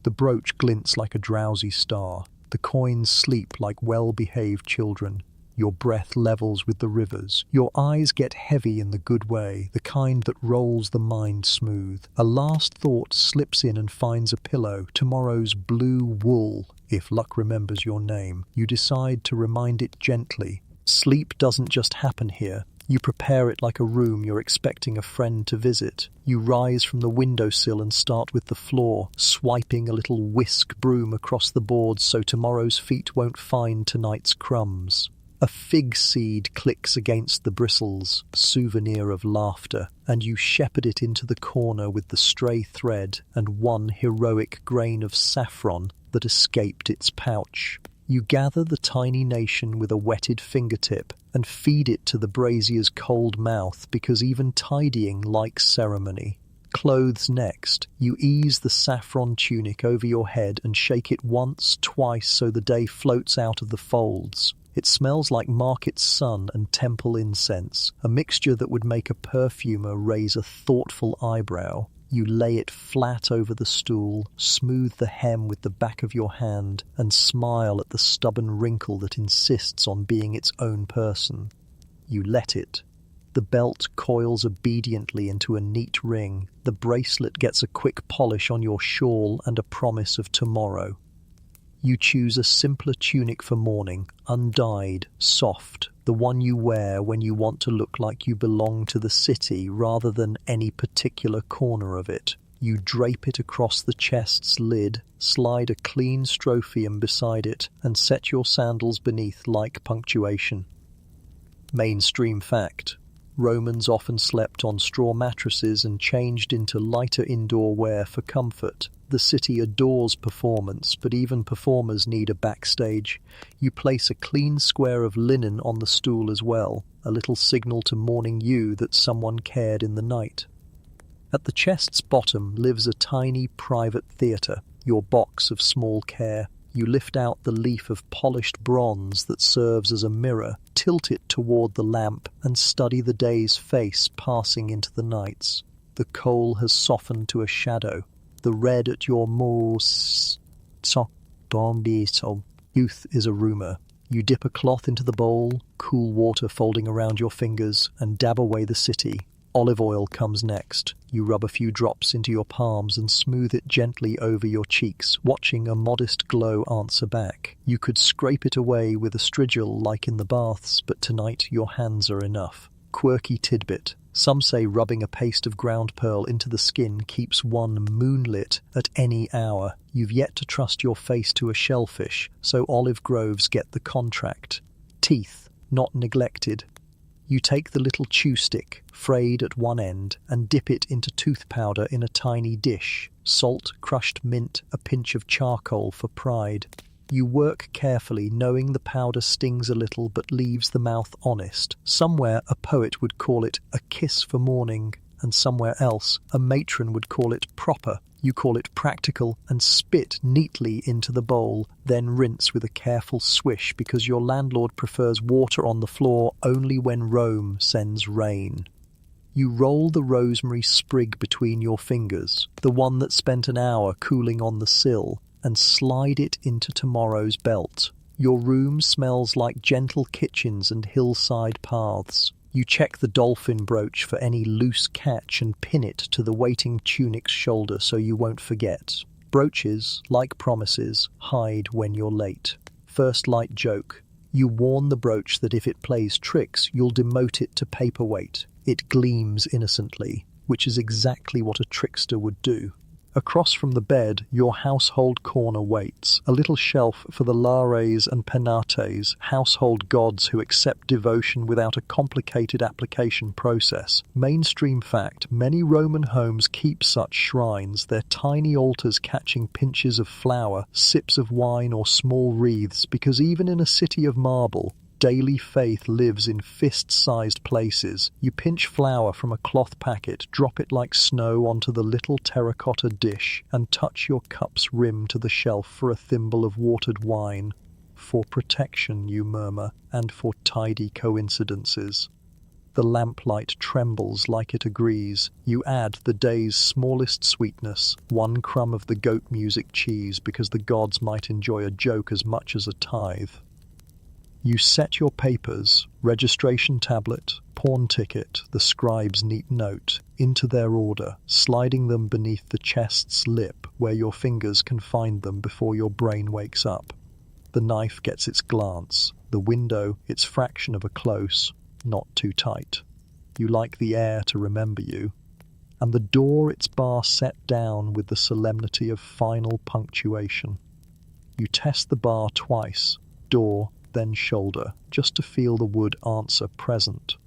The brooch glints like a drowsy star. The coins sleep like well-behaved children. Your breath levels with the rivers. Your eyes get heavy in the good way, the kind that rolls the mind smooth. A last thought slips in and finds a pillow, tomorrow's blue wool. If luck remembers your name, you decide to remind it gently. Sleep doesn't just happen here. You prepare it like a room you're expecting a friend to visit. You rise from the windowsill and start with the floor, swiping a little whisk broom across the boards so tomorrow's feet won't find tonight's crumbs. A fig seed clicks against the bristles, souvenir of laughter, and you shepherd it into the corner with the stray thread and one heroic grain of saffron that escaped its pouch. You gather the tiny nation with a wetted fingertip and feed it to the brazier's cold mouth because even tidying likes ceremony. Clothes next. You ease the saffron tunic over your head and shake it once, twice so the day floats out of the folds. It smells like market sun and temple incense, a mixture that would make a perfumer raise a thoughtful eyebrow. You lay it flat over the stool, smooth the hem with the back of your hand, and smile at the stubborn wrinkle that insists on being its own person. You let it. The belt coils obediently into a neat ring. The bracelet gets a quick polish on your shawl and a promise of tomorrow. You choose a simpler tunic for morning, undyed, soft, the one you wear when you want to look like you belong to the city rather than any particular corner of it. You drape it across the chest's lid, slide a clean strophium beside it, and set your sandals beneath like punctuation. Mainstream fact. Romans often slept on straw mattresses and changed into lighter indoor wear for comfort. The city adores performance, but even performers need a backstage. You place a clean square of linen on the stool as well, a little signal to morning you that someone cared in the night. At the chest's bottom lives a tiny private theatre, your box of small care. You lift out the leaf of polished bronze that serves as a mirror, tilt it toward the lamp, and study the day's face passing into the night's. The coal has softened to a shadow. The red at your youth is a rumour. You dip a cloth into the bowl, cool water folding around your fingers, and dab away the city. Olive oil comes next. You rub a few drops into your palms and smooth it gently over your cheeks, watching a modest glow answer back. You could scrape it away with a strigil like in the baths, but tonight your hands are enough. Quirky tidbit. Some say rubbing a paste of ground pearl into the skin keeps one moonlit at any hour. You've yet to trust your face to a shellfish, so olive groves get the contract. Teeth, not neglected. You take the little chew stick, frayed at one end, and dip it into tooth powder in a tiny dish. Salt, crushed mint, a pinch of charcoal for pride. You work carefully, knowing the powder stings a little but leaves the mouth honest. Somewhere a poet would call it a kiss for morning, and somewhere else a matron would call it proper. You call it practical and spit neatly into the bowl, then rinse with a careful swish because your landlord prefers water on the floor only when Rome sends rain. You roll the rosemary sprig between your fingers, the one that spent an hour cooling on the sill, and slide it into tomorrow's belt. Your room smells like gentle kitchens and hillside paths. You check the dolphin brooch for any loose catch and pin it to the waiting tunic's shoulder so you won't forget. Brooches, like promises, hide when you're late. First light joke. You warn the brooch that if it plays tricks, you'll demote it to paperweight. It gleams innocently, which is exactly what a trickster would do. Across from the bed, your household corner waits, a little shelf for the lares and penates, household gods who accept devotion without a complicated application process. Mainstream fact, many Roman homes keep such shrines, their tiny altars catching pinches of flour, sips of wine or small wreaths, because even in a city of marble, daily faith lives in fist-sized places. You pinch flour from a cloth packet, drop it like snow onto the little terracotta dish, and touch your cup's rim to the shelf for a thimble of watered wine. For protection, you murmur, and for tidy coincidences. The lamplight trembles like it agrees. You add the day's smallest sweetness, one crumb of the goat music cheese, because the gods might enjoy a joke as much as a tithe. You set your papers, registration tablet, pawn ticket, the scribe's neat note, into their order, sliding them beneath the chest's lip where your fingers can find them before your brain wakes up. The knife gets its glance, the window its fraction of a close, not too tight. You like the air to remember you. And the door its bar set down with the solemnity of final punctuation. You test the bar twice, door, then shoulder, just to feel the wood answer present.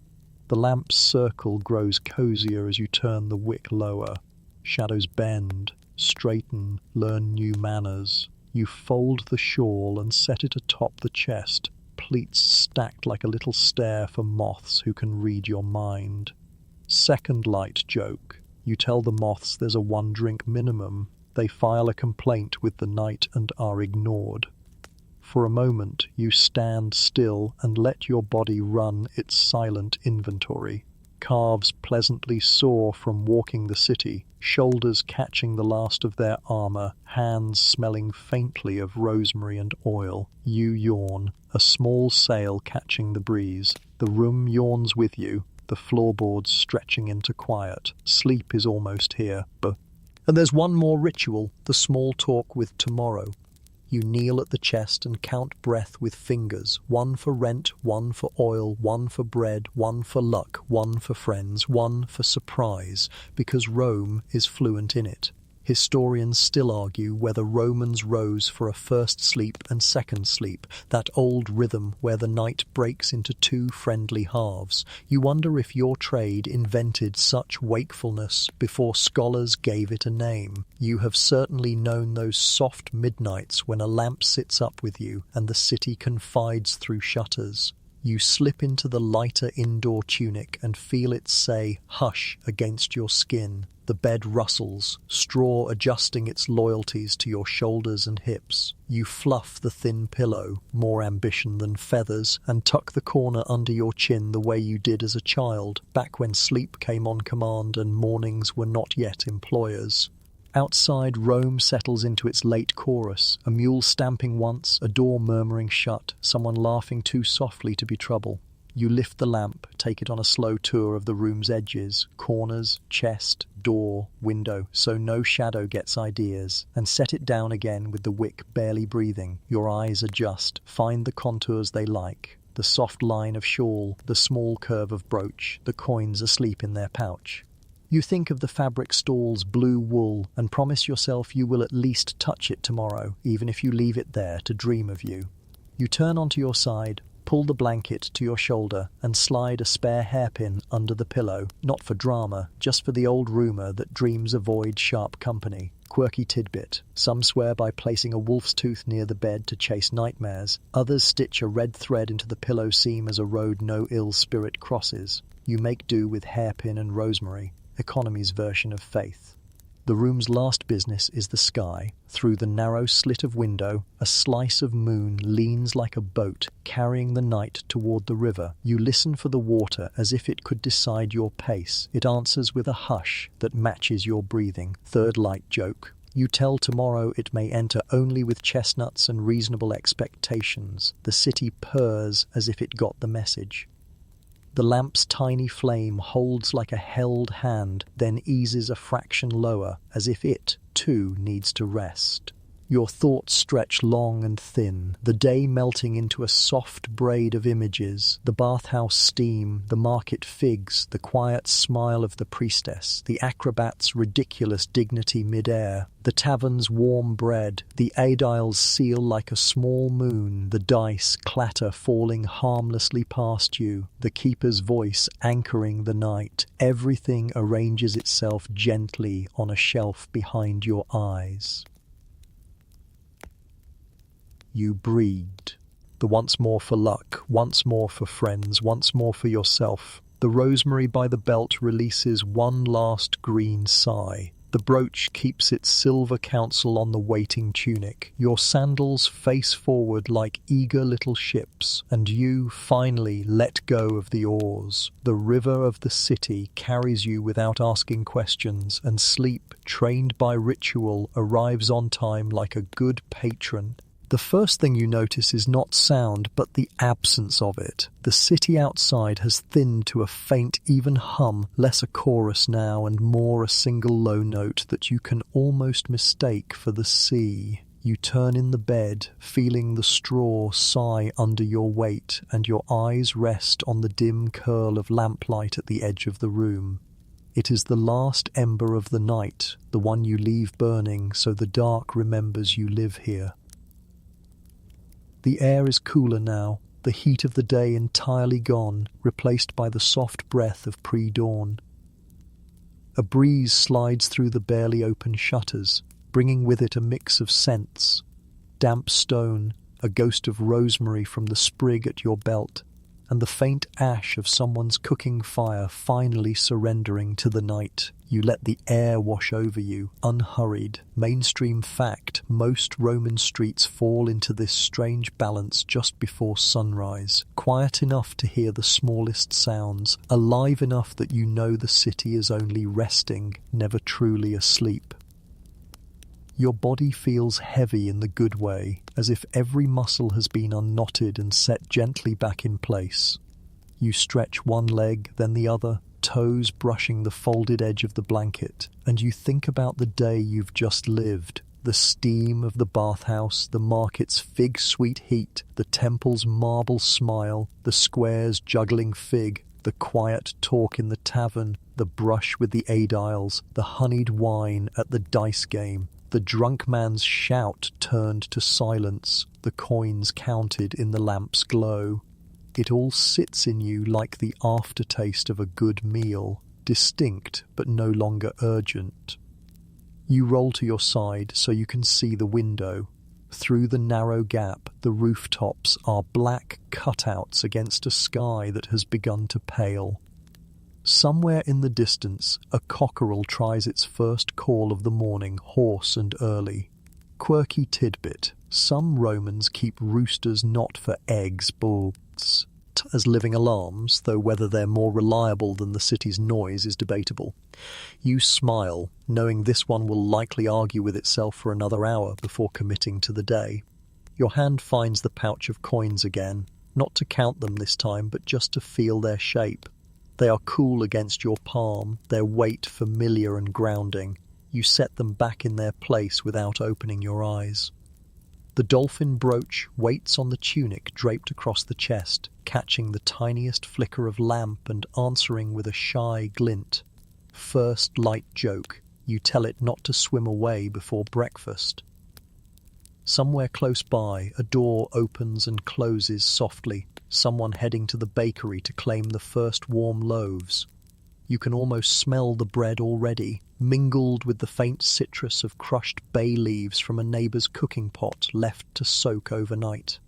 The lamp's circle grows cozier as you turn the wick lower. Shadows bend, straighten, learn new manners. You fold the shawl and set it atop the chest, pleats stacked like a little stair for moths who can read your mind. Second light joke. You tell the moths there's a one-drink minimum. They file a complaint with the night and are ignored. For a moment, you stand still and let your body run its silent inventory. Calves pleasantly sore from walking the city, shoulders catching the last of their armor, hands smelling faintly of rosemary and oil. You yawn, a small sail catching the breeze. The room yawns with you, the floorboards stretching into quiet. Sleep is almost here, And there's one more ritual, the small talk with tomorrow. You kneel at the chest and count breath with fingers, one for rent, one for oil, one for bread, one for luck, one for friends, one for surprise, because Rome is fluent in it. Historians still argue whether Romans rose for a first sleep and second sleep, that old rhythm where the night breaks into two friendly halves. You wonder if your trade invented such wakefulness before scholars gave it a name. You have certainly known those soft midnights when a lamp sits up with you and the city confides through shutters. You slip into the lighter indoor tunic and feel it say, hush, against your skin. The bed rustles, straw adjusting its loyalties to your shoulders and hips. You fluff the thin pillow, more ambition than feathers, and tuck the corner under your chin the way you did as a child, back when sleep came on command and mornings were not yet employers. Outside, Rome settles into its late chorus, a mule stamping once, a door murmuring shut, someone laughing too softly to be trouble. You lift the lamp, take it on a slow tour of the room's edges, corners, chest, door, window, so no shadow gets ideas, and set it down again with the wick barely breathing. Your eyes adjust, find the contours they like, the soft line of shawl, the small curve of brooch, the coins asleep in their pouch. You think of the fabric stall's blue wool and promise yourself you will at least touch it tomorrow, even if you leave it there to dream of you. You turn onto your side, pull the blanket to your shoulder, and slide a spare hairpin under the pillow, not for drama, just for the old rumour that dreams avoid sharp company. Quirky tidbit. Some swear by placing a wolf's tooth near the bed to chase nightmares. Others stitch a red thread into the pillow seam as a road no ill spirit crosses. You make do with hairpin and rosemary. Economy's version of faith. The room's last business is the sky. Through the narrow slit of window, a slice of moon leans like a boat, carrying the night toward the river. You listen for the water as if it could decide your pace. It answers with a hush that matches your breathing. Third light joke. You tell tomorrow it may enter only with chestnuts and reasonable expectations. The city purrs as if it got the message. The lamp's tiny flame holds like a held hand, then eases a fraction lower, as if it, too, needs to rest. Your thoughts stretch long and thin, the day melting into a soft braid of images, the bathhouse steam, the market figs, the quiet smile of the priestess, the acrobat's ridiculous dignity mid-air, the tavern's warm bread, the aedile's seal like a small moon, the dice clatter falling harmlessly past you, the keeper's voice anchoring the night. Everything arranges itself gently on a shelf behind your eyes. You breathed. The once more for luck, once more for friends, once more for yourself. The rosemary by the belt releases one last green sigh. The brooch keeps its silver counsel on the waiting tunic. Your sandals face forward like eager little ships, and you, finally, let go of the oars. The river of the city carries you without asking questions, and sleep, trained by ritual, arrives on time like a good patron. The first thing you notice is not sound, but the absence of it. The city outside has thinned to a faint, even hum, less a chorus now and more a single low note that you can almost mistake for the sea. You turn in the bed, feeling the straw sigh under your weight, and your eyes rest on the dim curl of lamplight at the edge of the room. It is the last ember of the night, the one you leave burning so the dark remembers you live here. The air is cooler now, the heat of the day entirely gone, replaced by the soft breath of pre-dawn. A breeze slides through the barely open shutters, bringing with it a mix of scents. Damp stone, a ghost of rosemary from the sprig at your belt, and the faint ash of someone's cooking fire finally surrendering to the night. You let the air wash over you, unhurried. Mainstream fact, most Roman streets fall into this strange balance just before sunrise. Quiet enough to hear the smallest sounds, alive enough that you know the city is only resting, never truly asleep. Your body feels heavy in the good way, as if every muscle has been unknotted and set gently back in place. You stretch one leg, then the other, toes brushing the folded edge of the blanket, and you think about the day you've just lived. The steam of the bathhouse, the market's fig-sweet heat, the temple's marble smile, the square's juggling fig, the quiet talk in the tavern, the brush with the aediles, the honeyed wine at the dice game, the drunk man's shout turned to silence, the coins counted in the lamp's glow. It all sits in you like the aftertaste of a good meal, distinct but no longer urgent. You roll to your side so you can see the window. Through the narrow gap, the rooftops are black cutouts against a sky that has begun to pale. Somewhere in the distance, a cockerel tries its first call of the morning, hoarse and early. Quirky tidbit: some Romans keep roosters not for eggs, but as living alarms, though whether they're more reliable than the city's noise is debatable. You smile, knowing this one will likely argue with itself for another hour before committing to the day. Your hand finds the pouch of coins again, not to count them this time, but just to feel their shape. They are cool against your palm, their weight familiar and grounding. You set them back in their place without opening your eyes. The dolphin brooch waits on the tunic draped across the chest, catching the tiniest flicker of lamp and answering with a shy glint. First light joke, you tell it not to swim away before breakfast. Somewhere close by, a door opens and closes softly, someone heading to the bakery to claim the first warm loaves. You can almost smell the bread already, mingled with the faint citrus of crushed bay leaves from a neighbour's cooking pot left to soak overnight.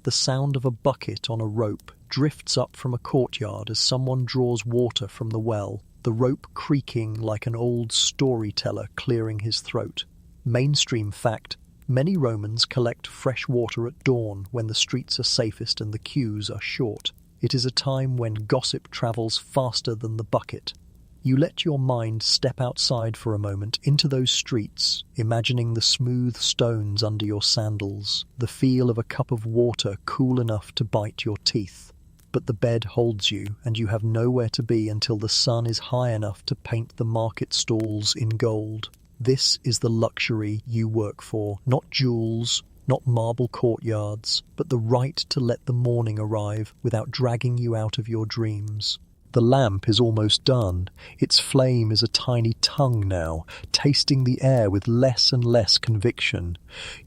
The sound of a bucket on a rope drifts up from a courtyard as someone draws water from the well, the rope creaking like an old storyteller clearing his throat. Mainstream fact: many Romans collect fresh water at dawn when the streets are safest and the queues are short. It is a time when gossip travels faster than the bucket. You let your mind step outside for a moment into those streets, imagining the smooth stones under your sandals, the feel of a cup of water cool enough to bite your teeth. But the bed holds you, and you have nowhere to be until the sun is high enough to paint the market stalls in gold. This is the luxury you work for, not jewels, not marble courtyards, but the right to let the morning arrive without dragging you out of your dreams. The lamp is almost done. Its flame is a tiny tongue now, tasting the air with less and less conviction.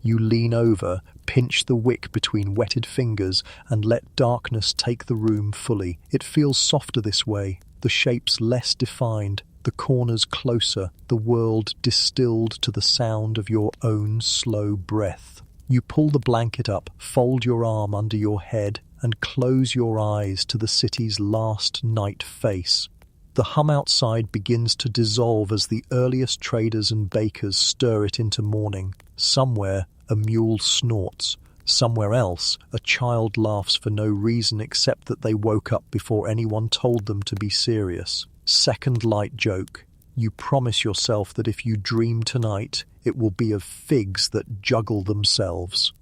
You lean over, pinch the wick between wetted fingers, and let darkness take the room fully. It feels softer this way, the shapes less defined, the corners closer, the world distilled to the sound of your own slow breath. You pull the blanket up, fold your arm under your head, and close your eyes to the city's last night face. The hum outside begins to dissolve as the earliest traders and bakers stir it into morning. Somewhere, a mule snorts. Somewhere else, a child laughs for no reason except that they woke up before anyone told them to be serious. Second light joke. You promise yourself that if you dream tonight, it will be of figs that juggle themselves.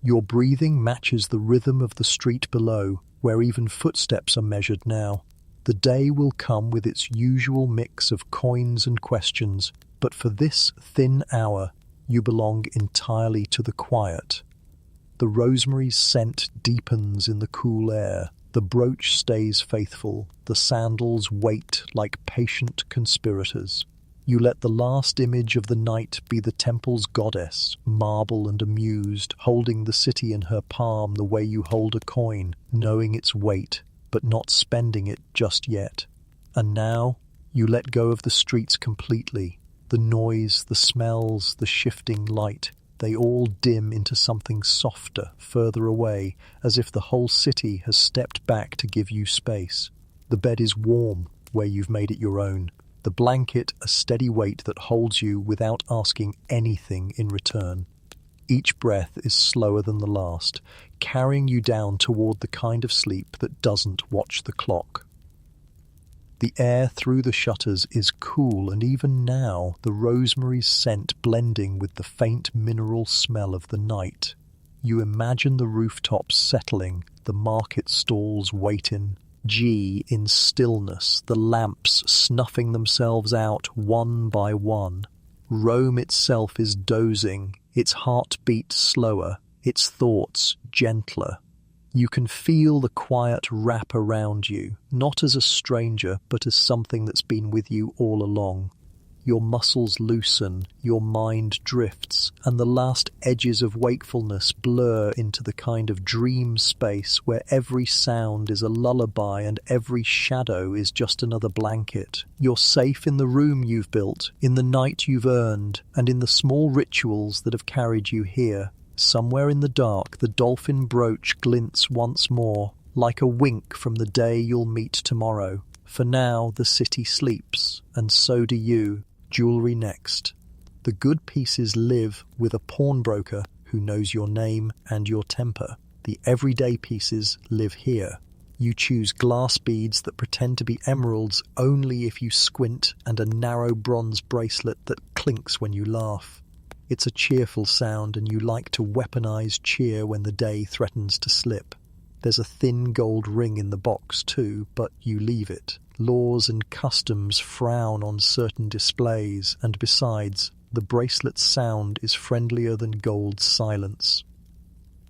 Your breathing matches the rhythm of the street below, where even footsteps are measured now. The day will come with its usual mix of coins and questions, but for this thin hour, you belong entirely to the quiet. The rosemary's scent deepens in the cool air. The brooch stays faithful. The sandals wait like patient conspirators. You let the last image of the night be the temple's goddess, marble and amused, holding the city in her palm the way you hold a coin, knowing its weight, but not spending it just yet. And now, you let go of the streets completely. The noise, the smells, the shifting light, they all dim into something softer, further away, as if the whole city has stepped back to give you space. The bed is warm, where you've made it your own. The blanket a steady weight that holds you without asking anything in return. Each breath is slower than the last, carrying you down toward the kind of sleep that doesn't watch the clock. The air through the shutters is cool, and even now the rosemary's scent blending with the faint mineral smell of the night. You imagine the rooftops settling, the market stalls waiting, in stillness, the lamps snuffing themselves out one by one. Rome itself is dozing, its heartbeat slower, its thoughts gentler. You can feel the quiet wrap around you, not as a stranger, but as something that's been with you all along. Your muscles loosen, your mind drifts, and the last edges of wakefulness blur into the kind of dream space where every sound is a lullaby and every shadow is just another blanket. You're safe in the room you've built, in the night you've earned, and in the small rituals that have carried you here. Somewhere in the dark, the dolphin brooch glints once more, like a wink from the day you'll meet tomorrow. For now, the city sleeps, and so do you. Jewelry next. The good pieces live with a pawnbroker who knows your name and your temper. The everyday pieces live here. You choose glass beads that pretend to be emeralds only if you squint, and a narrow bronze bracelet that clinks when you laugh. It's a cheerful sound, and you like to weaponize cheer when the day threatens to slip. There's a thin gold ring in the box too, but you leave it. Laws and customs frown on certain displays, and besides, the bracelet's sound is friendlier than gold's silence.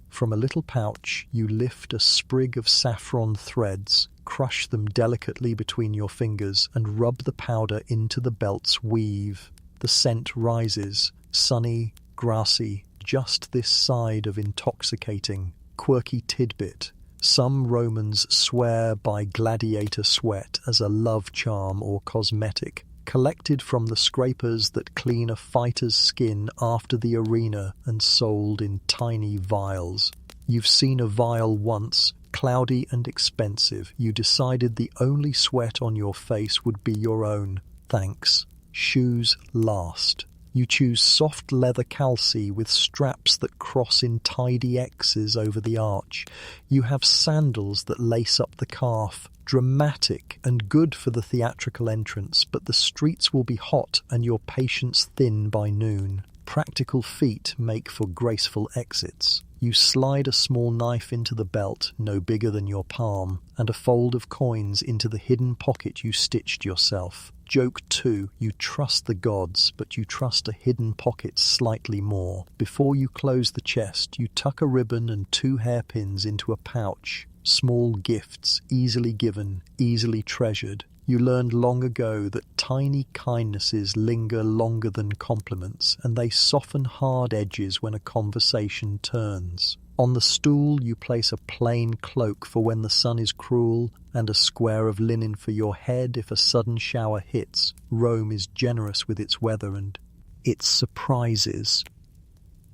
From a little pouch, you lift a sprig of saffron threads, crush them delicately between your fingers, and rub the powder into the belt's weave. The scent rises, sunny, grassy, just this side of intoxicating. Quirky tidbit. Some Romans swear by gladiator sweat as a love charm or cosmetic, collected from the scrapers that clean a fighter's skin after the arena and sold in tiny vials. You've seen a vial once, cloudy and expensive. You decided the only sweat on your face would be your own. Thanks. Shoes last. You choose soft leather calci with straps that cross in tidy X's over the arch. You have sandals that lace up the calf. Dramatic and good for the theatrical entrance, but the streets will be hot and your patience thin by noon. Practical feet make for graceful exits. You slide a small knife into the belt, no bigger than your palm, and a fold of coins into the hidden pocket you stitched yourself. Joke 2. You trust the gods, but you trust a hidden pocket slightly more. Before you close the chest, you tuck a ribbon and 2 hairpins into a pouch. Small gifts, easily given, easily treasured. You learned long ago that tiny kindnesses linger longer than compliments, and they soften hard edges when a conversation turns. On the stool you place a plain cloak for when the sun is cruel, and a square of linen for your head if a sudden shower hits. Rome is generous with its weather and its surprises.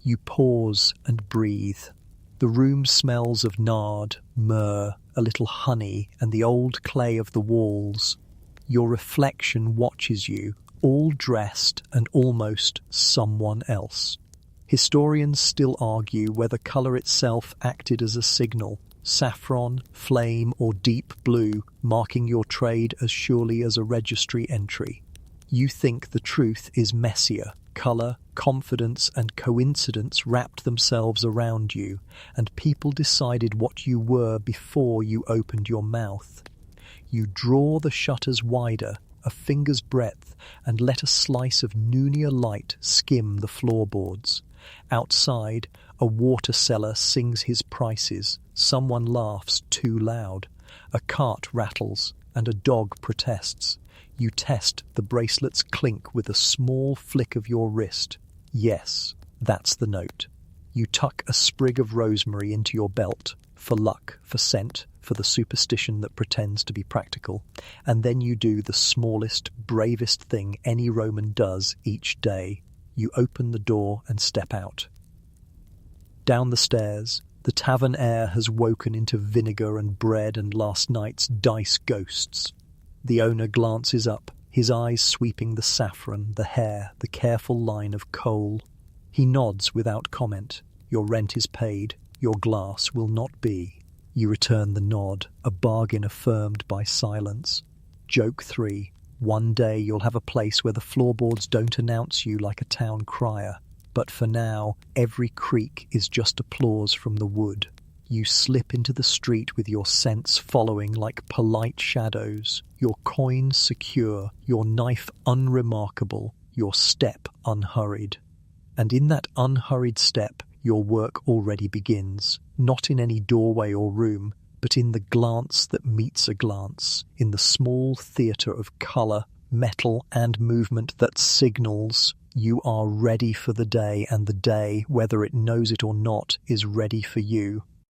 You pause and breathe. The room smells of nard, myrrh, a little honey, and the old clay of the walls. Your reflection watches you, all dressed and almost someone else. Historians still argue whether colour itself acted as a signal, saffron, flame, or deep blue, marking your trade as surely as a registry entry. You think the truth is messier. Colour, confidence, and coincidence wrapped themselves around you, and people decided what you were before you opened your mouth. You draw the shutters wider, a finger's breadth, and let a slice of noonier light skim the floorboards. Outside, a water seller sings his prices. Someone laughs too loud. A cart rattles, and a dog protests. You test the bracelet's clink with a small flick of your wrist. Yes, that's the note. You tuck a sprig of rosemary into your belt, for luck, for scent, for the superstition that pretends to be practical, and then you do the smallest, bravest thing any Roman does each day. You open the door and step out. Down the stairs, the tavern air has woken into vinegar and bread and last night's dice ghosts. The owner glances up, his eyes sweeping the saffron, the hair, the careful line of coal. He nods without comment. Your rent is paid. Your glass will not be. You return the nod, a bargain affirmed by silence. Joke 3. One day you'll have a place where the floorboards don't announce you like a town crier. But for now, every creak is just applause from the wood. You slip into the street with your scents following like polite shadows, your coins secure, your knife unremarkable, your step unhurried. And in that unhurried step, your work already begins, not in any doorway or room, but in the glance that meets a glance, in the small theatre of colour, metal and movement that signals you are ready for the day, and the day, whether it knows it or not, is ready for you.